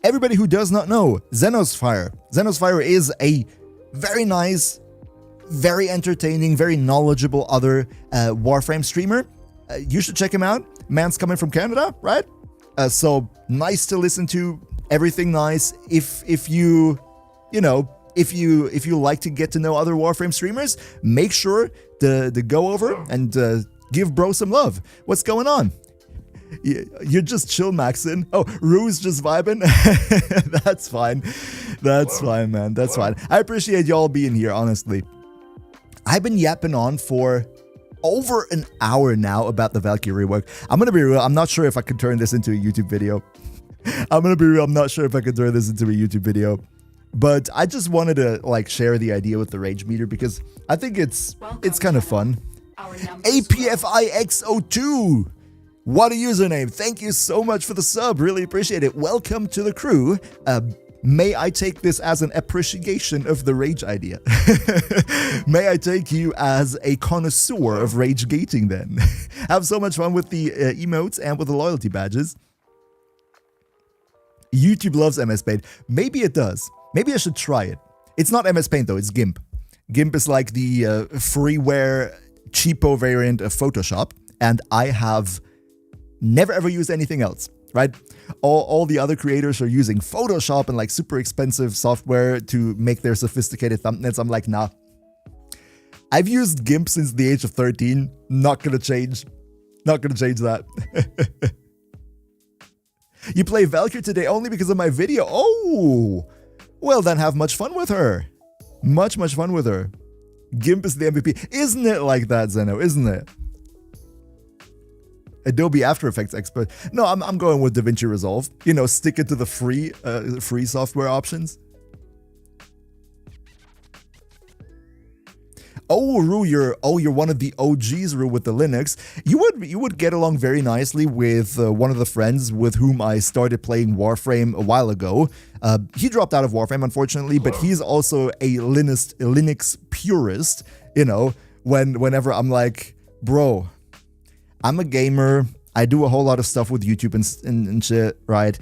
Everybody who does not know, Xenos Fire. Xenos Fire is a very nice, very entertaining, very knowledgeable other Warframe streamer. You should check him out. Man's coming from Canada, right? So nice to listen to. Everything nice. If you like to get to know other Warframe streamers, make sure to go over and give bro some love. What's going on? You're just chill maxing. Oh, Rue's just vibing. That's fine. That's fine, man. That's fine. I appreciate y'all being here, honestly. I've been yapping on for over an hour now about the Valkyr Rework. I'm gonna be real. I'm not sure if I could turn this into a YouTube video. I'm gonna be real. I'm not sure if I could turn this into a YouTube video. But I just wanted to like share the idea with the rage meter because I think it's kind of fun. APFIX02. What a username. Thank you so much for the sub. Really appreciate it. Welcome to the crew. May I take this as an appreciation of the rage idea? May I take you as a connoisseur of rage gating then? Have so much fun with the emotes and with the loyalty badges. YouTube loves MS Paint. Maybe it does. Maybe I should try it. It's not MS Paint though, it's GIMP. GIMP is like the freeware cheapo variant of Photoshop, and I have never ever used anything else, right? All the other creators are using Photoshop and like super expensive software to make their sophisticated thumbnails. I'm like, nah. I've used GIMP since the age of 13. Not gonna change. Not gonna change that. You play Valkyr today only because of my video. Oh, well then have much fun with her. Much fun with her. GIMP is the MVP. Isn't it like that, Zeno? Isn't it? Adobe After Effects expert. No, I'm going with DaVinci Resolve. You know, stick it to the free software options. Oh, Rue, you're one of the OGs, Rue, with the Linux. You would get along very nicely with one of the friends with whom I started playing Warframe a while ago. He dropped out of Warframe, unfortunately, but he's also a Linux purist. You know, whenever I'm like, bro, I'm a gamer, I do a whole lot of stuff with YouTube and shit, right?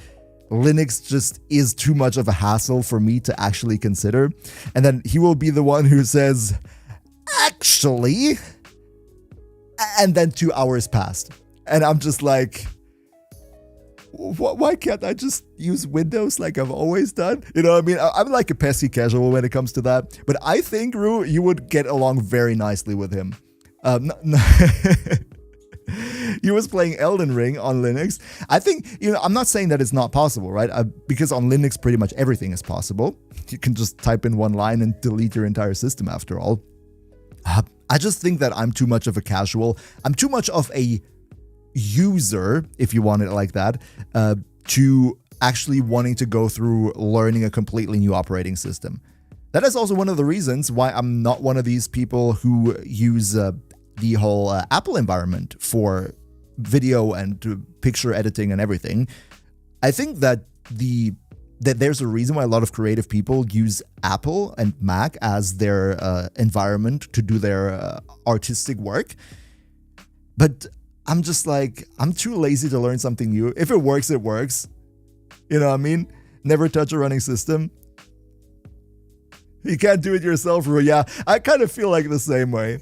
Linux just is too much of a hassle for me to actually consider. And then he will be the one who says, actually, And then 2 hours passed. And I'm just like, why can't I just use Windows like I've always done? You know what I mean? I'm like a pesky casual when it comes to that. But I think, Rue, you would get along very nicely with him. He was playing Elden Ring on Linux. I think, I'm not saying that it's not possible, right? Because on Linux, pretty much everything is possible. You can just type in one line and delete your entire system after all. I just think that I'm too much of a casual. I'm too much of a user, if you want it like that, to actually wanting to go through learning a completely new operating system. That is also one of the reasons why I'm not one of these people who use the whole Apple environment for video and picture editing and everything. I think that there's a reason why a lot of creative people use Apple and Mac as their environment to do their artistic work. But I'm just like, I'm too lazy to learn something new. If it works, it works. You know what I mean? Never touch a running system. You can't do it yourself, Rue. Yeah, I kind of feel like the same way.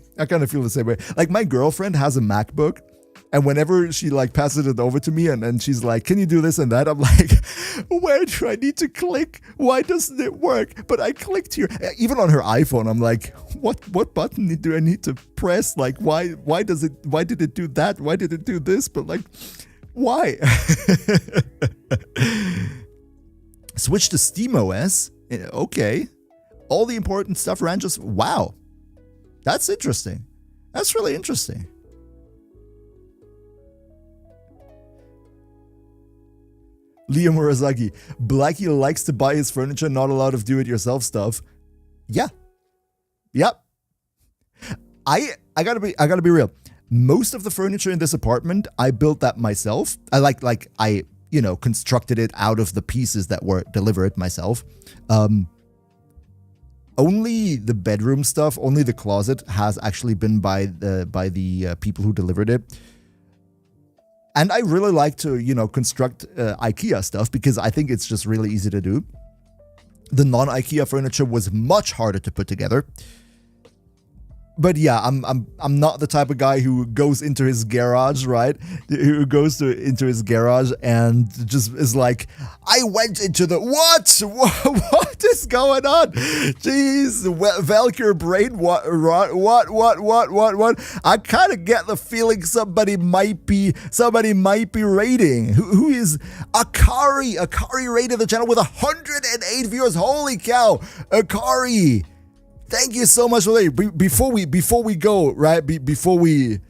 Like my girlfriend has a MacBook, and whenever she like passes it over to me and she's like, can you do this and that? I'm like, where do I need to click? Why doesn't it work? But I clicked here. Even on her iPhone, I'm like, what button do I need to press? Like, why did it do that? Why did it do this? But like, why? Switch to SteamOS. Okay. All the important stuff ran just, wow. That's interesting. That's really interesting. Leo Murasaki, Blacky likes to buy his furniture, not a lot of do-it-yourself stuff. Yeah. Yep. I gotta be real. Most of the furniture in this apartment, I built that myself. I constructed it out of the pieces that were delivered myself. Only the bedroom stuff, only the closet has actually been by the people who delivered it. And I really like to, construct IKEA stuff because I think it's just really easy to do. The non-IKEA furniture was much harder to put together. But yeah, I'm not the type of guy who goes into his garage, right? Who goes into his garage and just is like, I went into the what? What is going on? Jeez, Valkyr brain, what? I kind of get the feeling somebody might be raiding. Who is Akari? Akari raided the channel with 108 viewers. Holy cow, Akari! Thank you so much for that. Before we go, right? Before we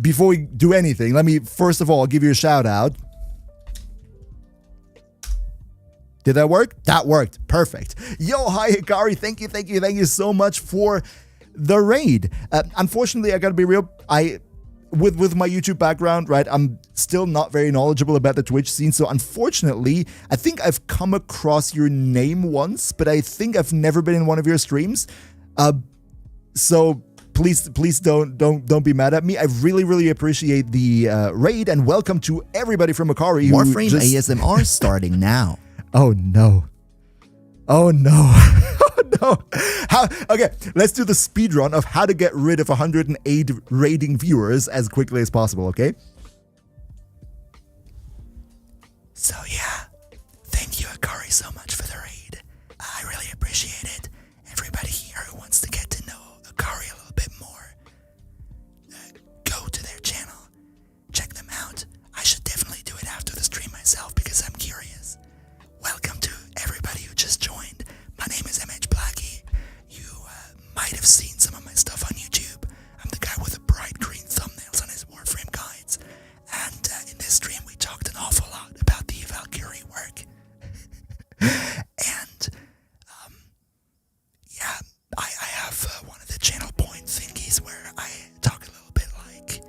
do anything, let me first of all give you a shout out. Did that work? That worked. Perfect. Yo, hi Hikari. Thank you so much for the raid. Unfortunately, I gotta be real. With my YouTube background, right, I'm still not very knowledgeable about the Twitch scene. So unfortunately, I think I've come across your name once, but I think I've never been in one of your streams. So please don't be mad at me. I really appreciate the raid, and welcome to everybody from Akari. Warframe ASMR starting now. Oh no. Oh no. No. Okay, let's do the speed run of how to get rid of 108 raiding viewers as quickly as possible, okay? So yeah, thank you Akari so much for the raid. I really appreciate it. Everybody here who wants to get to know Akari a little bit more, go to their channel, check them out. I should definitely do it after the stream myself because I'm curious. Welcome to everybody who just joined. My name is MHBlacky. You might have seen some of my stuff on YouTube. I'm the guy with the bright green thumbnails on his Warframe guides. And in this stream, we talked an awful lot about the Valkyr Rework. And, yeah, I have one of the channel point thingies where I talk a little bit like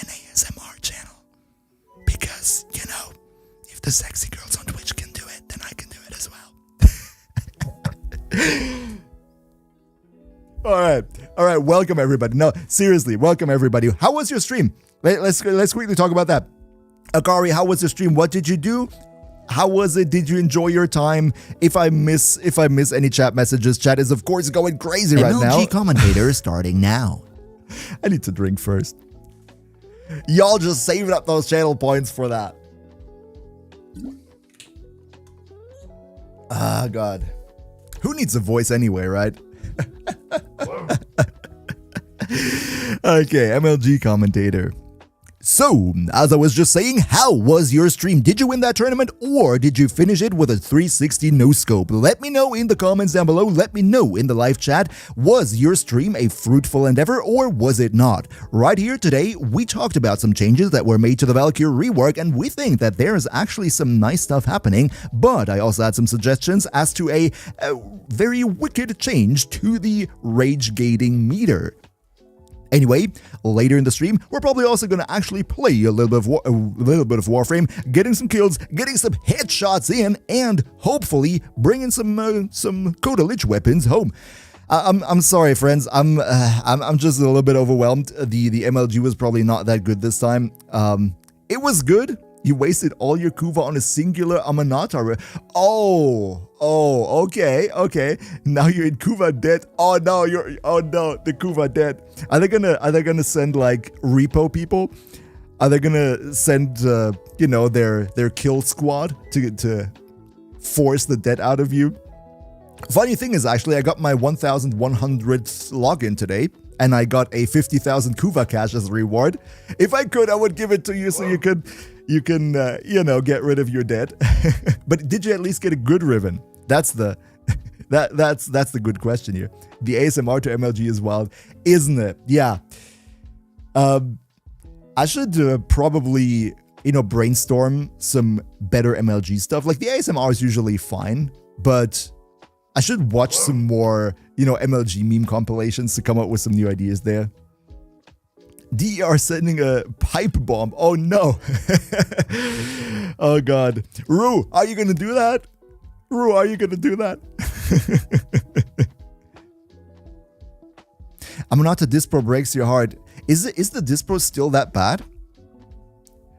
an ASMR channel. Because, if the sexy girls on Twitch can do it, then I can do it as well. All right. Welcome everybody. No, seriously, welcome everybody. How was your stream? Let's quickly talk about that. Akari, how was your stream? What did you do? How was it? Did you enjoy your time? If I miss any chat messages, chat is of course going crazy right now. MLG commentator starting now. I need to drink first. Y'all just saving up those channel points for that. Ah, God. Who needs a voice anyway, right? Okay, MLG commentator. So, as I was just saying, how was your stream? Did you win that tournament or did you finish it with a 360 no-scope? Let me know in the comments down below. Let me know in the live chat. Was your stream a fruitful endeavor or was it not? Right here today, we talked about some changes that were made to the Valkyr rework and we think that there is actually some nice stuff happening, but I also had some suggestions as to a very wicked change to the rage gating meter. Anyway, later in the stream, we're probably also going to actually play a little bit of Warframe, getting some kills, getting some headshots in, and hopefully bringing some Coda Lich weapons home. I'm sorry, friends. I'm just a little bit overwhelmed. The MLG was probably not that good this time. It was good. You wasted all your Kuva on a singular Amanata. Okay. Now you're in Kuva debt. Oh no, the Kuva debt. Are they gonna send like repo people? Are they gonna send their kill squad to force the debt out of you? Funny thing is, actually, I got my 1,100th login today. And I got a 50,000 Kuva cash as a reward. If I could, I would give it to you so you can get rid of your debt. But did you at least get a good ribbon? That's the good question here. The ASMR to MLG is wild, isn't it? Yeah. I should probably brainstorm some better MLG stuff. Like the ASMR is usually fine, but I should watch some more, MLG meme compilations to come up with some new ideas there. DER sending a pipe bomb. Oh no. Oh God. Rue, are you gonna do that? Rue, are you gonna do that? Amanata Dispro breaks your heart. Is the Dispro still that bad?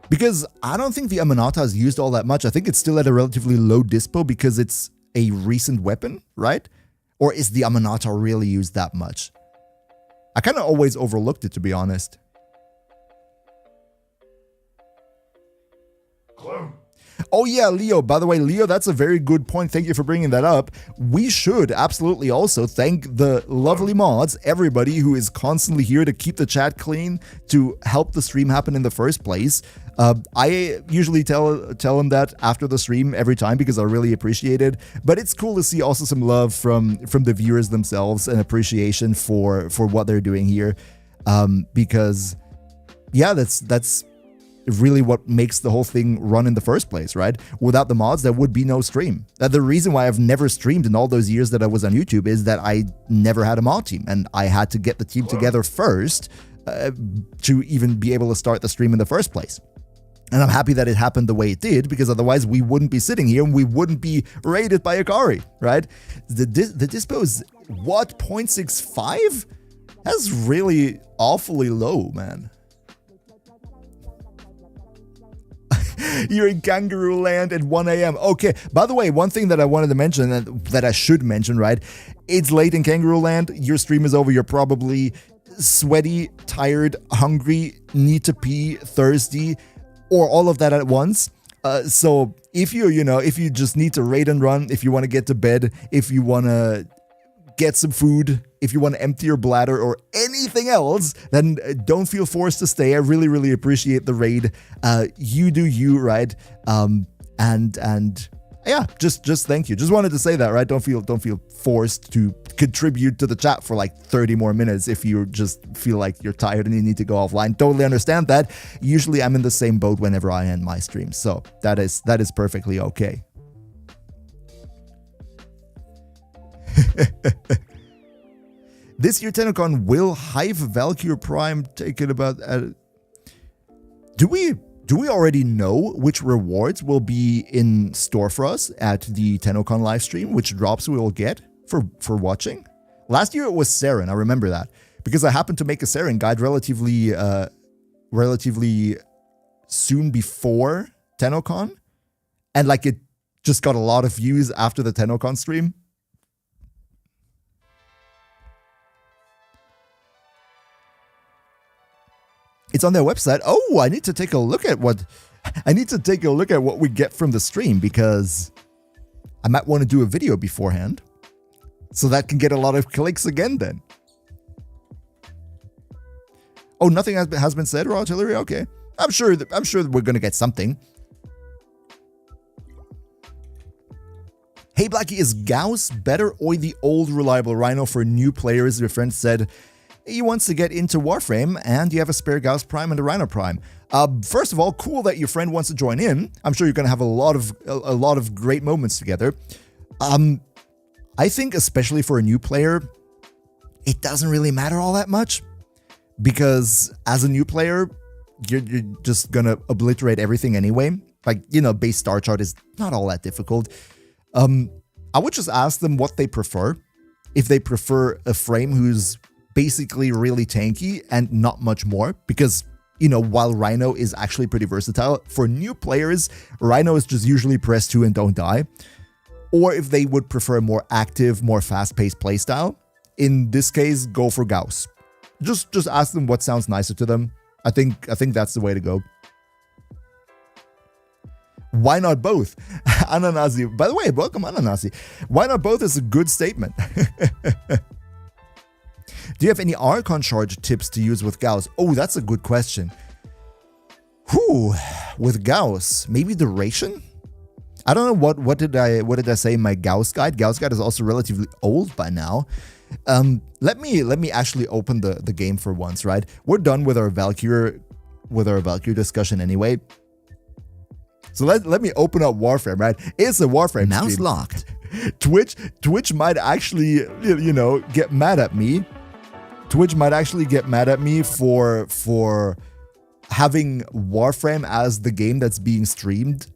Because I don't think the Amanata is used all that much. I think it's still at a relatively low Dispo because it's a recent weapon, right? Or is the Amanata really used that much? I kind of always overlooked it, to be honest. Oh yeah, Leo. By the way, Leo, that's a very good point. Thank you for bringing that up. We should absolutely also thank the lovely mods, everybody who is constantly here to keep the chat clean, to help the stream happen in the first place. I usually tell them that after the stream every time because I really appreciate it. But it's cool to see also some love from the viewers themselves and appreciation for what they're doing here. Because yeah, that's really what makes the whole thing run in the first place, right? Without the mods, there would be no stream. The reason why I've never streamed in all those years that I was on YouTube is that I never had a mod team, and I had to get the team together first to even be able to start the stream in the first place. And I'm happy that it happened the way it did, because otherwise we wouldn't be sitting here and we wouldn't be raided by Akari, right? The dispo is, what, 0.65? That's really awfully low, man. You're in Kangaroo Land at 1 a.m. Okay, by the way, one thing that I wanted to mention, that I should mention, right? It's late in Kangaroo Land. Your stream is over. You're probably sweaty, tired, hungry, need to pee, thirsty, or all of that at once. So if you just need to raid and run, if you want to get to bed, if you want to get some food, if you want to empty your bladder or anything else, then don't feel forced to stay. I really, really appreciate the raid. You do you, right? And yeah, just thank you. Just wanted to say that, right? Don't feel forced to contribute to the chat for like 30 more minutes if you just feel like you're tired and you need to go offline. Totally understand that. Usually I'm in the same boat whenever I end my stream, so that is perfectly okay. This year TennoCon will Hive Valkyr Prime take it about... Do we already know which rewards will be in store for us at the TennoCon live stream? Which drops we will get for watching? Last year it was Saren, I remember that. Because I happened to make a Saren guide relatively soon before TennoCon. And like it just got a lot of views after the TennoCon stream. It's on their website. Oh, I need to take a look at what we get from the stream, because I might want to do a video beforehand, so that can get a lot of clicks again then. Oh, nothing has been said, Raw Artillery? Okay. I'm sure that we're going to get something. Hey Blacky, is Gauss better or the old reliable Rhino for new players? Your friend said he wants to get into Warframe and you have a spare Gauss Prime and a Rhino Prime. First of all, cool that your friend wants to join in. I'm sure you're going to have a lot of great moments together. I think especially for a new player, it doesn't really matter all that much, because as a new player, you're just going to obliterate everything anyway. Like, you know, base star chart is not all that difficult. I would just ask them what they prefer. If they prefer a frame who's basically really tanky and not much more, because, you know, while Rhino is actually pretty versatile, for new players, Rhino is just usually press 2 and don't die. Or if they would prefer a more active, more fast-paced playstyle, in this case, go for Gauss. Just ask them what sounds nicer to them. I think that's the way to go. Why not both? Ananasi. By the way, welcome Ananasi. Why not both is a good statement. Do you have any Archon charge tips to use with Gauss? Oh, that's a good question. Whew, with Gauss, maybe duration? I don't know what did I say in my Gauss guide. Gauss guide is also relatively old by now. Let me actually open the game for once, right? We're done with our Valkyr discussion anyway. So let me open up Warframe, right? It's a Warframe Mouse stream. locked. Twitch might actually, you know, get mad at me. Twitch might actually get mad at me for having Warframe as the game that's being streamed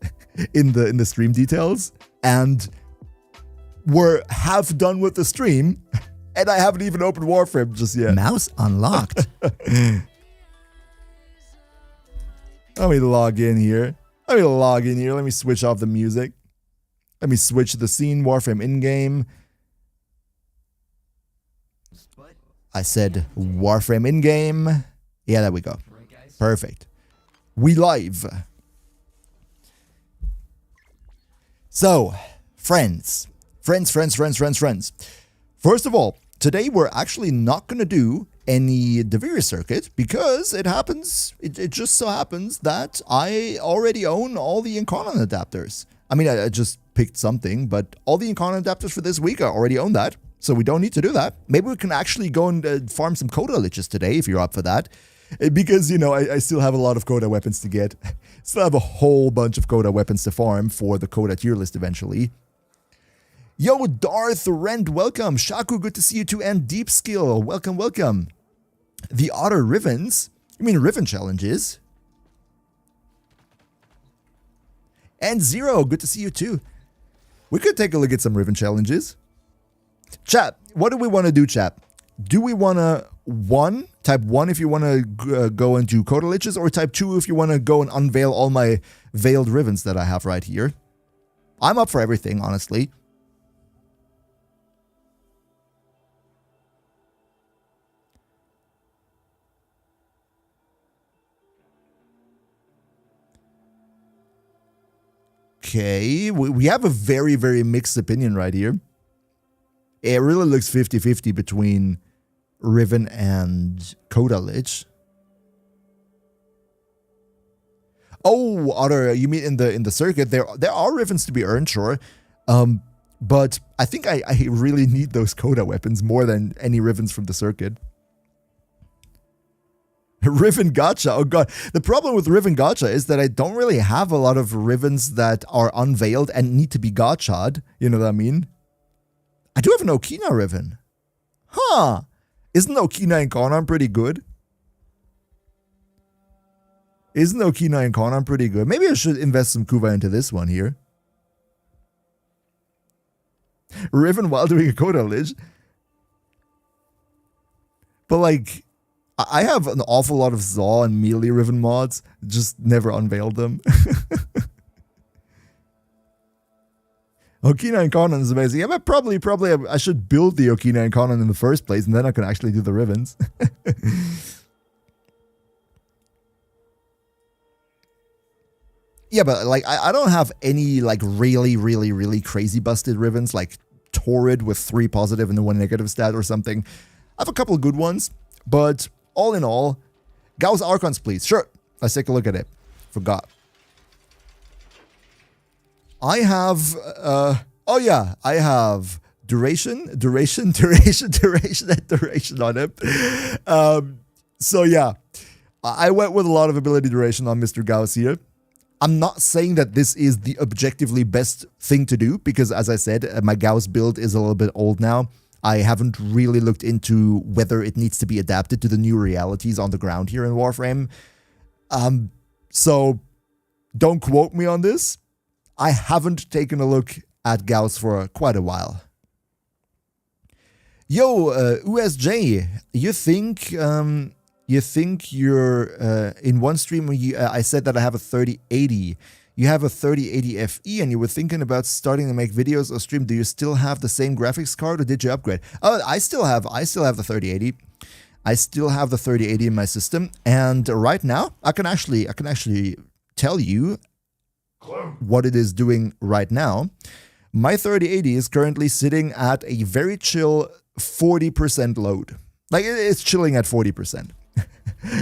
in the stream details, and we're half done with the stream, and I haven't even opened Warframe just yet. Mouse unlocked. Let me log in here. Let me switch off the music. Let me switch the scene. Warframe in-game. I said Warframe in-game. Yeah, there we go. Perfect. We live. So, friends. First of all, today we're actually not going to do any Devere circuit, because it just so happens that I already own all the Incarnon adapters. I mean, I just picked something, but all the Incarnon adapters for this week, I already own that, so we don't need to do that. Maybe we can actually go and farm some Coda Liches today, if you're up for that. Because, you know, I still have a lot of Coda weapons to get. Still have a whole bunch of Coda weapons to farm for the Coda tier list eventually. Yo, Darth Rent, welcome. Shaku, good to see you too. And Deep Skill, welcome. The Otter Rivens, you mean Riven challenges. And Zero, good to see you too. We could take a look at some Riven challenges. Chat, what do we want to do, chat? Do we want to, type 1 if you want to go and do Coda Liches, or type 2 if you want to go and unveil all my veiled Rivens that I have right here? I'm up for everything, honestly. Okay, we have a very, very mixed opinion right here. It really looks 50-50 between Riven and Coda Lich. Oh, Otter, you mean in the circuit? There are Rivens to be earned, sure. But I think I really need those Coda weapons more than any Rivens from the circuit. Riven Gacha, oh god. The problem with Riven Gacha is that I don't really have a lot of Rivens that are unveiled and need to be gacha'd. You know what I mean? I do have an Okina Riven. Huh. Isn't Okina and Konan pretty good? Maybe I should invest some Kuva into this one here. Riven while doing a Coda Lich. But like, I have an awful lot of Zaw and melee Riven mods, just never unveiled them. Okina and Konan is amazing. Yeah, but probably I should build the Okina and Konan in the first place, and then I can actually do the Rivens. Yeah, but like I don't have any like really crazy busted ribbons like Torrid with 3 positive and 1 negative stat or something. I have a couple of good ones, but all in all, Gauss Archons, please. Sure, let's take a look at it. Forgot. I have, oh yeah, I have duration on it. So yeah, I went with a lot of ability duration on Mr. Gauss here. I'm not saying that this is the objectively best thing to do because, as I said, my Gauss build is a little bit old now. I haven't really looked into whether it needs to be adapted to the new realities on the ground here in Warframe. So don't quote me on this. I haven't taken a look at Gauss for quite a while. Yo, USJ, you think you're in one stream where I said that I have a 3080. You have a 3080 FE and you were thinking about starting to make videos or stream. Do you still have the same graphics card or did you upgrade? Oh, I still have the 3080. I still have the 3080 in my system, and right now I can actually tell you what it is doing right now. My 3080 is currently sitting at a very chill 40% load. Like it's chilling at 40%.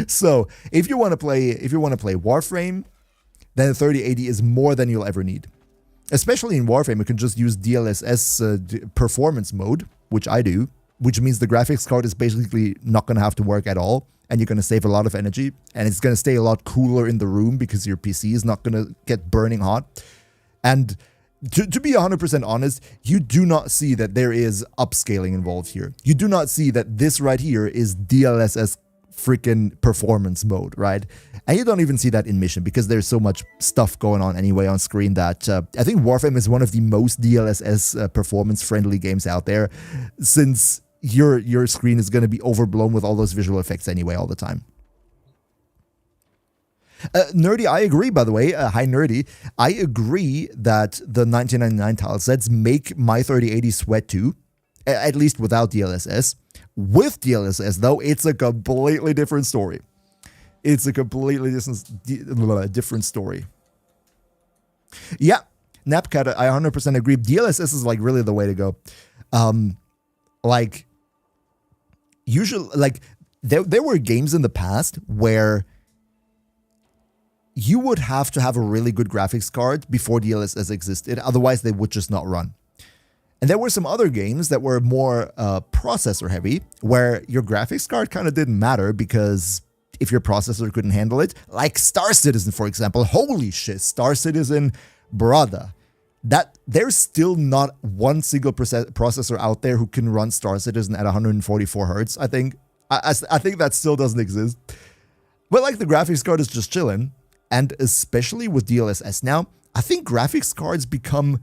So if you want to play Warframe, then the 3080 is more than you'll ever need. Especially in Warframe, you can just use DLSS performance mode, which I do, which means the graphics card is basically not going to have to work at all, and you're going to save a lot of energy, and it's going to stay a lot cooler in the room because your PC is not going to get burning hot. And to be 100% honest, you do not see that there is upscaling involved here. You do not see that this right here is DLSS freaking performance mode, right? And you don't even see that in mission because there's so much stuff going on anyway on screen that I think Warframe is one of the most DLSS performance friendly games out there, since your screen is going to be overblown with all those visual effects anyway all the time. Nerdy, I agree, by the way. Hi, Nerdy. I agree that the 1999 tile sets make my 3080 sweat too, at least without DLSS. With DLSS, though, it's a completely different story. It's a completely different story. Yeah, Napcat, I 100% agree. DLSS is like really the way to go. Like, usually, like, there were games in the past where you would have to have a really good graphics card before DLSS existed, otherwise they would just not run. And there were some other games that were more processor heavy, where your graphics card kind of didn't matter because if your processor couldn't handle it, like Star Citizen, for example. Holy shit, Star Citizen, brother. That there's still not one single processor out there who can run Star Citizen at 144 hertz. I think that still doesn't exist. But like the graphics card is just chilling, and especially with DLSS now, I think graphics cards become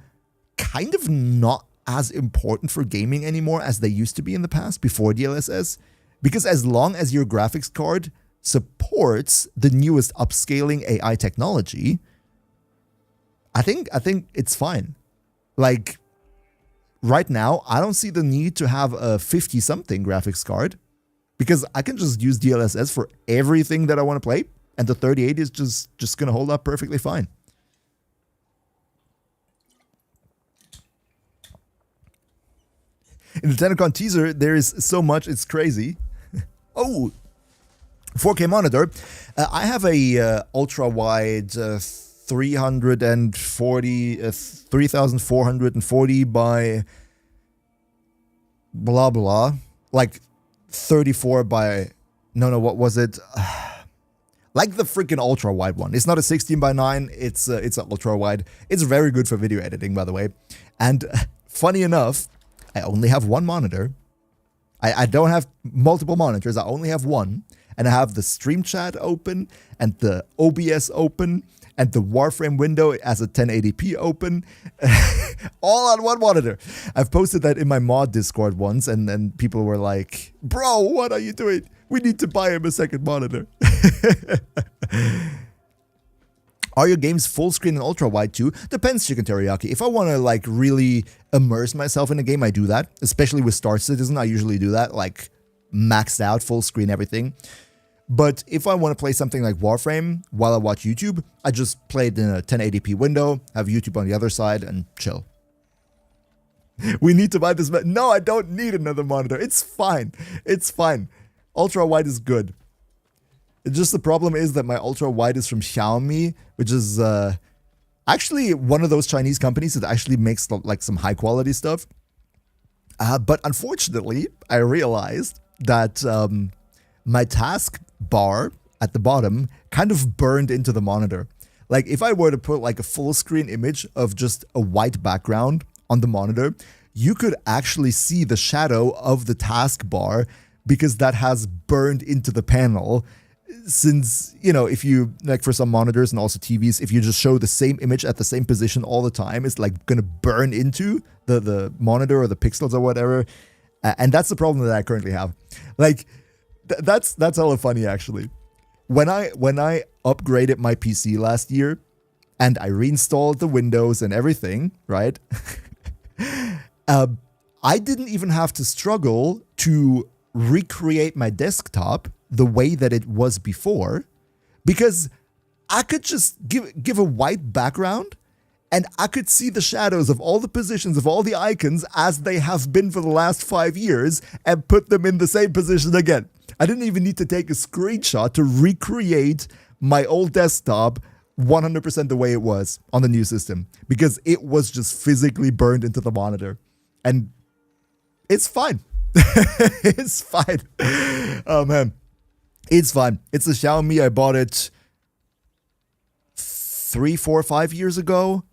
kind of not as important for gaming anymore as they used to be in the past before DLSS, because as long as your graphics card supports the newest upscaling AI technology, I think it's fine. Like right now, I don't see the need to have a 50 something graphics card because I can just use DLSS for everything that I want to play, and the 3080 is just going to hold up perfectly fine. In the TennoCon teaser, there is so much, it's crazy. Oh, 4K monitor. I have a ultra-wide 3440 by blah blah, like 34 by, no, what was it? Like the freaking ultra-wide one. It's not a 16:9, it's an ultra-wide. It's very good for video editing, by the way. And funny enough, I only have one monitor. I don't have multiple monitors. I only have one. And I have the stream chat open and the OBS open and the Warframe window as a 1080p open. All on one monitor. I've posted that in my mod Discord once, and then people were like, bro, what are you doing? We need to buy him a second monitor. Are your games full screen and ultra wide too? Depends, Chicken Teriyaki. If I want to like really immerse myself in a game, I do that. Especially with Star Citizen, I usually do that, like maxed out, full screen, everything. But if I want to play something like Warframe while I watch YouTube, I just play it in a 1080p window, have YouTube on the other side, and chill. We need to buy this. No, I don't need another monitor. It's fine. It's fine. Ultra wide is good. It's just the problem is that my ultra wide is from Xiaomi, which is actually one of those Chinese companies that actually makes like some high quality stuff. But unfortunately, I realized that my task bar at the bottom kind of burned into the monitor. Like if I were to put like a full screen image of just a white background on the monitor, you could actually see the shadow of the taskbar because that has burned into the panel. Since, you know, if you, like for some monitors and also TVs, if you just show the same image at the same position all the time, it's like going to burn into the monitor or the pixels or whatever. And that's the problem that I currently have. Like, that's hella funny, actually. When I upgraded my PC last year and I reinstalled the Windows and everything, right? I didn't even have to struggle to recreate my desktop the way that it was before, because I could just give a white background and I could see the shadows of all the positions of all the icons as they have been for the last 5 years and put them in the same position again. I didn't even need to take a screenshot to recreate my old desktop 100% the way it was on the new system, because it was just physically burned into the monitor. And it's fine. It's fine. Oh man. It's fine. It's a Xiaomi. I bought it 3, 4, 5 years ago.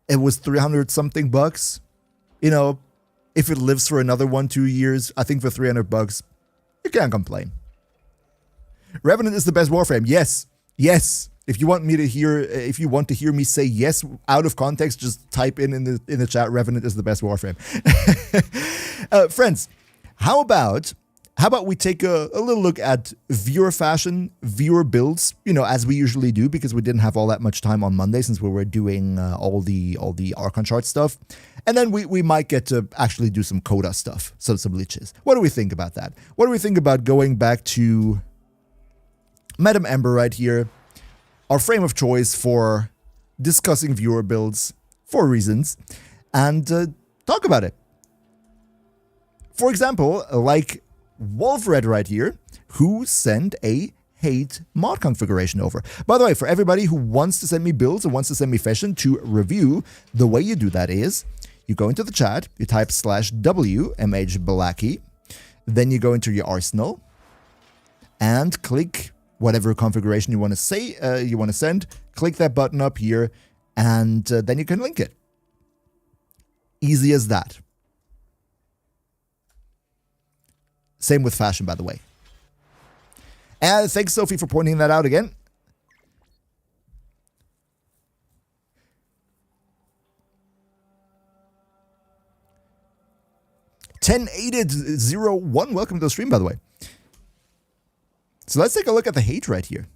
It was 300 something bucks. You know, if it lives for another 1, 2 years, I think for 300 bucks, you can't complain. Revenant is the best Warframe. Yes. Yes. If you want to hear me say yes out of context, just type in the chat, Revenant is the best Warframe. Friends, how about we take a little look at viewer fashion, viewer builds, you know, as we usually do, because we didn't have all that much time on Monday since we were doing all the Archon chart stuff. And then we might get to actually do some Coda stuff, so some leeches. What do we think about that? What do we think about going back to Madam Ember right here, our frame of choice for discussing viewer builds for reasons, and talk about it. For example, like Wolfred right here, who sent a hate mod configuration over. By the way, for everybody who wants to send me builds or wants to send me fashion to review, the way you do that is you go into the chat, you type /w MHBlacky, then you go into your arsenal and click whatever configuration you want to say, you want to send, click that button up here, and then you can link it. Easy as that. Same with fashion, by the way. And thanks, Sophie, for pointing that out again. $10.801, welcome to the stream, by the way. So let's take a look at the hate right here.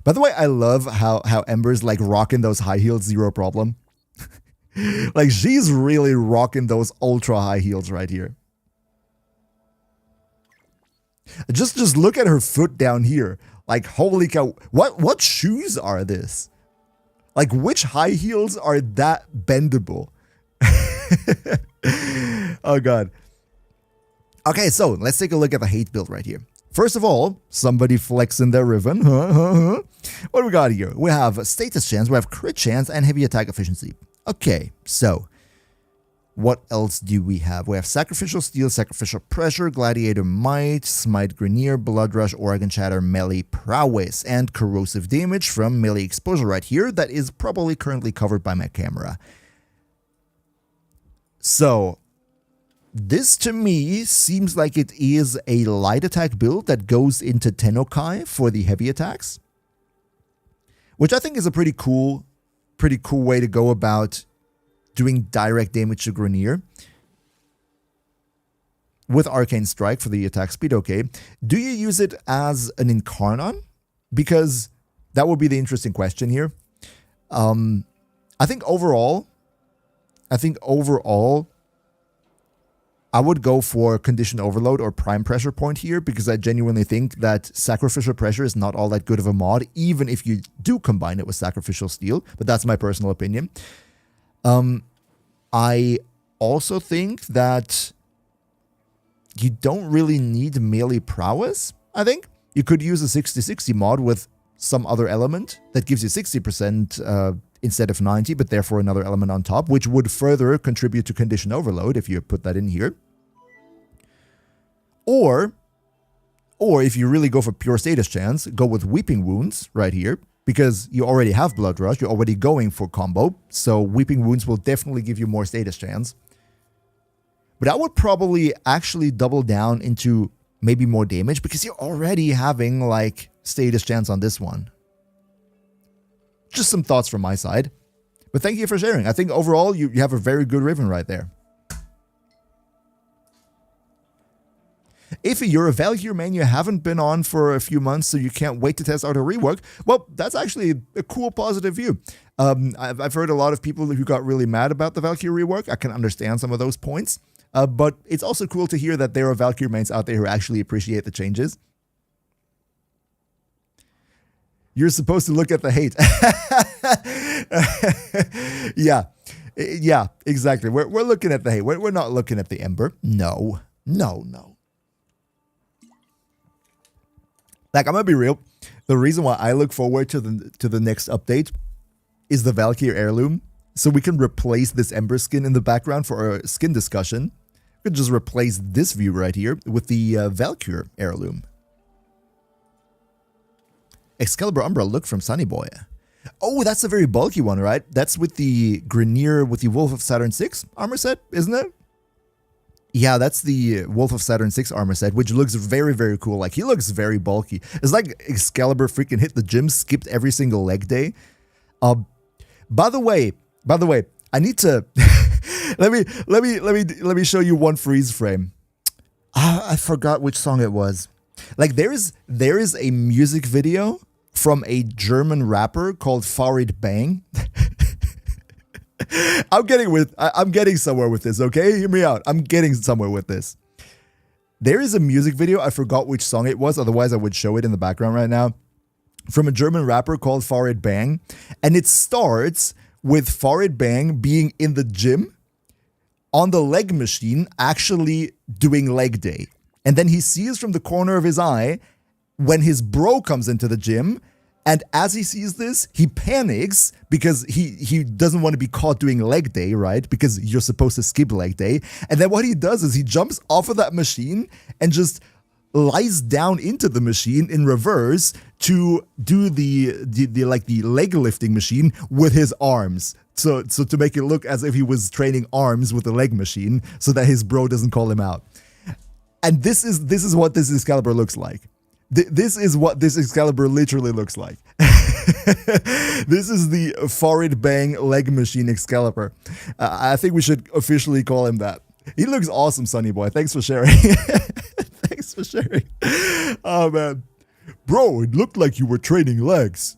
By the way, I love how Ember's like rocking those high heels, zero problem. Like she's really rocking those ultra high heels right here. Just look at her foot down here. Like, holy cow. What shoes are this? Like, which high heels are that bendable? Oh, God. Okay, so let's take a look at the hate build right here. First of all, somebody flexing their ribbon. What do we got here? We have status chance, we have crit chance, and heavy attack efficiency. Okay, so what else do we have? We have Sacrificial Steel, Sacrificial Pressure, Gladiator Might, Smite Grenier, Blood Rush, Organ Shatter, Melee Prowess, and Corrosive Damage from Melee Exposure right here that is probably currently covered by my camera. So this to me seems like it is a light attack build that goes into Tennokai for the heavy attacks, which I think is a pretty cool way to go about doing direct damage to Grenier. With Arcane Strike for the attack speed, okay. Do you use it as an Incarnon? Because that would be the interesting question here. I think overall, I would go for Condition Overload or Prime Pressure Point here, because I genuinely think that Sacrificial Pressure is not all that good of a mod, even if you do combine it with Sacrificial Steel, but that's my personal opinion. I also think that you don't really need melee prowess, I think. You could use a 60-60 mod with some other element that gives you 60% instead of 90, but therefore another element on top, which would further contribute to Condition Overload if you put that in here. Or if you really go for pure status chance, go with Weeping Wounds right here, because you already have Blood Rush, you're already going for combo, so Weeping Wounds will definitely give you more status chance. But I would probably actually double down into maybe more damage, because you're already having like status chance on this one. Just some thoughts from my side. But thank you for sharing. I think overall you have a very good Riven right there. If you're a Valkyr main, you haven't been on for a few months, so you can't wait to test out a rework, well, that's actually a cool positive view. I've heard a lot of people who got really mad about the Valkyr rework. I can understand some of those points. But it's also cool to hear that there are Valkyr mains out there who actually appreciate the changes. You're supposed to look at the hate. Yeah, exactly. We're looking at the hate. We're not looking at the Ember. No. Like, I'm gonna be real. The reason why I look forward to the next update is the Valkyr heirloom. So we can replace this Ember skin in the background for our skin discussion. We could just replace this view right here with the Valkyr heirloom. Excalibur Umbra look from Sunny Boy. Oh, that's a very bulky one, right? That's with the Grineer with the Wolf of Saturn 6 armor set, isn't it? Yeah, that's the Wolf of Saturn 6 armor set, which looks very, very cool. Like, he looks very bulky. It's like Excalibur freaking hit the gym, skipped every single leg day. By the way, I need to let me show you one freeze frame. I forgot which song it was. Like, there is a music video from a German rapper called Farid Bang. I'm getting somewhere with this, okay? Hear me out. I'm getting somewhere with this. There is a music video, I forgot which song it was, otherwise I would show it in the background right now, from a German rapper called Farid Bang, and it starts with Farid Bang being in the gym on the leg machine actually doing leg day. And then he sees from the corner of his eye when his bro comes into the gym, and as he sees this, he panics because he doesn't want to be caught doing leg day, right? Because you're supposed to skip leg day. And then what he does is he jumps off of that machine and just lies down into the machine in reverse to do the leg lifting machine with his arms. So to make it look as if he was training arms with the leg machine so that his bro doesn't call him out. And this is what this Excalibur looks like. This is what this Excalibur literally looks like. This is the Farid Bang leg machine Excalibur. I think we should officially call him that. He looks awesome, Sunny Boy. Thanks for sharing. Thanks for sharing. Oh, man. Bro, it looked like you were training legs.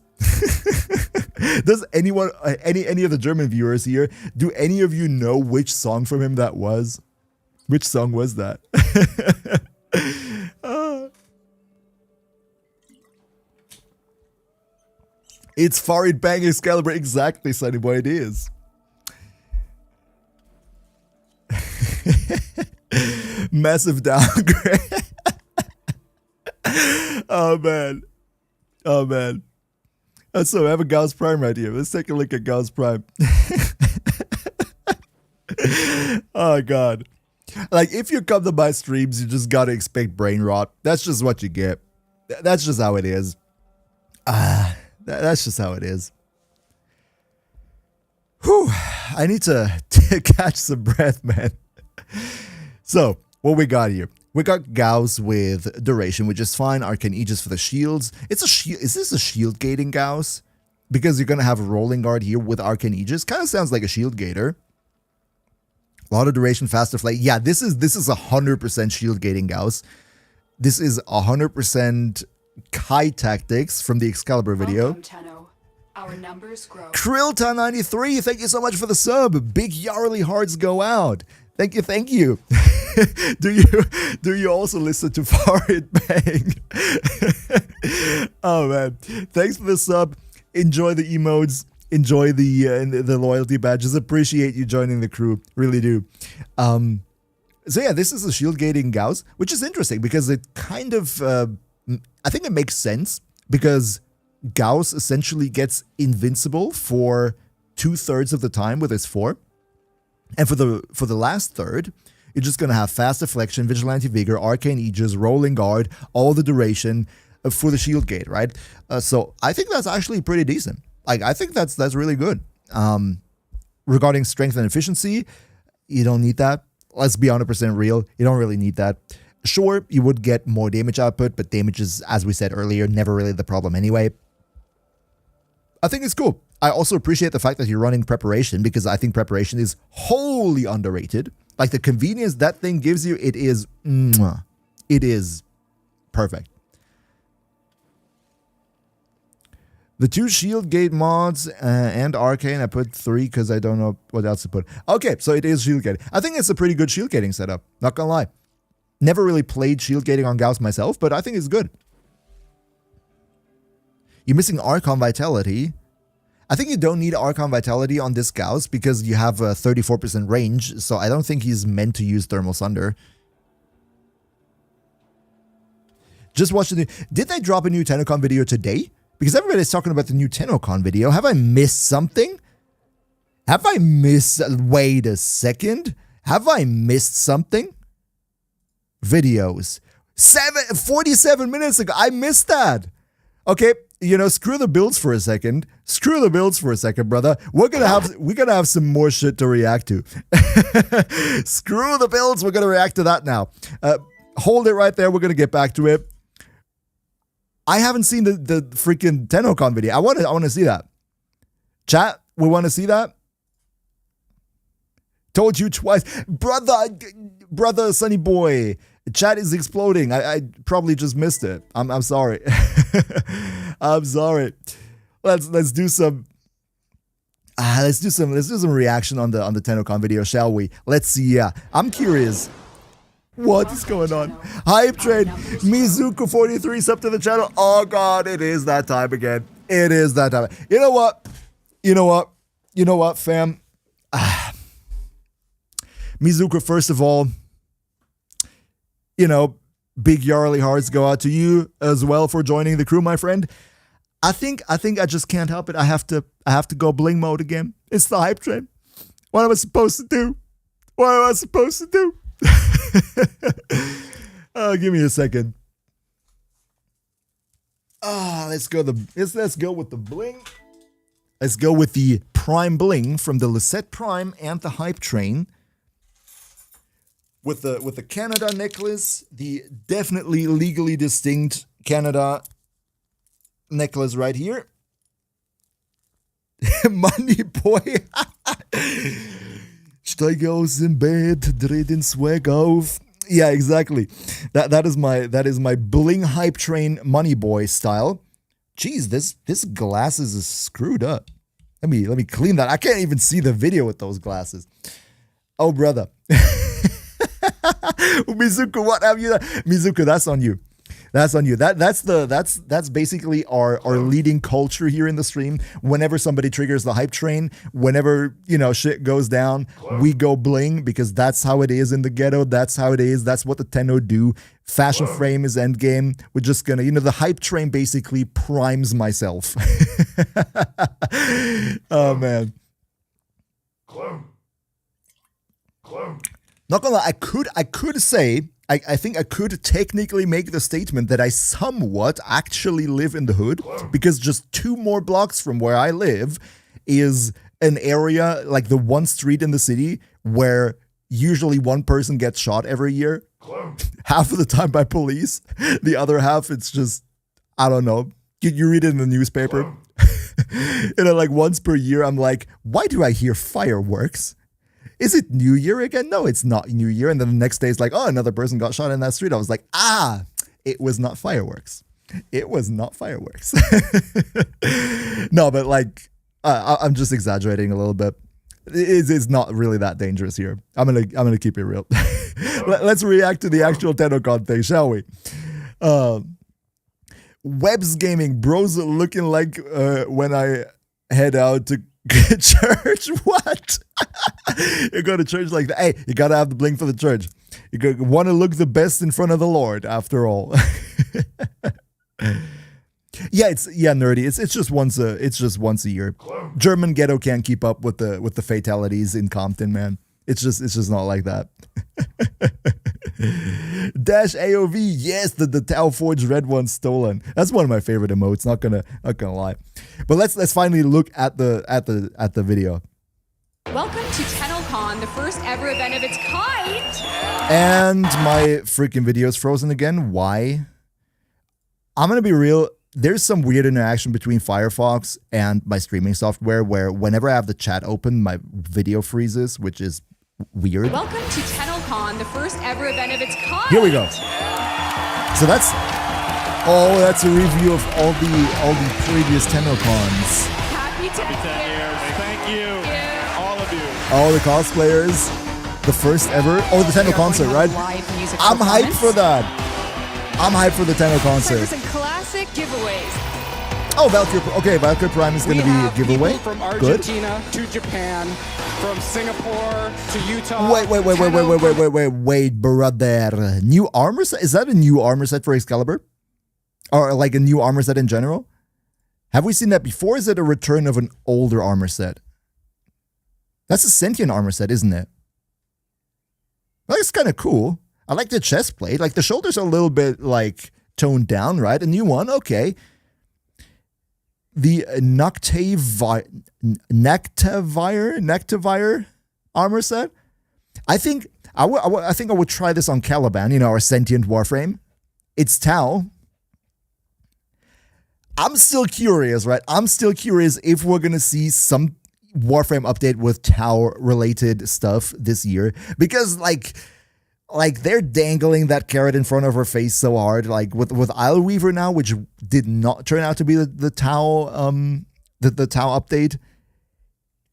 Does anyone, any of the German viewers here, do any of you know which song from him that was? Which song was that? It's Farid Bang Excalibur. Exactly, Sunny Boy, it is. Massive downgrade. Oh, man. Oh, man. So I have a Gauss Prime right here. Let's take a look at Gauss Prime. Oh, God. Like, if you come to my streams, you just gotta expect brain rot. That's just what you get. That's just how it is. That's just how it is. Whew. I need to catch some breath, man. So, what we got here? We got Gauss with duration, which is fine. Arcane Aegis for the shields. It's a shield. Is this a shield gating Gauss? Because you're gonna have a rolling guard here with Arcane Aegis. Kind of sounds like a shield gator. A lot of duration, faster flight. Yeah, this is 100% shield gating Gauss. This is 100% Kai tactics from the Excalibur video. Welcome, Tenno. Our numbers grow. Krillta93, thank you so much for the sub. Big Yarly hearts go out. Thank you, thank you. do you also listen to Farid Bang? Oh man, thanks for the sub. Enjoy the emotes. Enjoy the loyalty badges. Appreciate you joining the crew. Really do. So yeah, this is the shield gating Gauss, which is interesting because it kind of I think it makes sense because Gauss essentially gets invincible for 2/3 of the time with his 4. And for the last third, you're just going to have Fast Deflection, Vigilante Vigor, Arcane Aegis, Rolling Guard, all the duration for the shield gate, right? So I think that's actually pretty decent. Like, I think that's really good. Regarding strength and efficiency, you don't need that. Let's be 100% real. You don't really need that. Sure, you would get more damage output, but damage is, as we said earlier, never really the problem anyway. I think it's cool. I also appreciate the fact that you're running preparation because I think preparation is wholly underrated. Like the convenience that thing gives you, it is perfect. The 2 shield gate mods and arcane, I put 3 because I don't know what else to put. Okay, so it is shield gating. I think it's a pretty good shield gating setup. Not gonna lie. Never really played shield gating on Gauss myself, but I think it's good. You're missing Archon Vitality. I think you don't need Archon Vitality on this Gauss because you have a 34% range, so I don't think he's meant to use Thermal Sunder. Just watch the... Did they drop a new TennoCon video today? Because everybody's talking about the new TennoCon video. Have I missed something? Have I missed... Wait a second. Have I missed something? Videos. 47 minutes ago. I missed that. Okay, you know, screw the builds for a second. Screw the builds for a second, brother. We're gonna have some more shit to react to. Screw the builds. We're gonna react to that now. Hold it right there. We're gonna get back to it. I haven't seen the freaking TennoCon video. I want to see that. Chat, we want to see that. Told you twice, brother, Sunny boy. Chat is exploding. I probably just missed it. I'm sorry. I'm sorry. Let's do some. Let's do some reaction on the TennoCon video, shall we? Let's see. Yeah, I'm curious. What is going on? Hype train. Mizuku 43 sub to the channel. Oh god, it is that time again. It is that time. You know what? You know what, fam? Mizuku, first of all, you know, big Yarly hearts go out to you as well for joining the crew, my friend. I think I just can't help it. I have to go bling mode again. It's the hype train. What am I supposed to do? What am I supposed to do? Give me a second. Let's go with the bling. Let's go with the prime bling from the Lisette Prime and the hype train. With the Canada necklace, the definitely legally distinct Canada necklace right here. Money boy. Steige aus dem Bett, dreh den Swag auf. Yeah, exactly. That is my bling hype train money boy style. Jeez, this glasses is screwed up. Let me clean that. I can't even see the video with those glasses. Oh brother. Mizuku, what have you done? Mizuku, that's on you. That's on you. That's basically our leading culture here in the stream. Whenever somebody triggers the hype train, whenever, you know, shit goes down, we go bling because that's how it is in the ghetto. That's how it is. That's what the Tenno do. Fashion frame is endgame. We're just gonna, you know, the hype train basically primes myself. Oh man. Not gonna lie, I could say, I think I could technically make the statement that I somewhat actually live in the hood because just 2 more blocks from where I live is an area, like the one street in the city where usually one person gets shot every year. Half of the time by police. The other half, it's just, I don't know. You read it in the newspaper. You know, like once per year, I'm like, why do I hear fireworks? Is it New Year again? No, it's not New Year. And then the next day it's like, oh, another person got shot in that street. I was like, it was not fireworks. It was not fireworks. No, but like, I'm just exaggerating a little bit. It's not really that dangerous here. I'm gonna keep it real. Let's react to the actual TennoCon thing, shall we? Webs Gaming, bros looking like when I head out to church. What? You go to church like that. Hey, you gotta have the bling for the church. You want to look the best in front of the Lord, after all. Nerdy. It's just once a year. German ghetto can't keep up with the fatalities in Compton, man. It's just not like that. Dash AOV, yes, the Tau Forge red one stolen. That's one of my favorite emotes. Not gonna lie. But let's finally look at the video. Welcome to TennoCon, the first ever event of its kind. And my freaking video is frozen again. Why? I'm gonna be real. There's some weird interaction between Firefox and my streaming software where whenever I have the chat open, my video freezes, which is weird. Welcome to TennoCon, the first ever event of its kind. Here we go. So that's a review of all the previous TennoCons. Happy 10 years. Thank you. All of you. All the cosplayers. The first ever. Oh, the Tenno concert, right? I'm hyped for that. I'm hyped for the Tenno concert. Some classic giveaways. Oh, Valkyr Prime is going to be a giveaway. People from Good. Argentina to Japan, from Singapore to Utah. Wait, brother. New armor set? Is that a new armor set for Excalibur? Or like a new armor set in general? Have we seen that before? Is it a return of an older armor set? That's a sentient armor set, isn't it? That's kind of cool. I like the chest plate. Like the shoulders are a little bit like toned down, right? A new one, okay. The Nactavire armor set. I think I would try this on Caliban, our sentient Warframe. It's Tau. I'm still curious, right? I'm still curious if we're gonna see some Warframe update with Tau related stuff this year, because like they're dangling that carrot in front of her face so hard, like with Isleweaver now, which did not turn out to be the Tau the Tau update.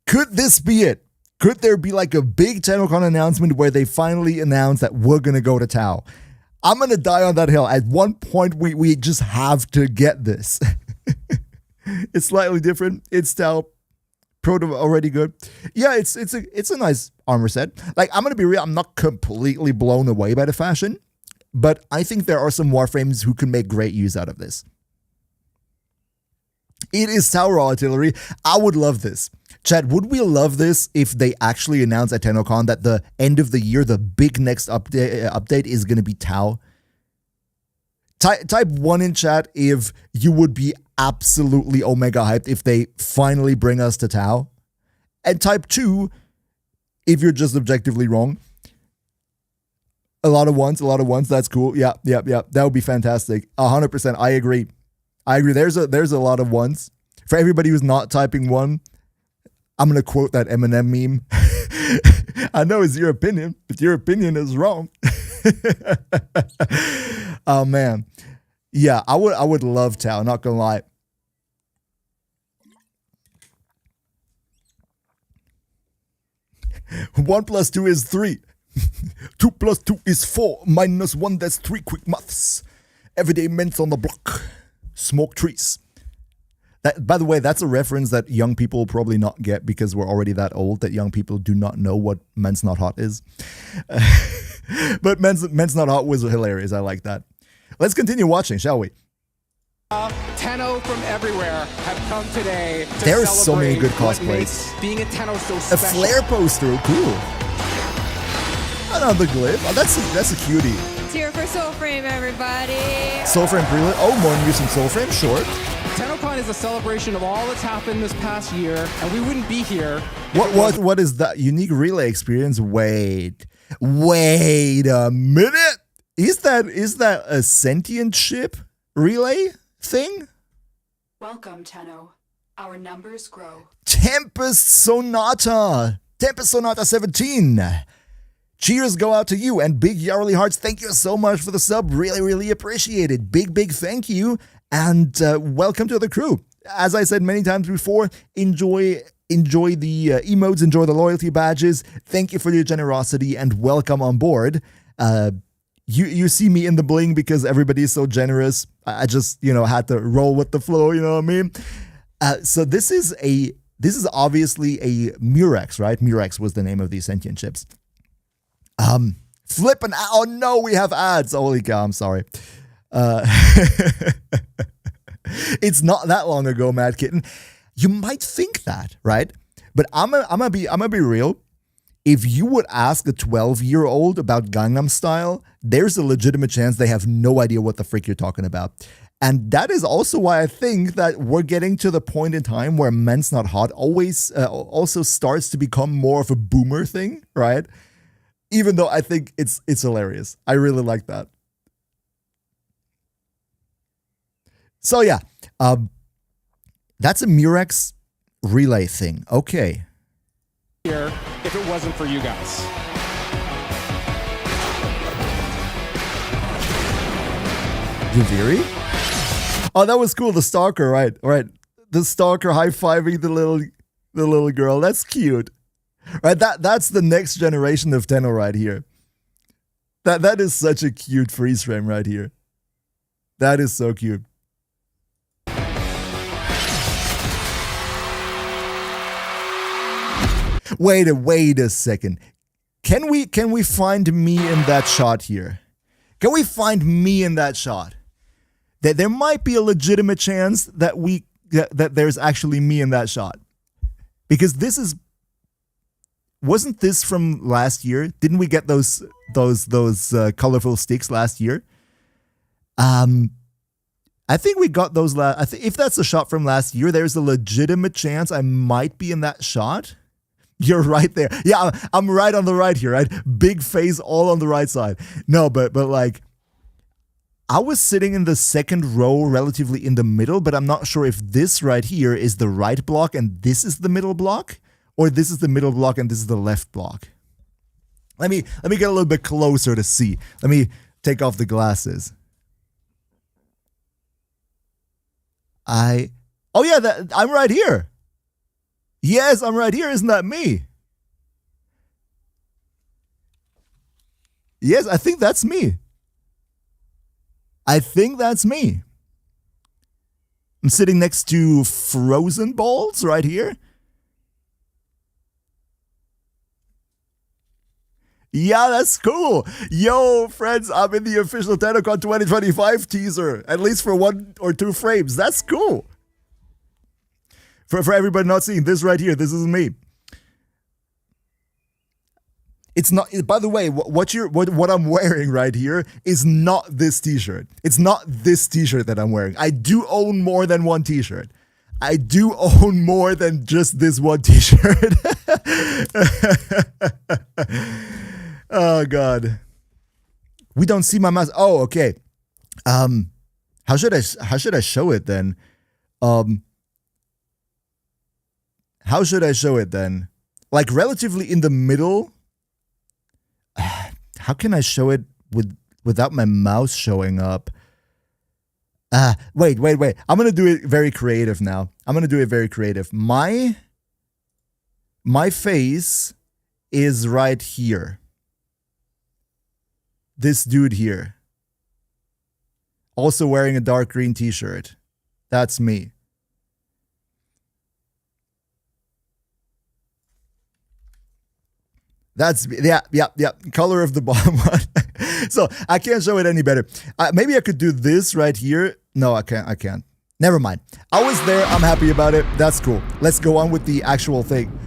Could this be it? Could there be like a big TennoCon announcement where they finally announce that we're gonna go to Tau? I'm gonna die on that hill. At one point, we just have to get this. It's slightly different. It's Tau. Proto already good. Yeah, it's a nice armor set. Like, I'm gonna be real, I'm not completely blown away by the fashion, but I think there are some Warframes who can make great use out of this. It is Tau Raw Artillery. I would love this. Chad, would we love this if they actually announced at TennoCon that the end of the year, the big next update is going to be Tau? Type 1 in chat if you would be absolutely omega hyped if they finally bring us to Tau. And type 2 if you're just objectively wrong. A lot of ones, that's cool. Yeah. That would be fantastic. 100%, I agree. There's a lot of ones. For everybody who's not typing 1, I'm going to quote that Eminem meme. I know it's your opinion, but your opinion is wrong. Oh, man. Yeah, I would love Tau, not going to lie. One plus 2 is 3. 2 plus 2 is 4. Minus 1, that's 3 quick maths. Everyday mints on the block. Smoke trees. That, by the way, that's a reference that young people will probably not get because we're already that old that young people do not know what Men's Not Hot is. But Men's Not Hot was hilarious. I like that. Let's continue watching, shall we? Tenno from everywhere have come today to There are so many good what cosplays. makes being a Tenno so special. A flare poster, cool. Another glyph. Oh, that's a cutie. It's here for Soulframe, everybody. Soulframe prelude. Oh, more news from Soulframe. Sure. TennoCon is a celebration of all that's happened this past year, and we wouldn't be here. What is that unique relay experience? Wait a minute. Is that a sentient ship relay thing? Welcome, Tenno. Our numbers grow. Tempest Sonata 17. Cheers go out to you and big Yarly Hearts. Thank you so much for the sub. Really appreciate it. Big thank you. And welcome to the crew. As I said many times before, enjoy the emotes, enjoy the loyalty badges. Thank you for your generosity and welcome on board. You see me in the bling because everybody is so generous. I just, had to roll with the flow, you know what I mean? So this is obviously a Murex, right? Murex was the name of these sentient ships. Flipping, oh no, we have ads. Holy cow, I'm sorry. It's not that long ago, Mad Kitten. You might think that, right? But I'm gonna be real. If you would ask a 12-year-old about Gangnam Style, there's a legitimate chance they have no idea what the frick you're talking about. And that is also why I think that we're getting to the point in time where Men's Not Hot always also starts to become more of a boomer thing, right? Even though I think it's hilarious. I really like that. So yeah, that's a Murex relay thing. Okay. Here, if it wasn't for you guys. Javiri? Oh, that was cool. The stalker, right? Right. The stalker high-fiving the little girl. That's cute. Right? That's the next generation of Tenno right here. That is such a cute freeze frame right here. That is so cute. Wait a second. Can we find me in that shot here? Can we find me in that shot? That there might be a legitimate chance that that there's actually me in that shot. Because wasn't this from last year? Didn't we get those colorful sticks last year? I think we got those if that's a shot from last year, there's a legitimate chance I might be in that shot. You're right there. Yeah, I'm right on the right here, right? Big face all on the right side. No, but like, I was sitting in the second row relatively in the middle, but I'm not sure if this right here is the right block and this is the middle block, or this is the middle block and this is the left block. Let me get a little bit closer to see. Let me take off the glasses. Oh yeah, I'm right here. Yes, I'm right here. Isn't that me? Yes, I think that's me. I think that's me. I'm sitting next to Frozen Balls right here. Yeah, that's cool. Yo, friends, I'm in the official TennoCon 2025 teaser, at least for 1 or 2 frames. That's cool. For everybody not seeing this right here, this is me. It's not. By the way, what I'm wearing right here is not this T-shirt. It's not this T-shirt that I'm wearing. I do own more than one T-shirt. I do own more than just this one T-shirt. Oh God. We don't see my mouse. Oh, okay. How should I show it then? How should I show it then? Like relatively in the middle. How can I show it without my mouse showing up? Wait. I'm gonna do it very creative now. My face is right here. This dude here. Also wearing a dark green t-shirt. That's me. That's, yeah. Color of the bottom one. So I can't show it any better. Maybe I could do this right here. No, I can't. Never mind. I was there. I'm happy about it. That's cool. Let's go on with the actual thing.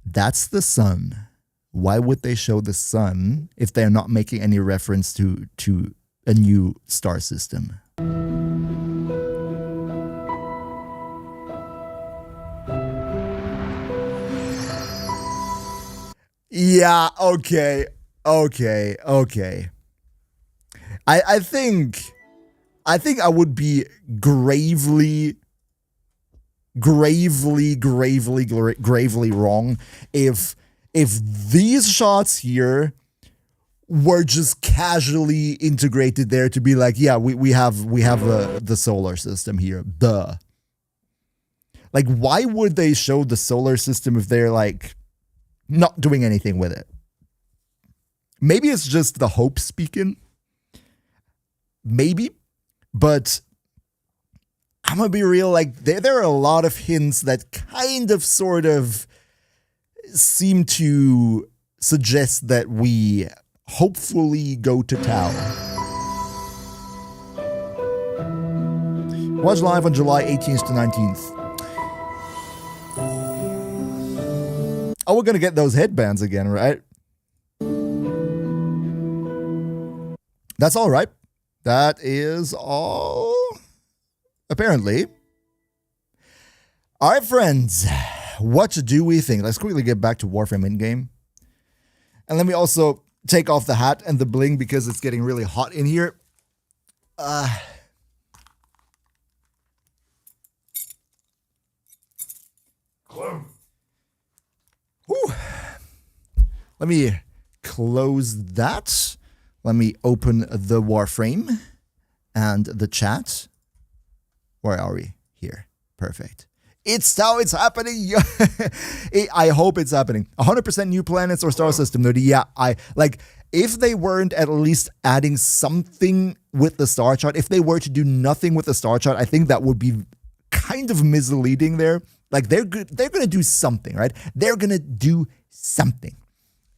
That's the sun. Why would they show the sun if they're not making any reference to a new star system? Yeah, okay. I think I would be gravely wrong if these shots here were just casually integrated there to be like, yeah, we have the solar system here. Duh. Like, why would they show the solar system if they're like not doing anything with it. Maybe it's just the hope speaking. Maybe. But I'm going to be real, like, there are a lot of hints that kind of, sort of seem to suggest that we hopefully go to Tau. Watch live on July 18th to 19th. Oh, we're going to get those headbands again, right? That's all right. That is all, apparently. All right, friends. What do we think? Let's quickly get back to Warframe in-game. And let me also take off the hat and the bling because it's getting really hot in here. Whew. Let me close that. Let me open the Warframe and the chat. Where are we? Here. Perfect. It's Tau, it's happening. I hope it's happening. 100% new planets or star system, nerdy. Yeah, if they weren't at least adding something with the star chart, if they were to do nothing with the star chart, I think that would be kind of misleading there. Like, they're going to do something, right? They're going to do something.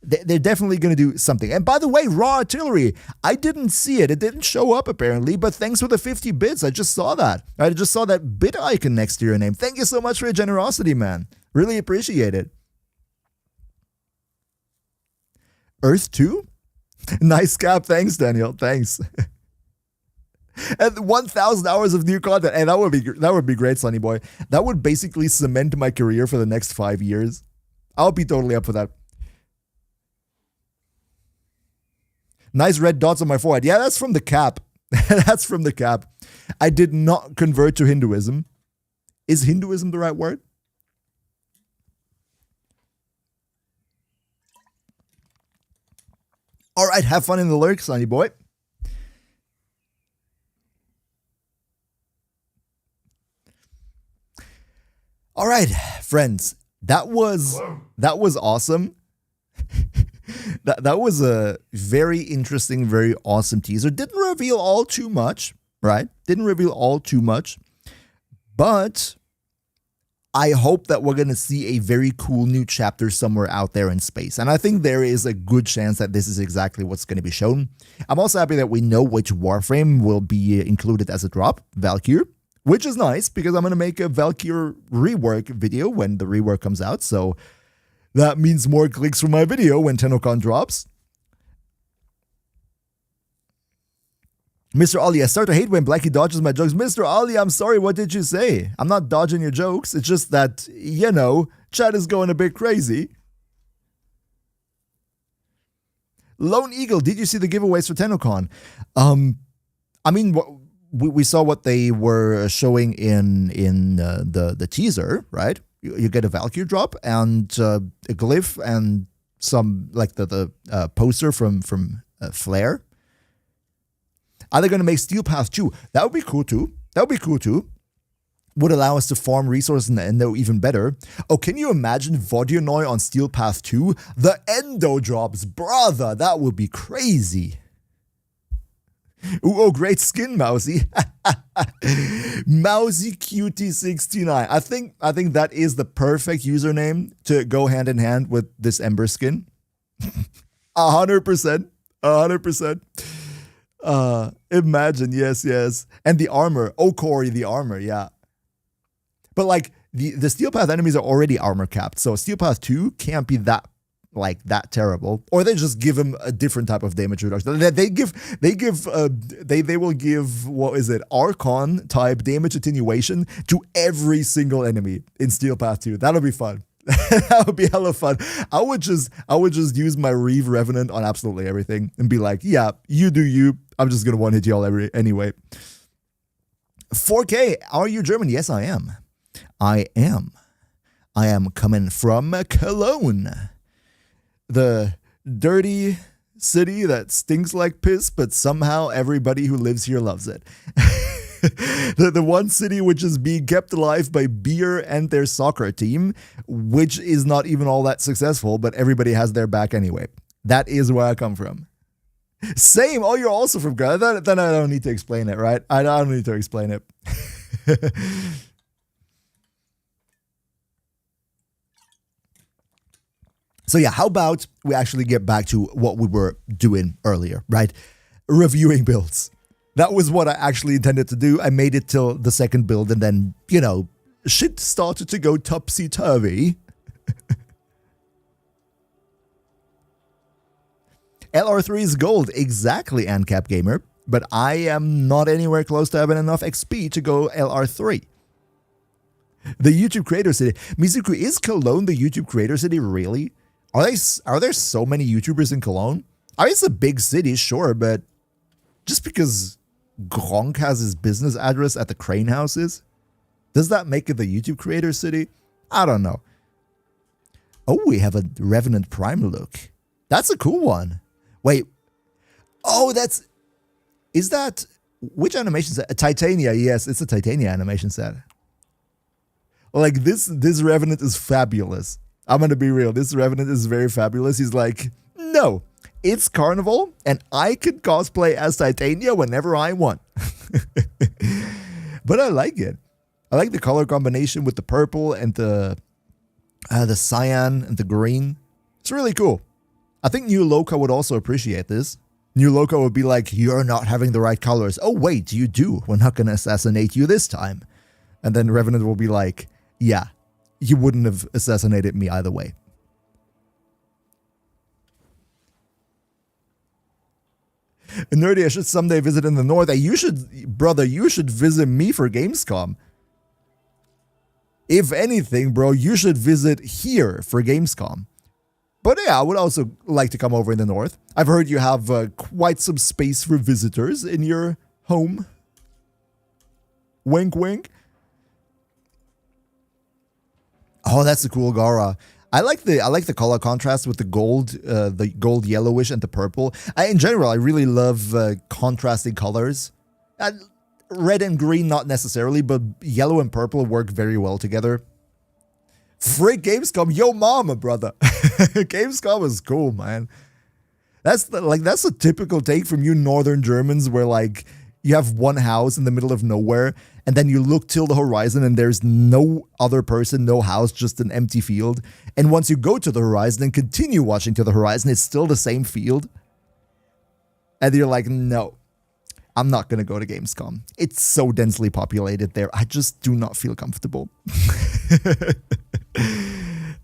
They're definitely going to do something. And by the way, raw artillery, I didn't see it. It didn't show up apparently, but thanks for the 50 bits. I just saw that. I just saw that bit icon next to your name. Thank you so much for your generosity, man. Really appreciate it. Earth 2? Nice cap. Thanks, Daniel. Thanks. And 1,000 hours of new content. And that would be great, Sonny boy. That would basically cement my career for the next 5 years. I'll be totally up for that. Nice red dots on my forehead. Yeah, that's from the cap. That's from the cap. I did not convert to Hinduism. Is Hinduism the right word? All right, have fun in the lurk, Sonny boy. All right, friends. That was awesome. That was a very interesting, very awesome teaser. Didn't reveal all too much, right? Didn't reveal all too much. But I hope that we're going to see a very cool new chapter somewhere out there in space. And I think there is a good chance that this is exactly what's going to be shown. I'm also happy that we know which Warframe will be included as a drop, Valkyr, which is nice because I'm going to make a Valkyr Rework video when the rework comes out. So that means more clicks for my video when TennoCon drops. Mr. Ali, I start to hate when Blacky dodges my jokes. Mr. Ali, I'm sorry, what did you say? I'm not dodging your jokes. It's just that, you know, chat is going a bit crazy. Lone Eagle, did you see the giveaways for TennoCon? I mean, we saw what they were showing in the teaser, right? You get a Valkyr drop and a glyph and some, like the poster from Flare. Are they going to make Steel Path 2? That would be cool too. Would allow us to farm resources in the Endo even better. Oh, can you imagine Vodyanoi on Steel Path 2? The Endo drops, brother. That would be crazy. Ooh, oh, great skin, Mousy. Mousy Cutie 69. I think that is the perfect username to go hand in hand with this Ember skin. 100%. 100%. Imagine, yes. And the armor. Oh, Corey, the armor, yeah. But like the Steel Path enemies are already armor capped, so Steel Path 2 can't be that terrible. Or they just give him a different type of damage reduction. They will give, what is it, Archon type damage attenuation to every single enemy in Steel Path 2. That'll be fun. That would be hella fun. I would just use my Reeve Revenant on absolutely everything and be like, yeah, you do you. I'm just gonna one hit y'all anyway. 4K, are you German? Yes, I am. I am coming from Cologne, the dirty city that stinks like piss, but somehow everybody who lives here loves it. the one city which is being kept alive by beer and their soccer team, which is not even all that successful, but everybody has their back anyway. That is where I come from. Same. Oh, you're also from Ghana. Then I don't need to explain it, right? I don't need to explain it. So yeah, how about we actually get back to what we were doing earlier, right? Reviewing builds. That was what I actually intended to do. I made it till the second build and then, you know, shit started to go topsy-turvy. LR3 is gold, exactly, ANCAP Gamer, but I am not anywhere close to having enough XP to go LR3. The YouTube Creator City. Mizuku, is Cologne the YouTube Creator City, really? Are there so many YouTubers in Cologne? I mean, it's a big city, sure, but just because Gronk has his business address at the Crane Houses, does that make it the YouTube Creator City? I don't know. Oh, we have a Revenant Prime look. That's a cool one. Wait. Oh, is that, which animation set? Titania, yes, it's a Titania animation set. Like, this Revenant is fabulous. I'm going to be real. This Revenant is very fabulous. He's like, no, it's Carnival, and I can cosplay as Titania whenever I want. But I like it. I like the color combination with the purple and the cyan and the green. It's really cool. I think New Loka would also appreciate this. New Loka would be like, you're not having the right colors. Oh, wait, you do. We're not going to assassinate you this time. And then Revenant will be like, yeah, you wouldn't have assassinated me either way. Nerdy, I should someday visit in the north. You should, brother, you should visit me for Gamescom. If anything, bro, you should visit here for Gamescom. But yeah, I would also like to come over in the north. I've heard you have quite some space for visitors in your home. Wink, wink. Oh, that's a cool Gara. I like the color contrast with the gold yellowish and the purple. In general, I really love contrasting colors. Red and green, not necessarily, but yellow and purple work very well together. Frick Gamescom, yo mama, brother. Gamescom is cool, man. That's a typical take from you northern Germans, where like you have one house in the middle of nowhere, and then you look till the horizon and there's no other person, no house, just an empty field. And once you go to the horizon and continue watching to the horizon, it's still the same field. And you're like, no, I'm not going to go to Gamescom. It's so densely populated there. I just do not feel comfortable.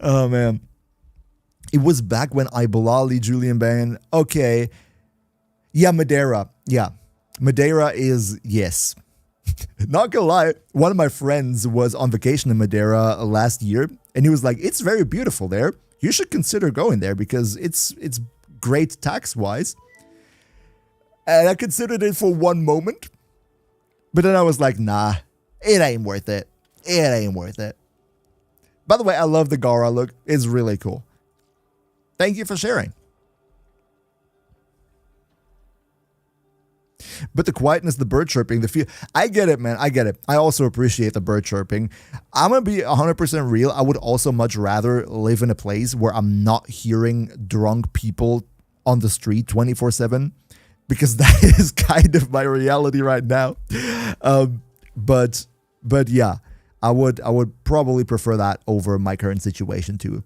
Oh, man. It was back when Ibalali, Julian Bain. Okay. Yeah, Madeira. Yeah. Madeira is, yes. Not gonna lie, one of my friends was on vacation in Madeira last year, and he was like, it's very beautiful there. You should consider going there because it's great tax-wise. And I considered it for one moment, but then I was like, nah, it ain't worth it. It ain't worth it. By the way, I love the Gara look. It's really cool. Thank you for sharing. But the quietness, the bird chirping, the feel, I get it, man. I get it. I also appreciate the bird chirping. I'm going to be 100% real. I would also much rather live in a place where I'm not hearing drunk people on the street 24/7, because that is kind of my reality right now. But yeah, I would probably prefer that over my current situation too.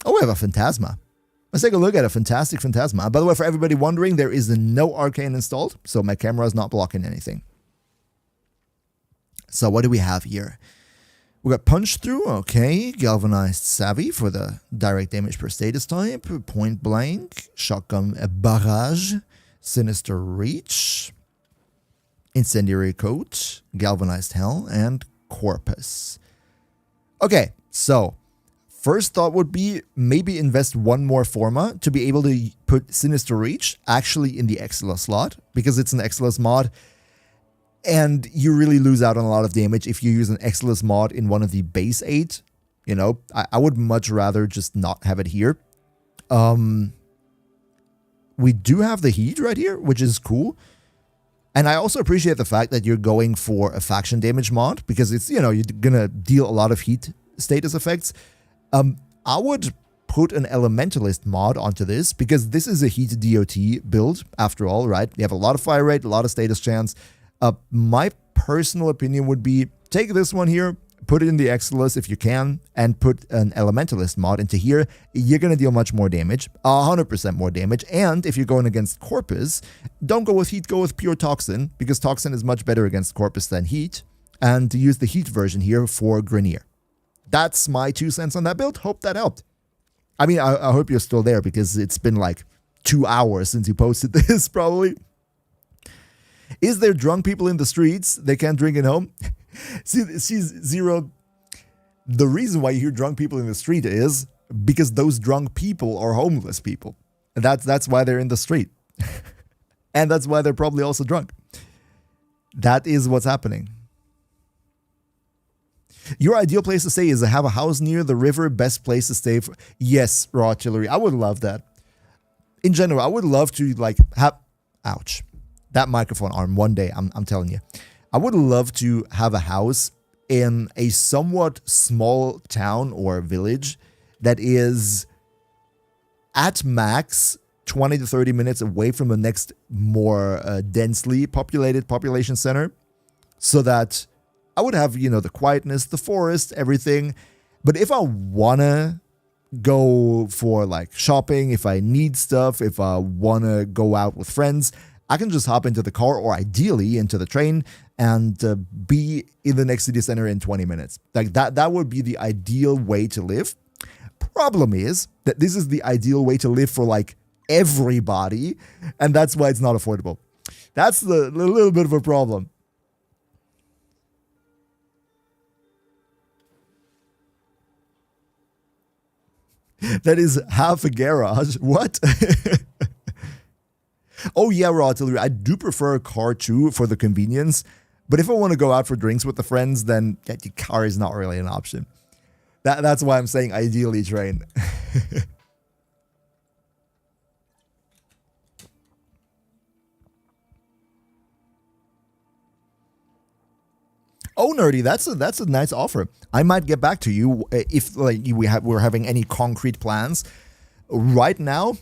Oh, we have a Phantasma. Let's take a look at a fantastic Phantasma. By the way, for everybody wondering, there is no Arcane installed, so my camera is not blocking anything. So what do we have here? We got Punch Through, okay. Galvanized Savvy for the direct damage per status type. Point Blank. Shotgun Barrage. Sinister Reach. Incendiary Coat. Galvanized Hell. And Corpus. Okay, so first thought would be maybe invest one more Forma to be able to put Sinister Reach actually in the Exila slot, because it's an Exilis mod, and you really lose out on a lot of damage if you use an Exilis mod in one of the base 8. You know, I would much rather just not have it here. We do have the Heat right here, which is cool. And I also appreciate the fact that you're going for a faction damage mod because it's, you're going to deal a lot of heat status effects. I would put an Elementalist mod onto this because this is a heat DOT build after all, right? You have a lot of fire rate, a lot of status chance. My personal opinion would be take this one here, put it in the Exilus if you can, and put an Elementalist mod into here. You're going to deal much more damage, 100% more damage. And if you're going against Corpus, don't go with Heat, go with pure Toxin, because Toxin is much better against Corpus than Heat. And use the Heat version here for Grenier. That's my 2 cents on that build. Hope that helped. I mean, I hope you're still there because it's been like 2 hours since you posted this, probably. Is there drunk people in the streets? They can't drink at home? See, Zero, the reason why you hear drunk people in the street is because those drunk people are homeless people. And that's why they're in the street. And that's why they're probably also drunk. That is what's happening. Your ideal place to stay is to have a house near the river, best place to stay. Yes, Raw Artillery, I would love that. In general, I would love to like have, ouch, that microphone arm one day, I'm telling you. I would love to have a house in a somewhat small town or village that is at max 20 to 30 minutes away from the next more densely populated population center, so that I would have, the quietness, the forest, everything. But if I want to go for like shopping, if I need stuff, if I want to go out with friends, I can just hop into the car or ideally into the train and be in the next city center in 20 minutes. Like that would be the ideal way to live. Problem is that this is the ideal way to live for like everybody, and that's why it's not affordable. That's the little bit of a problem. That is half a garage. What? Oh yeah, Raw Artillery. I do prefer a car too for the convenience. But if I want to go out for drinks with the friends, then the car is not really an option. That's why I'm saying ideally train. Oh, Nerdy, that's a nice offer. I might get back to you if like we're having any concrete plans. Right now,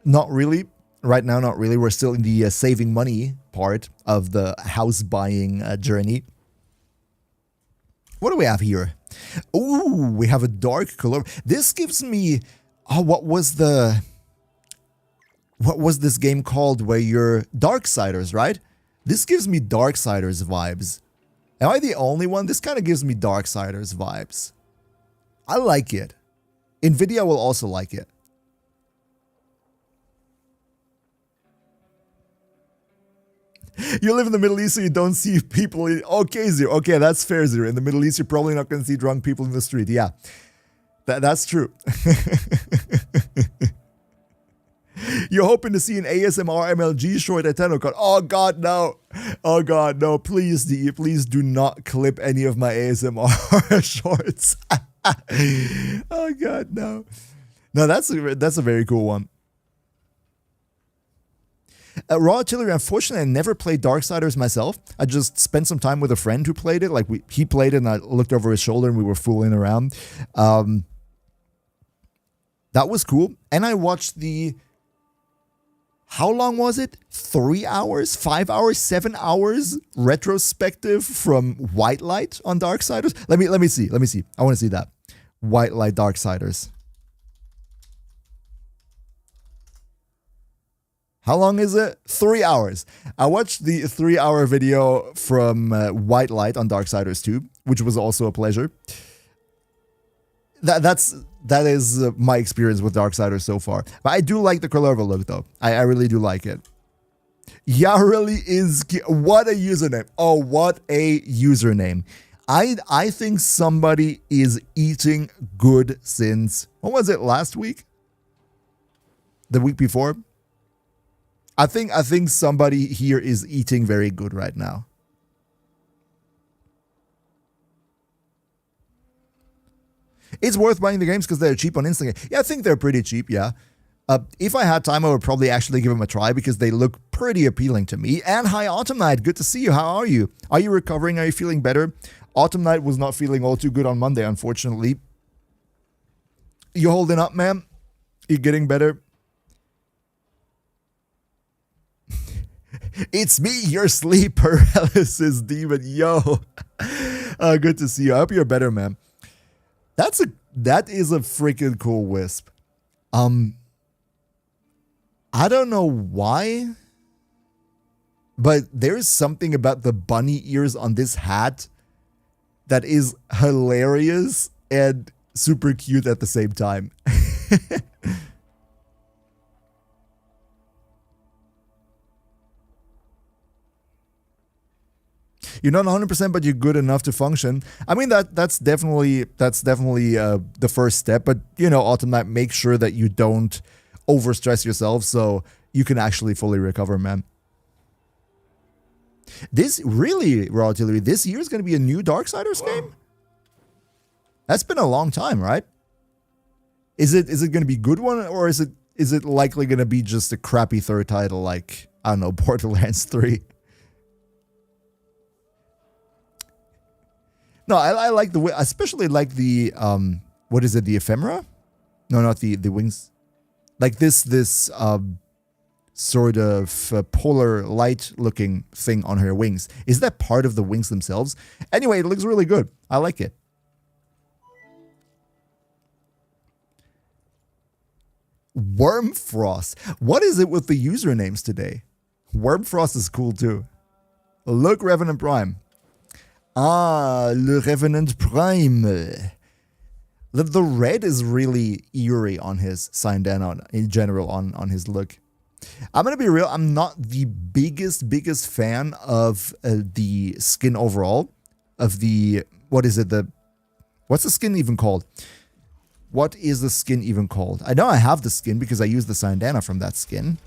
not really. Right now, not really. We're still in the saving money part of the house buying journey. What do we have here? Ooh, we have a dark color. This gives me... Oh, what was this game called where you're Darksiders, right? This gives me Darksiders vibes. Am I the only one? This kind of gives me Darksiders vibes. I like it. Nvidia will also like it. You live in the Middle East, so you don't see people. Okay, Zero. Okay, that's fair, Zero. In the Middle East, you're probably not going to see drunk people in the street. Yeah, that's true. You're hoping to see an ASMR MLG short at TennoCon. Oh, God, no. Oh, God, no. Please, DE, please do not clip any of my ASMR shorts. Oh, God, no. No, that's a very cool one. Raw Artillery, unfortunately, I never played Darksiders myself. I just spent some time with a friend who played it. Like, he played it, and I looked over his shoulder, and we were fooling around. That was cool. And I watched the... How long was it? 3 hours? 5 hours? 7 hours? Retrospective from White Light on Darksiders? Let me see. I want to see that. White Light Darksiders. How long is it? 3 hours. I watched the 3-hour video from White Light on Darksiders 2, which was also a pleasure. That is my experience with Darksiders so far. But I do like the Curlerva look, though. I really do like it. Yareli is... What a username. Oh, what a username. I think somebody is eating good since... What was it, last week? The week before? I think somebody here is eating very good right now. It's worth buying the games because they're cheap on Instagram. Yeah, I think they're pretty cheap, yeah. If I had time, I would probably actually give them a try because they look pretty appealing to me. And hi, Autumn Knight. Good to see you. How are you? Are you recovering? Are you feeling better? Autumn Knight was not feeling all too good on Monday, unfortunately. You holding up, ma'am? You getting better? It's me, your sleep paralysis demon. Yo. Good to see you. I hope you're better, man. That is a freaking cool wisp. I don't know why, but there's something about the bunny ears on this hat that is hilarious and super cute at the same time. You're not 100%, but you're good enough to function. I mean, that's definitely the first step. But Autumn Knight, make sure that you don't overstress yourself so you can actually fully recover, man. This really, Raw Artillery, this year is going to be a new Darksiders game? That's been a long time, right? Is it going to be a good one, or is it likely going to be just a crappy third title like, I don't know, Borderlands 3? No, I like the way, especially like the what is it, the ephemera? No, not the wings. Like this sort of polar light looking thing on her wings. Is that part of the wings themselves? Anyway, it looks really good. I like it. Wormfrost. What is it with the usernames today? Wormfrost is cool too. Look, Revenant Prime. Ah, Le Revenant Prime. The red is really eerie on his Sindana in general, on his look. I'm going to be real, I'm not the biggest fan of the skin overall. Of the, what's the skin even called? What is the skin even called? I know I have the skin because I use the Sindana from that skin.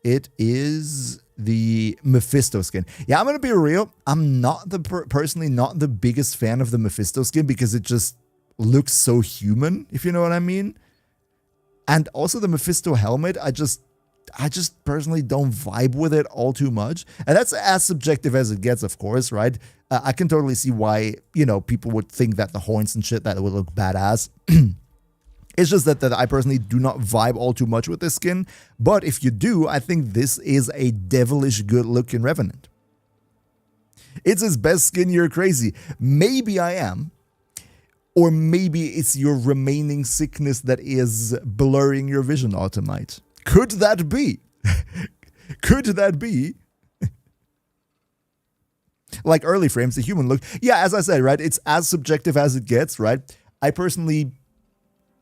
It is the Mephisto skin. Yeah, I'm going to be real. I'm not personally not the biggest fan of the Mephisto skin because it just looks so human, if you know what I mean. And also the Mephisto helmet, I just personally don't vibe with it all too much. And that's as subjective as it gets, of course, right? I can totally see why, people would think that the horns and shit, that it would look badass. It's just that I personally do not vibe all too much with this skin. But if you do, I think this is a devilish good looking Revenant. It's his best skin, you're crazy. Maybe I am. Or maybe it's your remaining sickness that is blurring your vision, Autumn Knight. Could that be? Could that be? Like early frames, the human look. Yeah, as I said, right? It's as subjective as it gets, right? I personally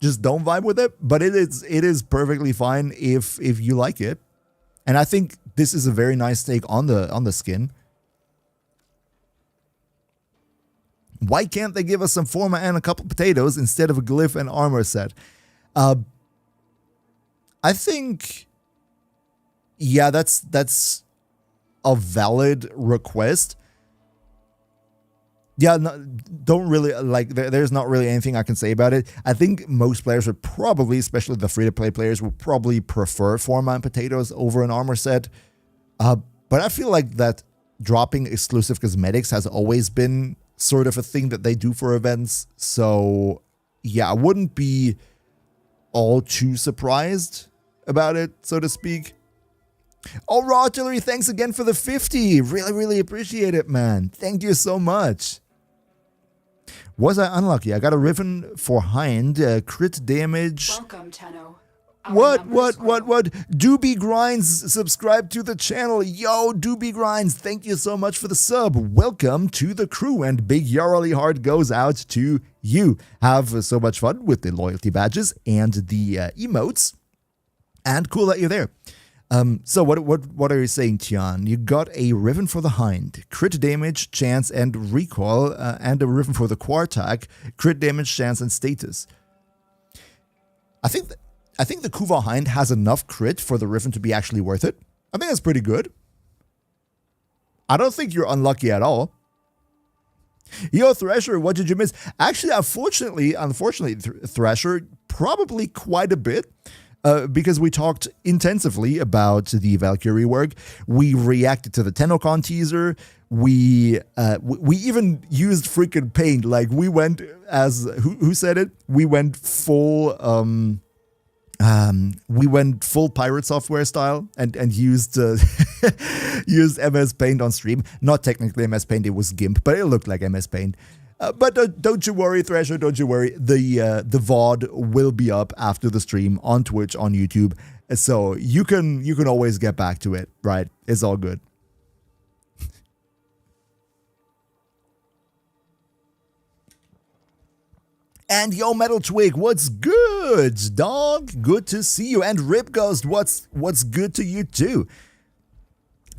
just don't vibe with it, but it is perfectly fine if you like it. And I think this is a very nice take on the skin. Why can't they give us some forma and a couple potatoes instead of a glyph and armor set? I think, yeah, that's a valid request. Yeah, no, don't really, like, there's not really anything I can say about it. I think most players would probably, especially the free-to-play players, would probably prefer forma and potatoes over an armor set. But I feel like that dropping exclusive cosmetics has always been sort of a thing that they do for events. So, yeah, I wouldn't be all too surprised about it, so to speak. Oh, Raw Artillery, thanks again for the 50. Really, really appreciate it, man. Thank you so much. Was I unlucky? I got a Riven for Hind, crit damage. Welcome, Tenno. What? Doobie Grinds, subscribe to the channel. Yo, Doobie Grinds, thank you so much for the sub. Welcome to the crew, and big Yarly heart goes out to you. Have so much fun with the loyalty badges and the emotes. And cool that you're there. So what are you saying, Tian? You got a Riven for the Hind, crit damage, chance, and recoil, and a Riven for the Quartak, crit damage, chance, and status. I think the Kuva Hind has enough crit for the Riven to be actually worth it. I think that's pretty good. I don't think you're unlucky at all. Yo, Thresher, what did you miss? Actually, unfortunately, Thresher, probably quite a bit. Because we talked intensively about the Valkyr Rework. We reacted to the TennoCon teaser. We even used freaking paint. Like, we went as who said it? We went full Pirate Software style and used used MS Paint on stream. Not technically MS Paint, it was GIMP, but it looked like MS Paint. But don't you worry, Thresher, don't you worry. The VOD will be up after the stream on Twitch, on YouTube. So you can always get back to it, right? It's all good. And yo, Metal Twig, what's good, dog? Good to see you. And Rip Ghost, what's good to you too?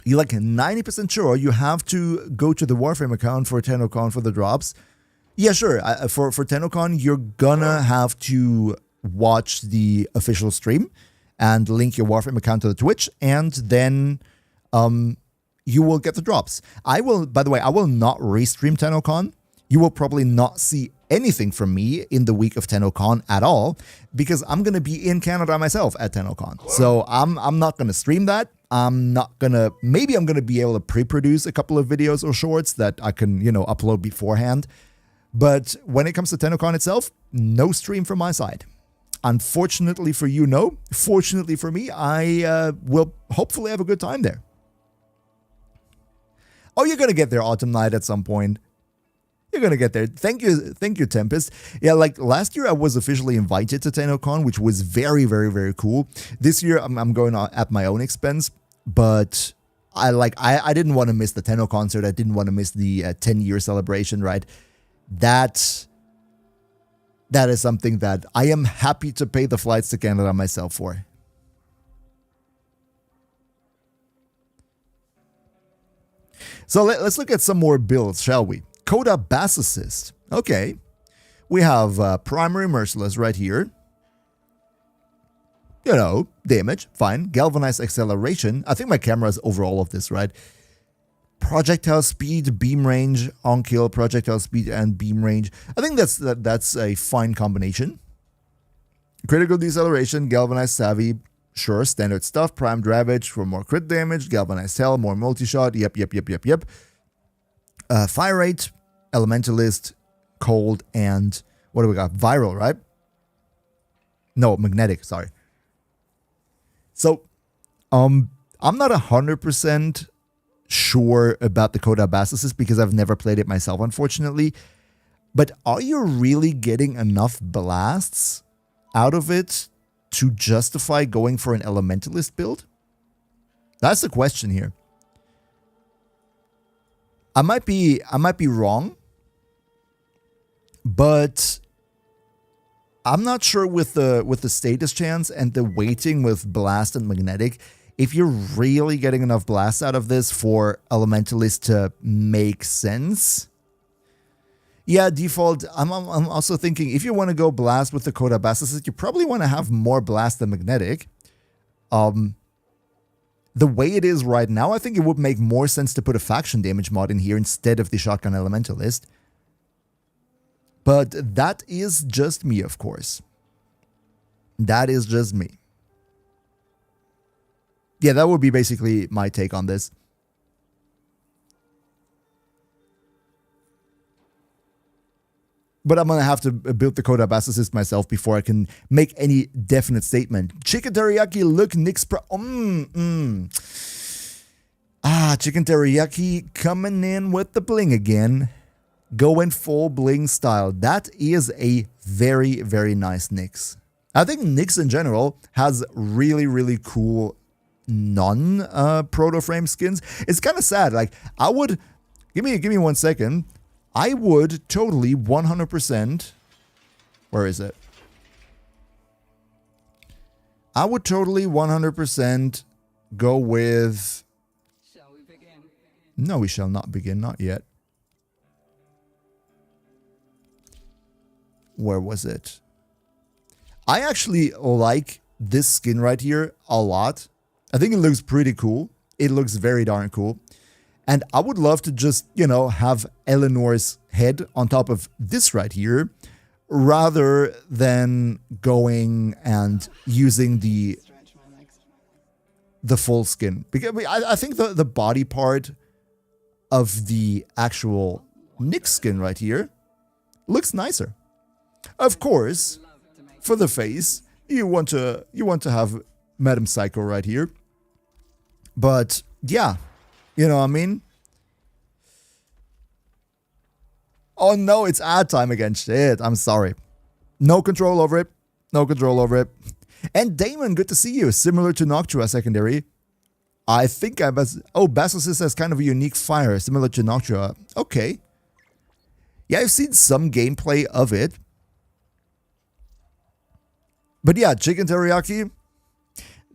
You're like 90% sure you have to go to the Warframe account for TennoCon for the drops. Yeah, sure. For TennoCon, you're gonna have to watch the official stream and link your Warframe account to the Twitch, and then you will get the drops. By the way, I will not restream TennoCon. You will probably not see anything from me in the week of TennoCon at all, because I'm gonna be in Canada myself at TennoCon. So I'm not gonna stream that. Maybe I'm gonna be able to pre-produce a couple of videos or shorts that I can, upload beforehand. But when it comes to TennoCon itself, no stream from my side. Unfortunately for you, no. Fortunately for me, I will hopefully have a good time there. Oh, you're going to get there, Autumn Night, at some point. You're going to get there. Thank you, Tempest. Yeah, like last year I was officially invited to TennoCon, which was very, very, very cool. This year I'm going at my own expense, but I didn't want to miss the Tenno concert. I didn't want to miss the 10-year celebration, right? That is something that I am happy to pay the flights to Canada myself for. So let's look at some more builds, shall we? Coda Bass Assist. Okay. We have Primary Merciless right here. Damage, fine. Galvanized Acceleration. I think my camera is over all of this, right? Projectile speed, beam range, on kill, projectile speed, and beam range. I think that's a fine combination. Critical deceleration, galvanized savvy, sure, standard stuff. Primed ravage for more crit damage, galvanized hell, more multi-shot. Yep. Fire rate, elementalist, cold, and what do we got? Viral, right? No, magnetic. Sorry. So, I'm not 100% sure about the Coda Bass Assist because I've never played it myself, unfortunately. But are you really getting enough blasts out of it to justify going for an Elementalist build? That's the question here. I might be wrong, but I'm not sure with the status chance and the weighting with blast and magnetic, if you're really getting enough blasts out of this for Elementalist to make sense. Yeah, default, I'm also thinking if you want to go blast with the Coda Bass Assist, you probably want to have more blast than magnetic. The way it is right now, I think it would make more sense to put a faction damage mod in here instead of the Shotgun Elementalist. But that is just me, of course. That is just me. Yeah, that would be basically my take on this. But I'm going to have to build the Coda Bass Assist myself before I can make any definite statement. Chicken Teriyaki, look, Nick's Chicken Teriyaki coming in with the bling again. Going full bling style. That is a very, very nice Nyx. I think Nyx in general has really, really cool non-proto frame skins. It's kind of sad. Like, I would... Give me 1 second. I would totally 100%... Where is it? I would totally 100% go with... Shall we begin? No, we shall not begin. Not yet. Where was it? I actually like this skin right here a lot. I think it looks pretty cool. It looks very darn cool. And I would love to just, have Eleanor's head on top of this right here, rather than going and using the full skin. Because I think the body part of the actual Nyx skin right here looks nicer. Of course, for the face, you want to have Madame Psycho right here. But yeah, you know what I mean? Oh no, it's ad time again. Shit, I'm sorry. No control over it. No control over it. And Damon, good to see you. Similar to Noctua secondary. I think I was... Oh, Basilisk has kind of a unique fire, similar to Noctua. Okay. Yeah, I've seen some gameplay of it. But yeah, Chicken Teriyaki,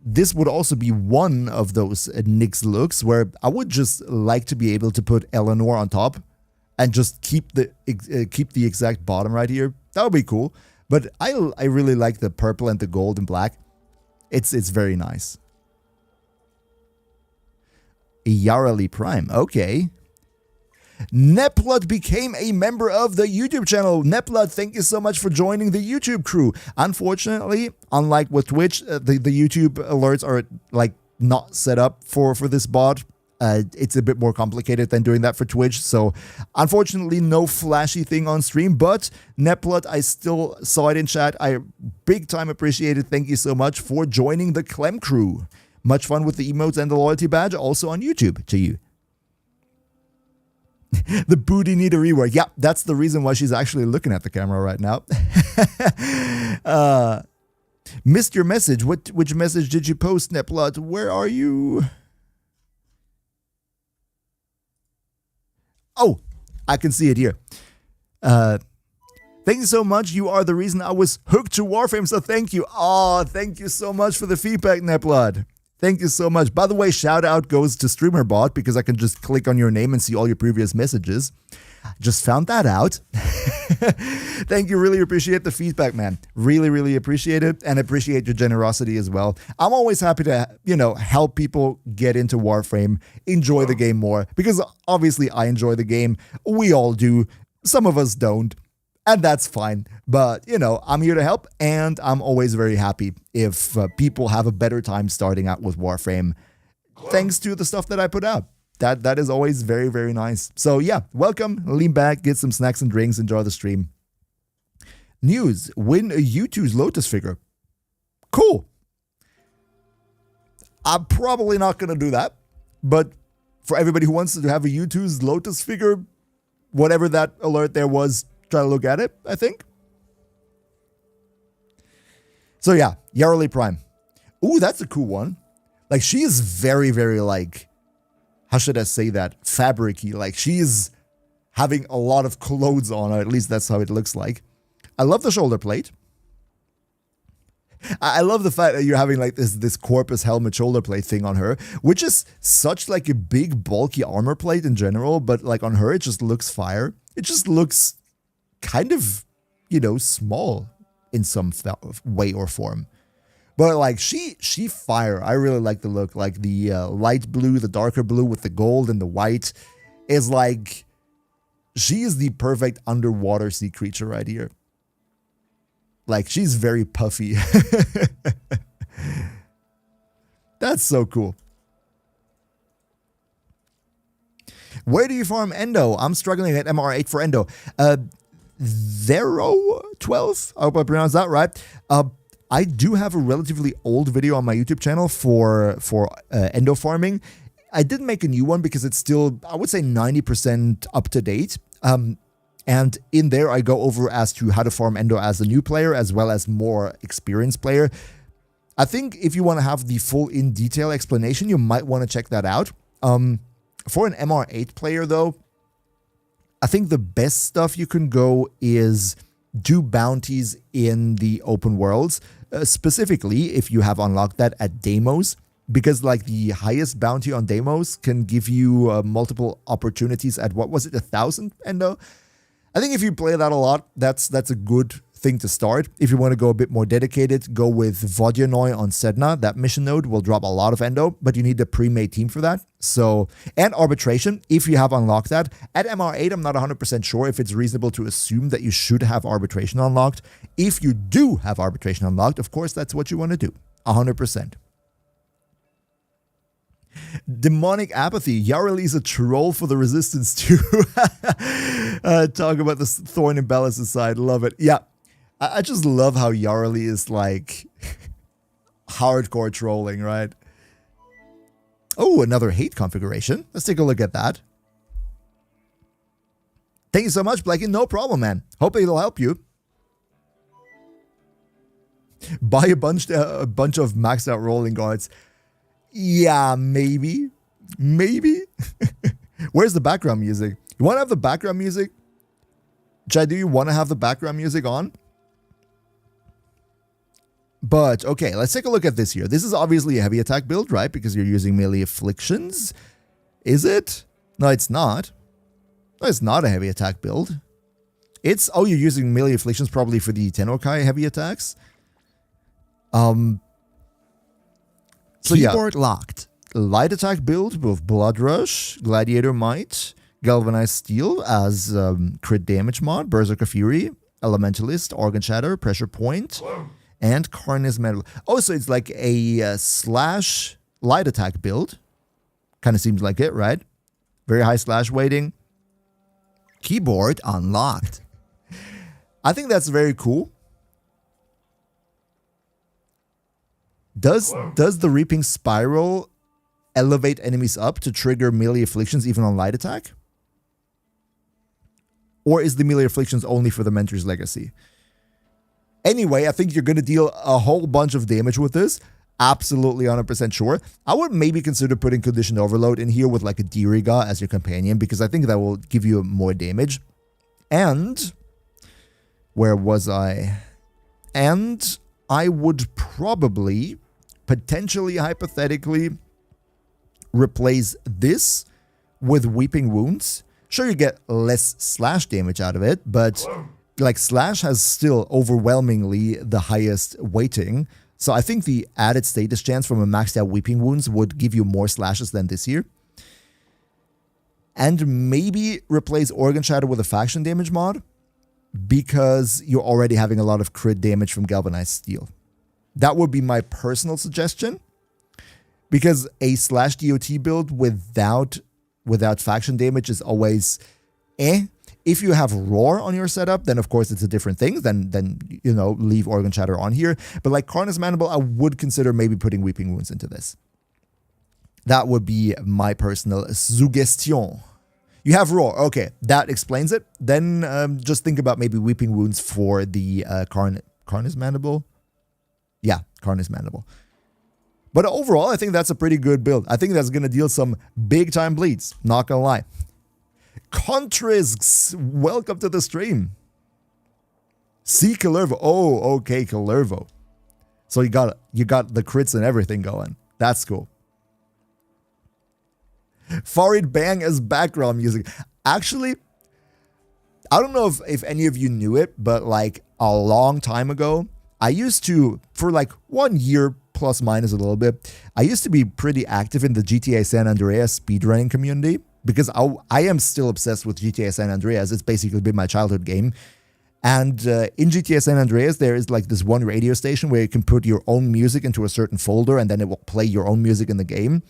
this would also be one of those Nyx looks where I would just like to be able to put Eleanor on top and just keep the exact bottom right here. That would be cool. But I really like the purple and the gold and black. It's very nice. Yarali Prime, okay. Neplud became a member of the YouTube channel. Neplud, thank you so much for joining the YouTube crew. Unfortunately, unlike with Twitch, the YouTube alerts are like not set up for this bot. It's a bit more complicated than doing that for Twitch. So unfortunately, no flashy thing on stream. But Neplud, I still saw it in chat. I big time appreciate it. Thank you so much for joining the Clem crew. Much fun with the emotes and the loyalty badge also on YouTube to you. The booty need a rework. Yeah, that's the reason why she's actually looking at the camera right now. Missed your message. Which message did you post, Neplud? Where are you? Oh, I can see it here. Thank you so much. You are the reason I was hooked to Warframe, so thank you. Oh, thank you so much for the feedback, Neplud. Thank you so much. By the way, shout out goes to StreamerBot because I can just click on your name and see all your previous messages. Just found that out. Thank you. Really appreciate the feedback, man. Really, really appreciate it and appreciate your generosity as well. I'm always happy to, help people get into Warframe, enjoy the game more because obviously I enjoy the game. We all do. Some of us don't. And that's fine. But, I'm here to help. And I'm always very happy if people have a better time starting out with Warframe. Thanks to the stuff that I put out. That is always very, very nice. So yeah, welcome. Lean back, get some snacks and drinks, enjoy the stream. News. Win a U2's Lotus figure. Cool. I'm probably not going to do that. But for everybody who wants to have a U2's Lotus figure, whatever that alert there was, try to look at it, I think. So yeah, Yarali Prime. Ooh, that's a cool one. Like, she is very, very, like, how should I say that? Fabric-y. Like, she is having a lot of clothes on her. At least that's how it looks like. I love the shoulder plate. I love the fact that you're having like this corpus helmet shoulder plate thing on her, which is such like a big bulky armor plate in general, but like on her, it just looks fire. It just looks kind of, small in some way or form. But like she fire. I really like the look. Like the light blue, the darker blue with the gold and the white is like, she is the perfect underwater sea creature right here. Like, she's very puffy. That's so cool. Where do you farm Endo? I'm struggling at MR8 for Endo. Zero12? I hope I pronounced that right. I do have a relatively old video on my YouTube channel for Endo farming. I didn't make a new one because it's still, I would say, 90% up to date. And in there, I go over as to how to farm Endo as a new player, as well as more experienced player. I think if you want to have the full in-detail explanation, you might want to check that out. For an MR8 player, though, I think the best stuff you can go is do bounties in the open worlds, specifically if you have unlocked that at Deimos, because like the highest bounty on Deimos can give you multiple opportunities at, what was it, 1,000 Endo? I think if you play that a lot, that's a good thing to start. If you want to go a bit more dedicated, go with Vodyanoi on Sedna. That mission node will drop a lot of endo, but you need a pre-made team for that. So, and arbitration, if you have unlocked that. At MR8, I'm not 100% sure if it's reasonable to assume that you should have arbitration unlocked. If you do have arbitration unlocked, of course, that's what you want to do. 100%. Demonic Apathy. Yareli is a troll for the resistance too. Talk about the Thorn and Bellis' side. Love it. Yeah. I just love how Yareli is like hardcore trolling, right? Oh, another hate configuration. Let's take a look at that. Thank you so much, Blacky. No problem, man. Hope it'll help you. Buy a bunch of maxed out rolling guards. Yeah, maybe. Maybe. Where's the background music? You want to have the background music? Chai, do you want to have the background music on? But, okay, let's take a look at this here. This is obviously a heavy attack build, right? Because you're using melee afflictions. Is it? No, it's not. No, it's not a heavy attack build. It's, oh, you're using melee afflictions probably for the Tennokai heavy attacks. So Keyboard yeah, locked. light attack build with Blood Rush, Gladiator Might, Galvanized Steel as crit damage mod, Berserker Fury, Elementalist, Organ Shatter, Pressure Point, and Carnage Metal. Oh, so it's like a slash light attack build. Kind of seems like it, right? Very high slash weighting. Keyboard unlocked. I think that's very cool. Does the Reaping Spiral elevate enemies up to trigger melee afflictions even on light attack? Or is the melee afflictions only for the Mentor's Legacy? Anyway, I think you're going to deal a whole bunch of damage with this. Absolutely 100% sure. I would maybe consider putting Conditioned Overload in here with like a Diriga as your companion, because I think that will give you more damage. And where was I? And I would probably, potentially, hypothetically, replace this with Weeping Wounds. Sure, you get less slash damage out of it, but like slash has still overwhelmingly the highest weighting. So I think the added status chance from a maxed out Weeping Wounds would give you more slashes than this here. And maybe replace Organ Shatter with a faction damage mod, because you're already having a lot of crit damage from Galvanized Steel. That would be my personal suggestion, because a slash DOT build without faction damage is always eh. If you have Roar on your setup, then of course it's a different thing. Then you know, leave Organ Shatter on here. But like Carnage Mandible, I would consider maybe putting Weeping Wounds into this. That would be my personal suggestion. You have Roar. Okay, that explains it. Then just think about maybe Weeping Wounds for the Carnage Mandible. Yeah, Carnage Mandible. But overall, I think that's a pretty good build. I think that's going to deal some big-time bleeds. Not going to lie. Contrisks, welcome to the stream. See Calervo. Oh, okay, Calervo. So you got the crits and everything going. That's cool. Farid Bang as background music. Actually, I don't know if any of you knew it, but like a long time ago, I used to, for like 1 year plus minus a little bit, I used to be pretty active in the GTA San Andreas speedrunning community, because I am still obsessed with GTA San Andreas. It's basically been my childhood game. And in GTA San Andreas, there is like this one radio station where you can put your own music into a certain folder, and then it will play your own music in the game.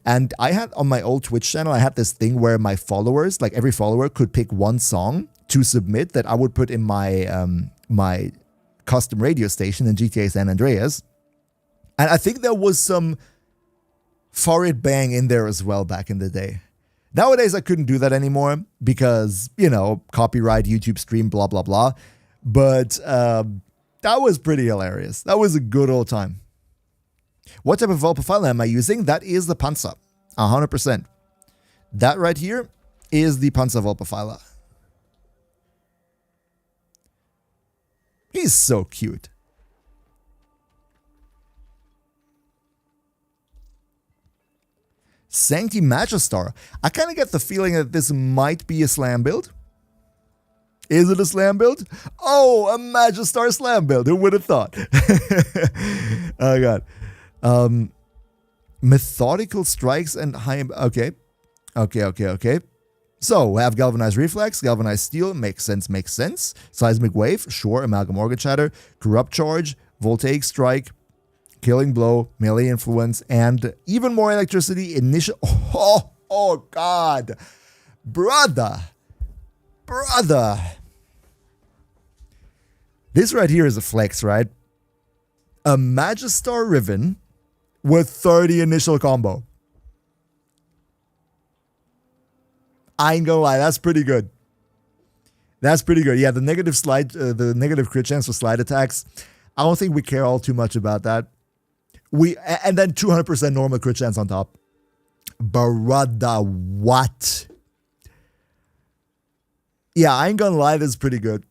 And I had, on my old Twitch channel, I had this thing where my followers, like every follower, could pick one song to submit that I would put in my my custom radio station in GTA San Andreas. And I think there was some Farid Bang in there as well back in the day. Nowadays, I couldn't do that anymore because, you know, copyright, YouTube stream, blah, blah, blah. But that was pretty hilarious. That was a good old time. What type of Valkyr am I using? That is the Panzer. 100%. That right here is the Panzer Valkyr. He's so cute. Sancti Magistar. I kind of get the feeling that this might be a slam build. Is it a slam build? Oh, a Magistar slam build. Who would have thought? Oh, God. Methodical strikes and high... Okay. So, we have Galvanized Reflex, Galvanized Steel, makes sense. Seismic Wave, sure, Amalgam Organ Shatter, Corrupt Charge, Voltaic Strike, Killing Blow, Melee Influence, and even more electricity, initial... Oh, God. Brother. This right here is a flex, right? A Magistar Riven with 30 initial combo. I ain't gonna lie, that's pretty good. Yeah, the negative crit chance for slide attacks, I don't think we care all too much about that. And then 200% normal crit chance on top. Brother, what? Yeah, I ain't gonna lie, this is pretty good.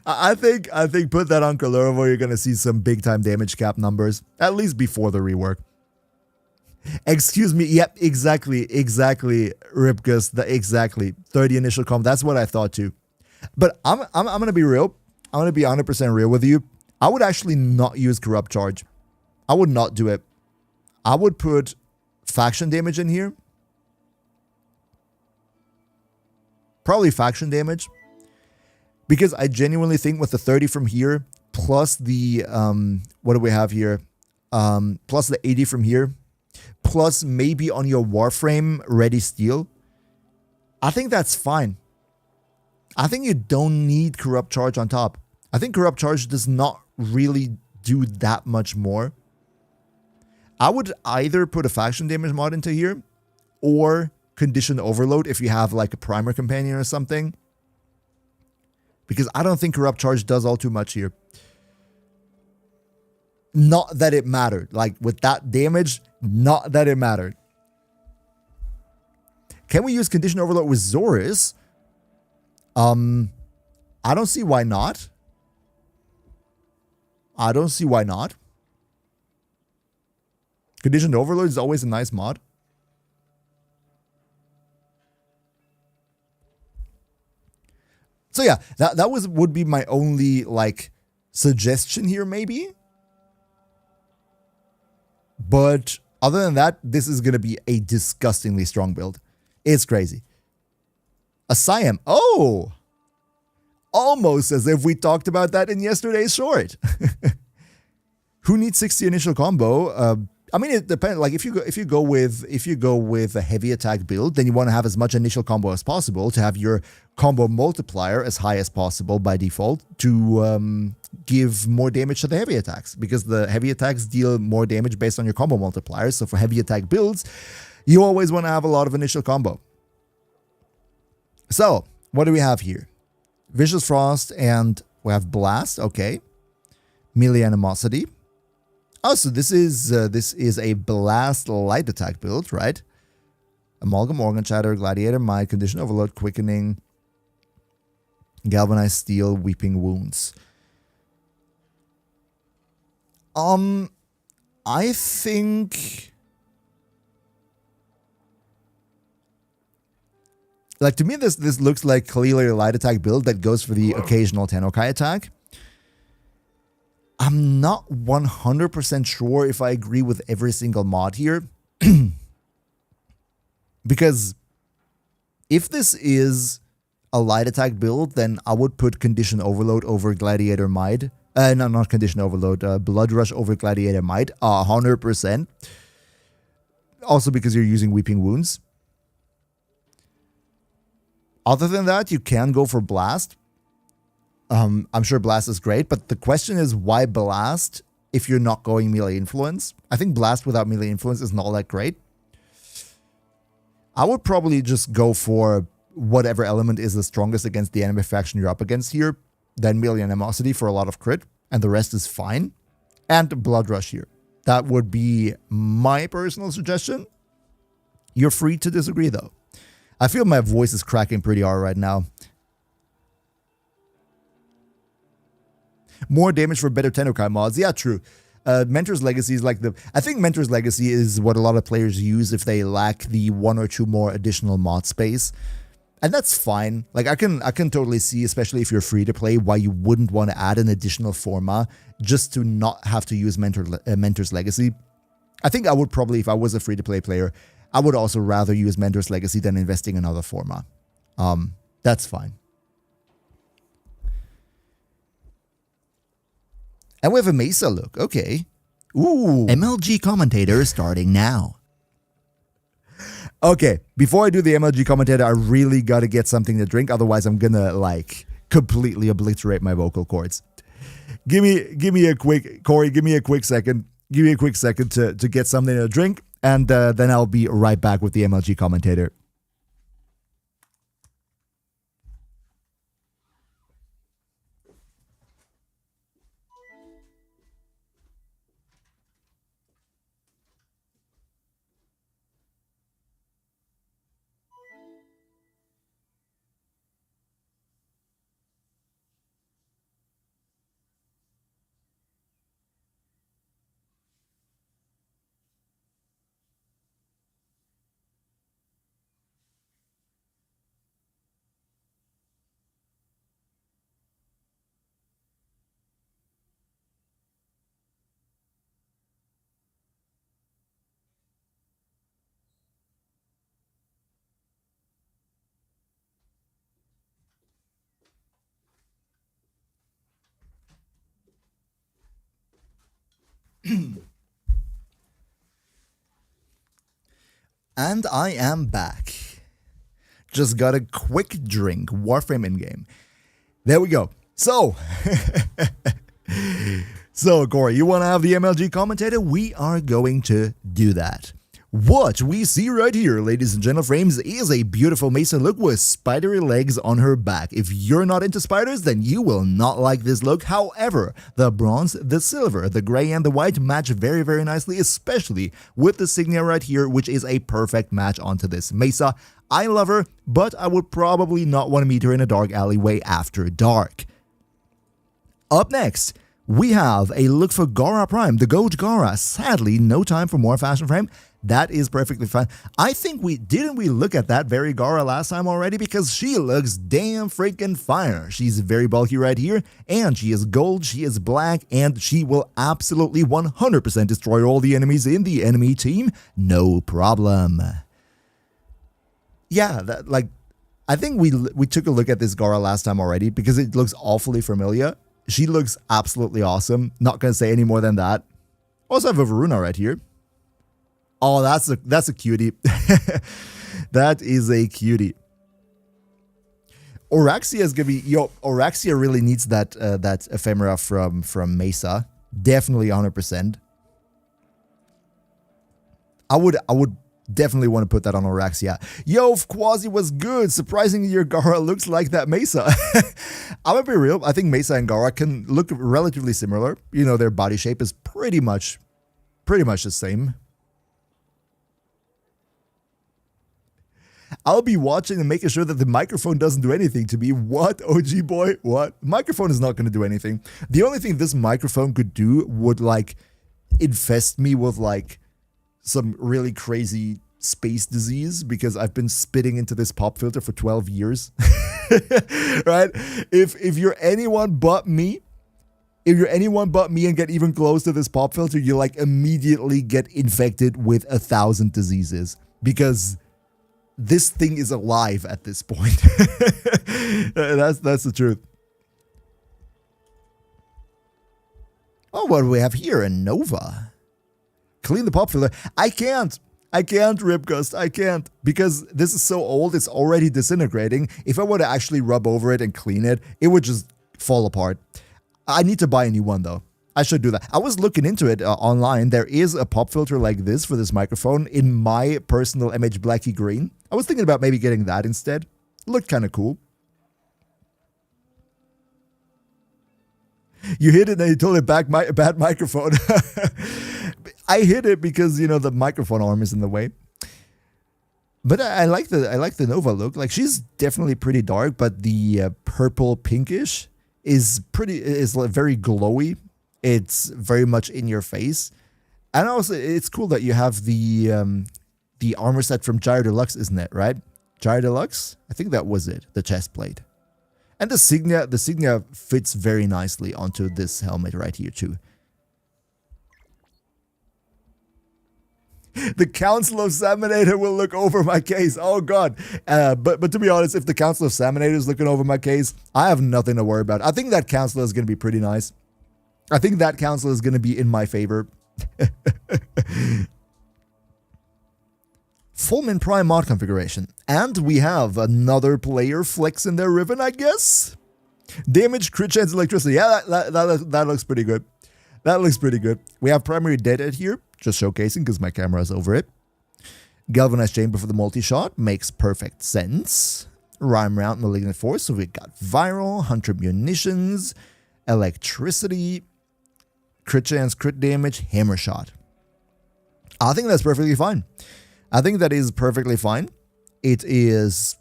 I think put that on Kalervo, you're gonna see some big time damage cap numbers, at least before the rework. Excuse me, yep, exactly, Ripkus, exactly. 30 initial combo, that's what I thought too. But I'm gonna be real. I'm gonna be 100% real with you. I would actually not use Corrupt Charge. I would not do it. I would put faction damage in here. Probably faction damage. Because I genuinely think with the 30 from here, plus the, what do we have here? Plus the 80 from here, plus maybe on your Warframe Ready Steel, I think that's fine. I think you don't need Corrupt Charge on top. I think Corrupt Charge does not really do that much more. I would either put a faction damage mod into here, or Condition Overload if you have like a Primer Companion or something. Because I don't think Corrupt Charge does all too much here. Not that it mattered. Like with that damage, not that it mattered. Can we use Condition Overload with Zorus? I don't see why not. Condition Overload is always a nice mod. So yeah, that would be my only like suggestion here maybe. But other than that, this is going to be a disgustingly strong build. It's crazy. A Siam. Oh! Almost as if we talked about that in yesterday's short. Who needs 60 initial combo? I mean, it depends. Like if you go with a heavy attack build, then you want to have as much initial combo as possible to have your combo multiplier as high as possible by default to give more damage to the heavy attacks, because the heavy attacks deal more damage based on your combo multipliers. So for heavy attack builds, you always want to have a lot of initial combo. So what do we have here? Vicious Frost, and we have Blast. Okay, Melee Animosity. Oh, so this is a Blast light attack build, right? Amalgam Organ Shatter, Gladiator Might, Condition Overload, Quickening, Galvanized Steel, Weeping Wounds. I think, like, to me this looks like clearly a light attack build that goes for the occasional Tennokai attack. I'm not 100% sure if I agree with every single mod here. Because if this is a light attack build, then I would put Condition Overload over Gladiator Might. No, not Condition Overload. Blood Rush over Gladiator Might. 100%. Also because you're using Weeping Wounds. Other than that, you can go for Blast. I'm sure Blast is great, but the question is why Blast if you're not going Melee Influence? I think Blast without Melee Influence is not that great. I would probably just go for whatever element is the strongest against the enemy faction you're up against here, then Melee Animosity for a lot of crit, and the rest is fine. And Blood Rush here. That would be my personal suggestion. You're free to disagree though. I feel my voice is cracking pretty hard right now. More damage for better Tennokai mods. Yeah, true. Mentor's Legacy is like I think Mentor's Legacy is what a lot of players use if they lack the one or two more additional mod space. And that's fine. Like I can totally see, especially if you're free to play, why you wouldn't want to add an additional forma just to not have to use Mentor's Legacy. I think I would probably, if I was a free to play player, I would also rather use Mentor's Legacy than investing in another forma. That's fine. And we have a Mesa look. Okay. Ooh. MLG commentator starting now. Okay, before I do the MLG commentator, I really got to get something to drink. Otherwise, I'm gonna like completely obliterate my vocal cords. Give me a quick, Corey. Give me a quick second. Give me a quick second to get something to drink, and then I'll be right back with the MLG commentator. And I am back. Just got a quick drink. Warframe in-game. There we go. So, Corey, you want to have the MLG commentator? We are going to do that. What we see right here, ladies and gentlemen, is a beautiful Mesa look with spidery legs on her back. If you're not into spiders, then you will not like this look. However, the bronze, the silver, the gray, and the white match very, very nicely, especially with the Signia right here, which is a perfect match onto this Mesa. I love her, but I would probably not want to meet her in a dark alleyway after dark. Up next, we have a look for Gara Prime, the Goat Gara. Sadly, no time for more fashion frame. That is perfectly fine. I think didn't we look at that very Gara last time already, because she looks damn freaking fire. She's very bulky right here, and she is gold, she is black, and she will absolutely 100% destroy all the enemies in the enemy team. No problem. Yeah, I think we took a look at this Gara last time already because it looks awfully familiar. She looks absolutely awesome. Not gonna say any more than that. Also have a Varuna right here. Oh, that's a cutie. That is a cutie. Oraxia is gonna be Oraxia really needs that ephemera from Mesa. Definitely 100%. I would definitely want to put that on Oraxia. Yo, Quasi was good. Surprisingly, your Gara looks like that Mesa. I'm gonna be real. I think Mesa and Gara can look relatively similar. You know, their body shape is pretty much the same. I'll be watching and making sure that the microphone doesn't do anything to me. What, OG boy? What? Microphone is not going to do anything. The only thing this microphone could do would, like, infest me with, like, some really crazy space disease because I've been spitting into this pop filter for 12 years. Right? If you're anyone but me, and get even close to this pop filter, you, like, immediately get infected with 1,000 diseases because this thing is alive at this point. That's the truth. Oh, what do we have here? A Nova. Clean the pop filter. I can't, Ripgust. I can't. Because this is so old, it's already disintegrating. If I were to actually rub over it and clean it, it would just fall apart. I need to buy a new one, though. I should do that. I was looking into it online. There is a pop filter like this for this microphone in my personal MHBlacky green. I was thinking about maybe getting that instead. Looked kind of cool. You hit it and you told it bad microphone. I hit it because, you know, the microphone arm is in the way. But I like the Nova look. Like, she's definitely pretty dark, but the purple pinkish is like very glowy. It's very much in your face. And also, it's cool that you have the armor set from Gyro Deluxe, isn't it, right? Gyre Deluxe? I think that was it, the chest plate. And the Signia fits very nicely onto this helmet right here too. The Council of Saminator will look over my case. Oh god. But to be honest, if the Council of Saminator is looking over my case, I have nothing to worry about. I think that Council is going to be pretty nice. I think that Council is going to be in my favor. Fullman Prime mod configuration. And we have another player flexing their ribbon, I guess. Damage, crit chance, electricity. Yeah, that looks pretty good. That looks pretty good. We have primary deadhead here, just showcasing because my camera is over it. Galvanized chamber for the multi-shot makes perfect sense. Rhyme round, malignant force. So we got viral, hunter munitions, electricity, crit chance, crit damage, hammer shot. I think that's perfectly fine. I think that is perfectly fine. It is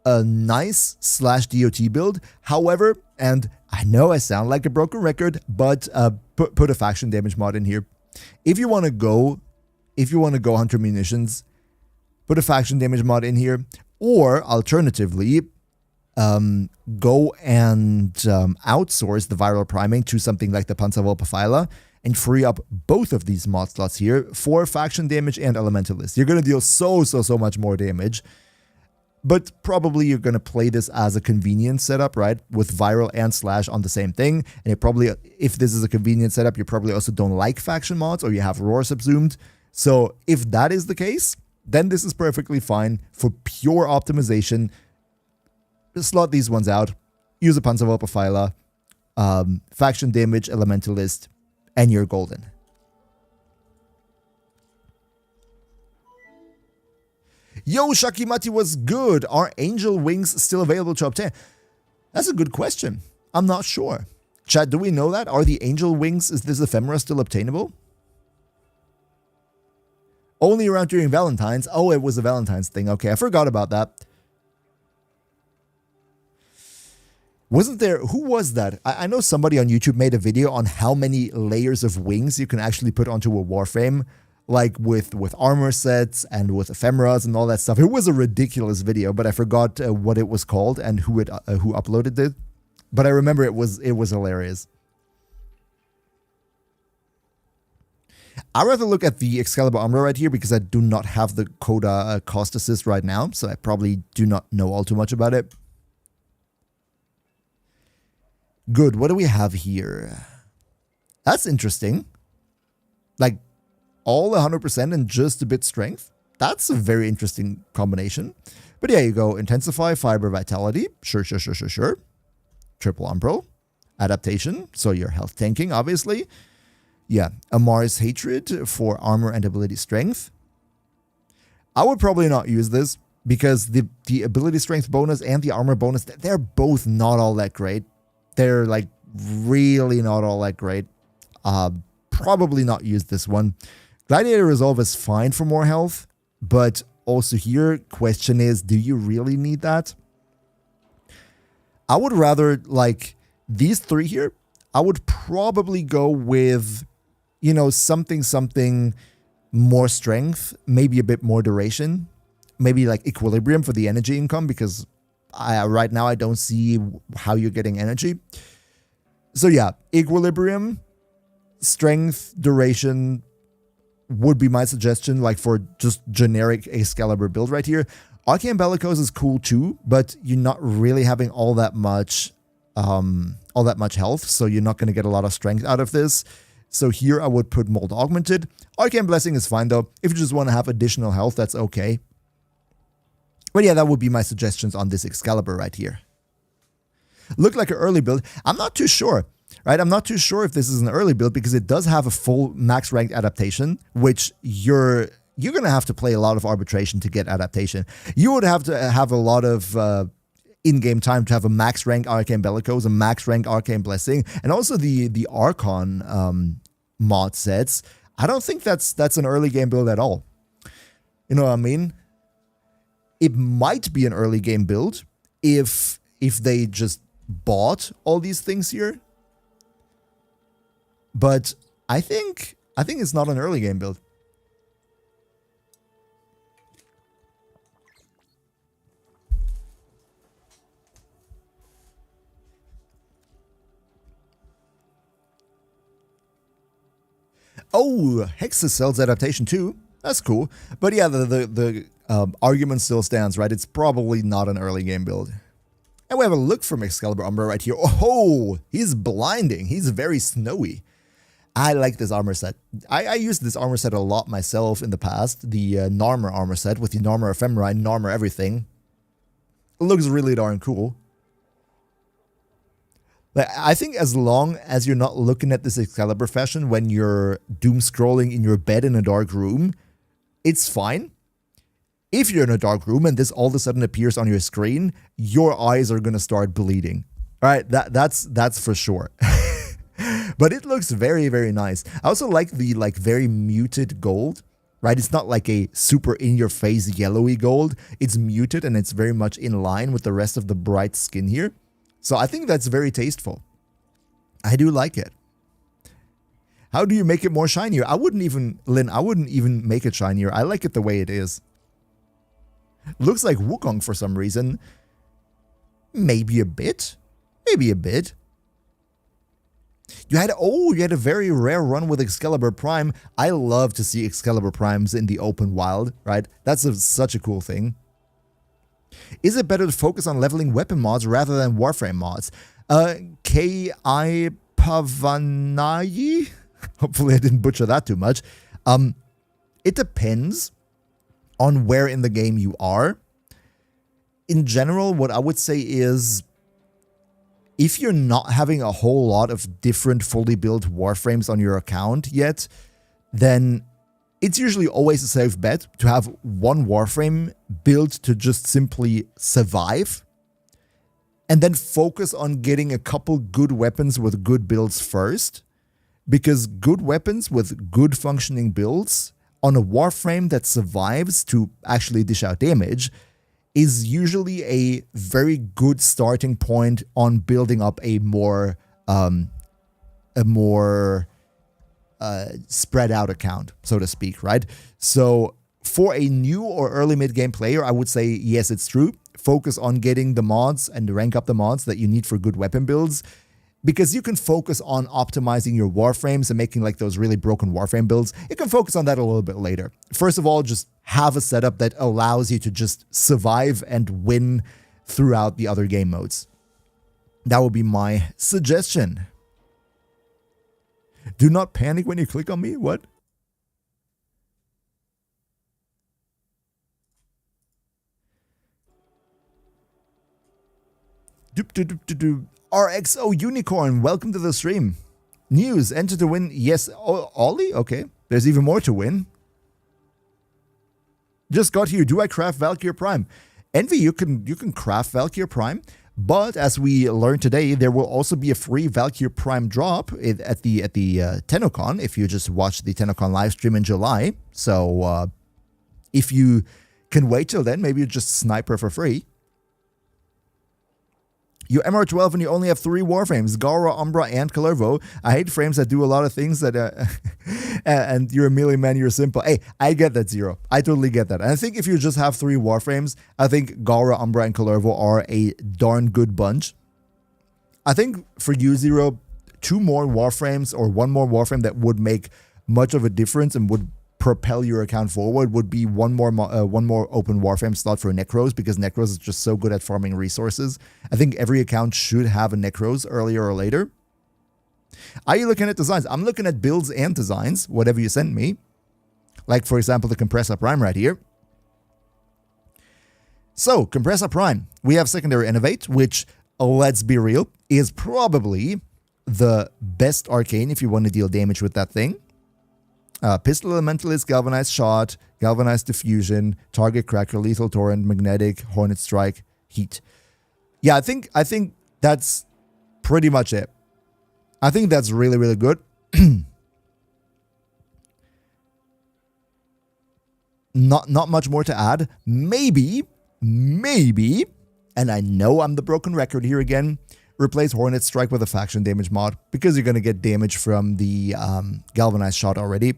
a nice /DOT build. However, and I know I sound like a broken record, but put a faction damage mod in here. If you want to go hunter munitions, put a faction damage mod in here, or alternatively, go and outsource the viral priming to something like the Panzerwölfe and free up both of these mod slots here for faction damage and elementalist. You're going to deal so much more damage. But probably you're going to play this as a convenient setup, right? With viral and slash on the same thing. And it probably, if this is a convenient setup, you probably also don't like faction mods or you have roar subsumed. So if that is the case, then this is perfectly fine for pure optimization. Just slot these ones out. Use a Panzerwölfe, faction damage, elementalist, and you're golden. Yo, Shakimati was good. Are angel wings still available to obtain? That's a good question. I'm not sure. Chat, do we know that? Are the angel wings, is this ephemera still obtainable? Only around during Valentine's. Oh, it was a Valentine's thing. Okay, I forgot about that. Wasn't there, who was that? I know somebody on YouTube made a video on how many layers of wings you can actually put onto a Warframe, like with armor sets and with ephemeras and all that stuff. It was a ridiculous video, but I forgot what it was called and who uploaded it. But I remember it was hilarious. I'd rather look at the Excalibur armor right here because I do not have the Coda cost assist right now, so I probably do not know all too much about it. Good, what do we have here? That's interesting. Like, all 100% and just a bit strength. That's a very interesting combination. But yeah, you go Intensify, Fiber, Vitality. Sure. Triple Umbral. Adaptation, so your health tanking, obviously. Yeah, Amar's Hatred for armor and ability strength. I would probably not use this because the ability strength bonus and the armor bonus, they're both not all that great. They're like really not all that great. Probably not use this one. Gladiator Resolve is fine for more health, but also here, question is, do you really need that? I would rather, like, these three here, I would probably go with, you know, something more strength, maybe a bit more duration, maybe like Equilibrium for the energy income, because right now I don't see how you're getting energy. So yeah, Equilibrium, strength, duration would be my suggestion, like for just generic Excalibur build right here. Arcane Bellicose is cool too, but you're not really having all that much health, so you're not going to get a lot of strength out of this. So here I would put Mold Augmented. Arcane Blessing is fine though. If you just want to have additional health, that's okay. But yeah, that would be my suggestions on this Excalibur right here. Look like an early build. I'm not too sure, right? I'm not too sure if this is an early build because it does have a full max ranked adaptation, which you're going to have to play a lot of arbitration to get adaptation. You would have to have a lot of in-game time to have a max rank Arcane Bellicose, a max rank Arcane Blessing, and also the Archon mod sets. I don't think that's an early game build at all. You know what I mean? It might be an early game build if they just bought all these things here. But I think it's not an early game build. Oh, Hexacel's adaptation too. That's cool. But yeah, the argument still stands, right? It's probably not an early game build. And we have a look from Excalibur Umbra right here. Oh, he's blinding. He's very snowy. I like this armor set. I used this armor set a lot myself in the past. The Narmer armor set with the Narmer Ephemera and Narmer everything. It looks really darn cool. Like, I think as long as you're not looking at this Excalibur fashion when you're doom scrolling in your bed in a dark room, it's fine. If you're in a dark room and this all of a sudden appears on your screen, your eyes are going to start bleeding. All right, that's for sure. But it looks very, very nice. I also like the very muted gold, right? It's not like a super in-your-face yellowy gold. It's muted and it's very much in line with the rest of the bright skin here. So I think that's very tasteful. I do like it. How do you make it more shinier? Lynn, I wouldn't even make it shinier. I like it the way it is. Looks like Wukong for some reason. Maybe a bit. Maybe a bit. You had a very rare run with Excalibur Prime. I love to see Excalibur Primes in the open wild, right? That's such a cool thing. Is it better to focus on leveling weapon mods rather than Warframe mods? K.I. Pavanayi? Hopefully I didn't butcher that too much. It depends on where in the game you are. In general, what I would say is, if you're not having a whole lot of different fully built Warframes on your account yet, then it's usually always a safe bet to have one Warframe built to just simply survive, and then focus on getting a couple good weapons with good builds first, because good weapons with good functioning builds on a Warframe that survives to actually dish out damage is usually a very good starting point on building up a more spread out account, so to speak, right? So for a new or early mid-game player, I would say, yes, it's true. Focus on getting the mods and rank up the mods that you need for good weapon builds, because you can focus on optimizing your Warframes and making like those really broken Warframe builds. You can focus on that a little bit later. First of all, just have a setup that allows you to just survive and win throughout the other game modes. That would be my suggestion. Do not panic when you click on me. What? RXO Unicorn, welcome to the stream. News, enter to win. Yes, Ollie? Okay, there's even more to win. Just got here. Do I craft Valkyr Prime? Envy, you can craft Valkyr Prime, but as we learned today, there will also be a free Valkyr Prime drop at the TennoCon if you just watch the TennoCon live stream in July. So if you can wait till then, maybe you just snipe her for free. You're MR12 and you only have 3 Warframes, Gara, Umbra, and Kalervo. I hate frames that do a lot of things that... and you're a melee man, you're simple. Hey, I get that, Zero. I totally get that. And I think if you just have 3 Warframes, I think Gara, Umbra, and Kalervo are a darn good bunch. I think for you, Zero, 2 more Warframes or 1 more Warframe that would make much of a difference and would propel your account forward would be one more open Warframe slot for Necros, because Necros is just so good at farming resources. I think every account should have a Necros earlier or later. Are you looking at designs? I'm looking at builds and designs, whatever you sent me. Like, for example, the Compressor Prime right here. So, Compressor Prime. We have Secondary Innovate, which, let's be real, is probably the best arcane if you want to deal damage with that thing. Pistol Elementalist, Galvanized Shot, Galvanized Diffusion, Target Cracker, Lethal Torrent, Magnetic, Hornet Strike, Heat. Yeah, I think that's pretty much it. I think that's really, really good. Not much more to add. Maybe, and I know I'm the broken record here again, replace Hornet Strike with a faction damage mod, because you're going to get damage from the Galvanized Shot already.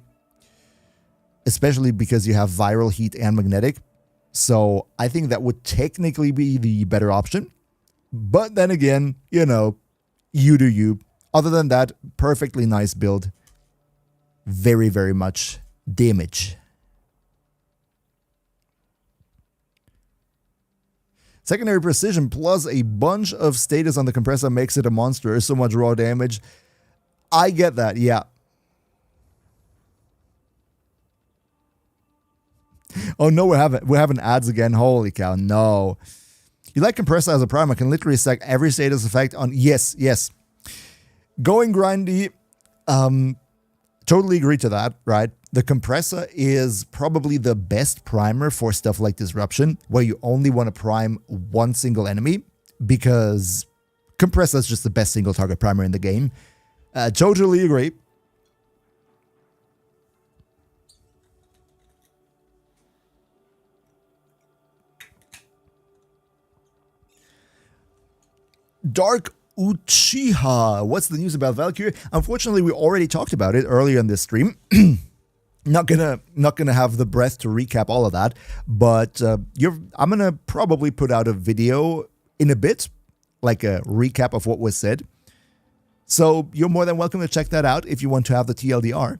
Especially because you have Viral, Heat, and Magnetic. So I think that would technically be the better option. But then again, you know, you do you. Other than that, perfectly nice build. very, very much damage. Secondary precision plus a bunch of status on the compressor makes it a monster. So much raw damage. I get that, yeah. Oh no, we're having ads again. Holy cow, no. You like compressor as a primer, can literally stack every status effect on. Yes. Going grindy, totally agree to that, right? The compressor is probably the best primer for stuff like disruption, where you only want to prime one single enemy, because compressor is just the best single target primer in the game. Totally agree. Dark Uchiha, what's the news about Valkyr? Unfortunately, we already talked about it earlier in this stream. Not gonna have the breath to recap all of that, but I'm gonna probably put out a video in a bit, like a recap of what was said. So you're more than welcome to check that out if you want to have the TLDR.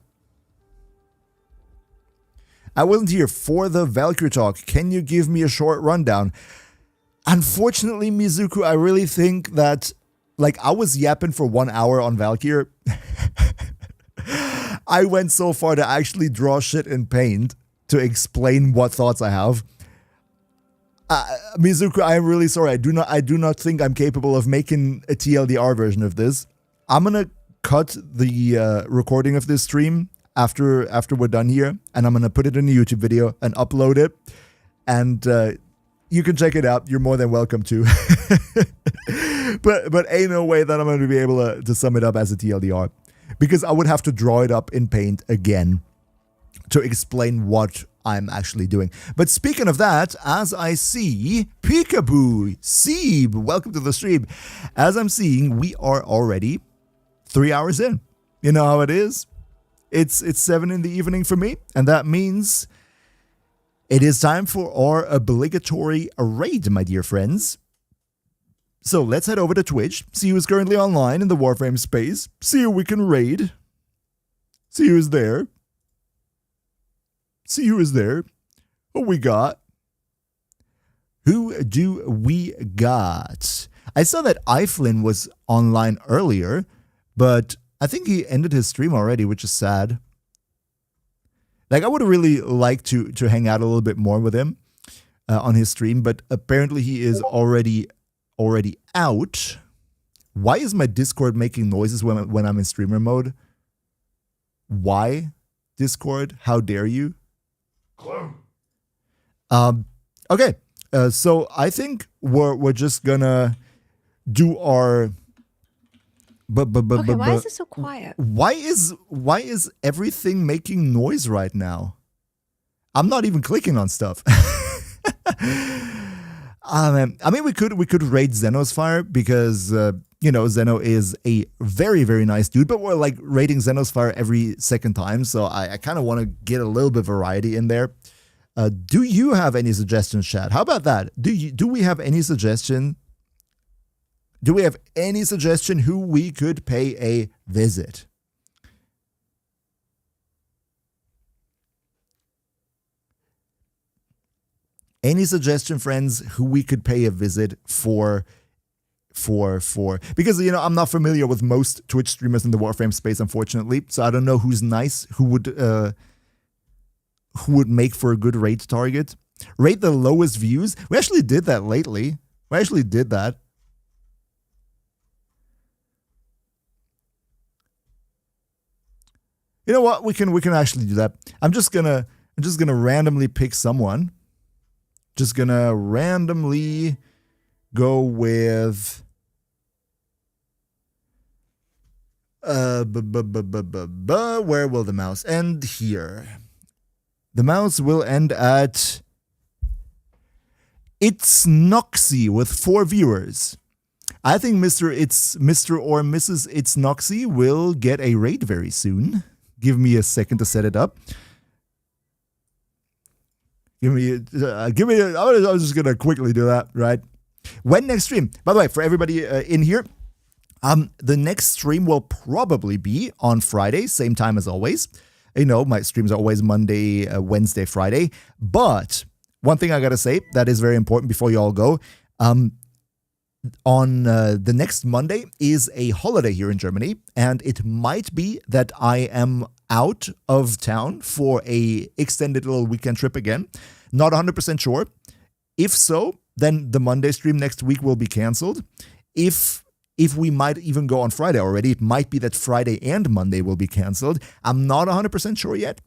I wasn't here for the Valkyr talk. Can you give me a short rundown? Unfortunately, Mizuku, I really think that, like, I was yapping for 1 hour on Valkyr. I went so far to actually draw shit in paint to explain what thoughts I have. Mizuku, I am really sorry. I do not think I'm capable of making a TLDR version of this. I'm gonna cut the recording of this stream after we're done here, and I'm gonna put it in a YouTube video and upload it. And you can check it out. You're more than welcome to. but ain't no way that I'm going to be able to sum it up as a TLDR, because I would have to draw it up in paint again to explain what I'm actually doing. But speaking of that, as I see, Peekaboo, Seeb, welcome to the stream. As I'm seeing, we are already 3 hours in. You know how it is? It's 7 in the evening for me, and that means it is time for our obligatory raid, my dear friends. So let's head over to Twitch, see who's currently online in the Warframe space, see who we can raid, see who's there, see who is there, what we got. Who do we got? I saw that Iflin was online earlier, but I think he ended his stream already, which is sad. Like, I would really like to hang out a little bit more with him on his stream, but apparently he is already out. Why is my Discord making noises when I'm in streamer mode? Why, Discord? How dare you? Okay, so I think we're just gonna do our. Okay, why is it so quiet? Why is everything making noise right now? I'm not even clicking on stuff. I mean, we could raid Zeno's fire, because Zeno is a very, very nice dude, but we're like raiding Zeno's fire every second time, so I kind of want to get a little bit of variety in there. Do you have any suggestions, chat? How about that? Do we have any suggestion? Do we have any suggestion who we could pay a visit? Any suggestion, friends, who we could pay a visit for? Because, I'm not familiar with most Twitch streamers in the Warframe space, unfortunately, so I don't know who's nice, who would make for a good raid target. Rate the lowest views. We actually did that lately. We actually did that. You know what? We can actually do that. I'm just gonna randomly pick someone. Just gonna randomly go with where will the mouse end? Here. The mouse will end at It's Noxy with 4 viewers. I think Mr. or Mrs. It's Noxy will get a raid very soon. Give me a second to set it up. I was just gonna quickly do that, right? When next stream? By the way, for everybody in here, the next stream will probably be on Friday, same time as always. You know, my streams are always Monday, Wednesday, Friday. But one thing I gotta say that is very important before you all go. On the next Monday is a holiday here in Germany, and it might be that I am out of town for a extended little weekend trip again. Not 100% sure. If so, then the Monday stream next week will be canceled. If we might even go on Friday already, it might be that Friday and Monday will be canceled. I'm not 100% sure yet.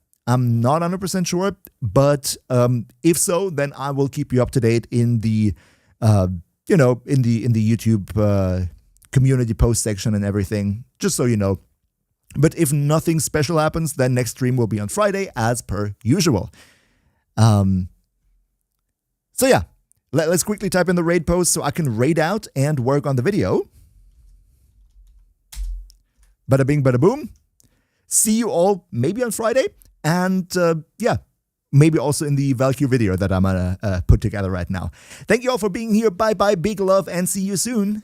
But if so, then I will keep you up to date in the in the YouTube community post section and everything, just so you know. But if nothing special happens, then next stream will be on Friday as per usual. So yeah, let's quickly type in the raid post so I can raid out and work on the video. Bada bing, bada boom. See you all maybe on Friday. And yeah, maybe also in the Valkyr video that I'm gonna put together right now. Thank you all for being here. Bye bye, big love, and see you soon.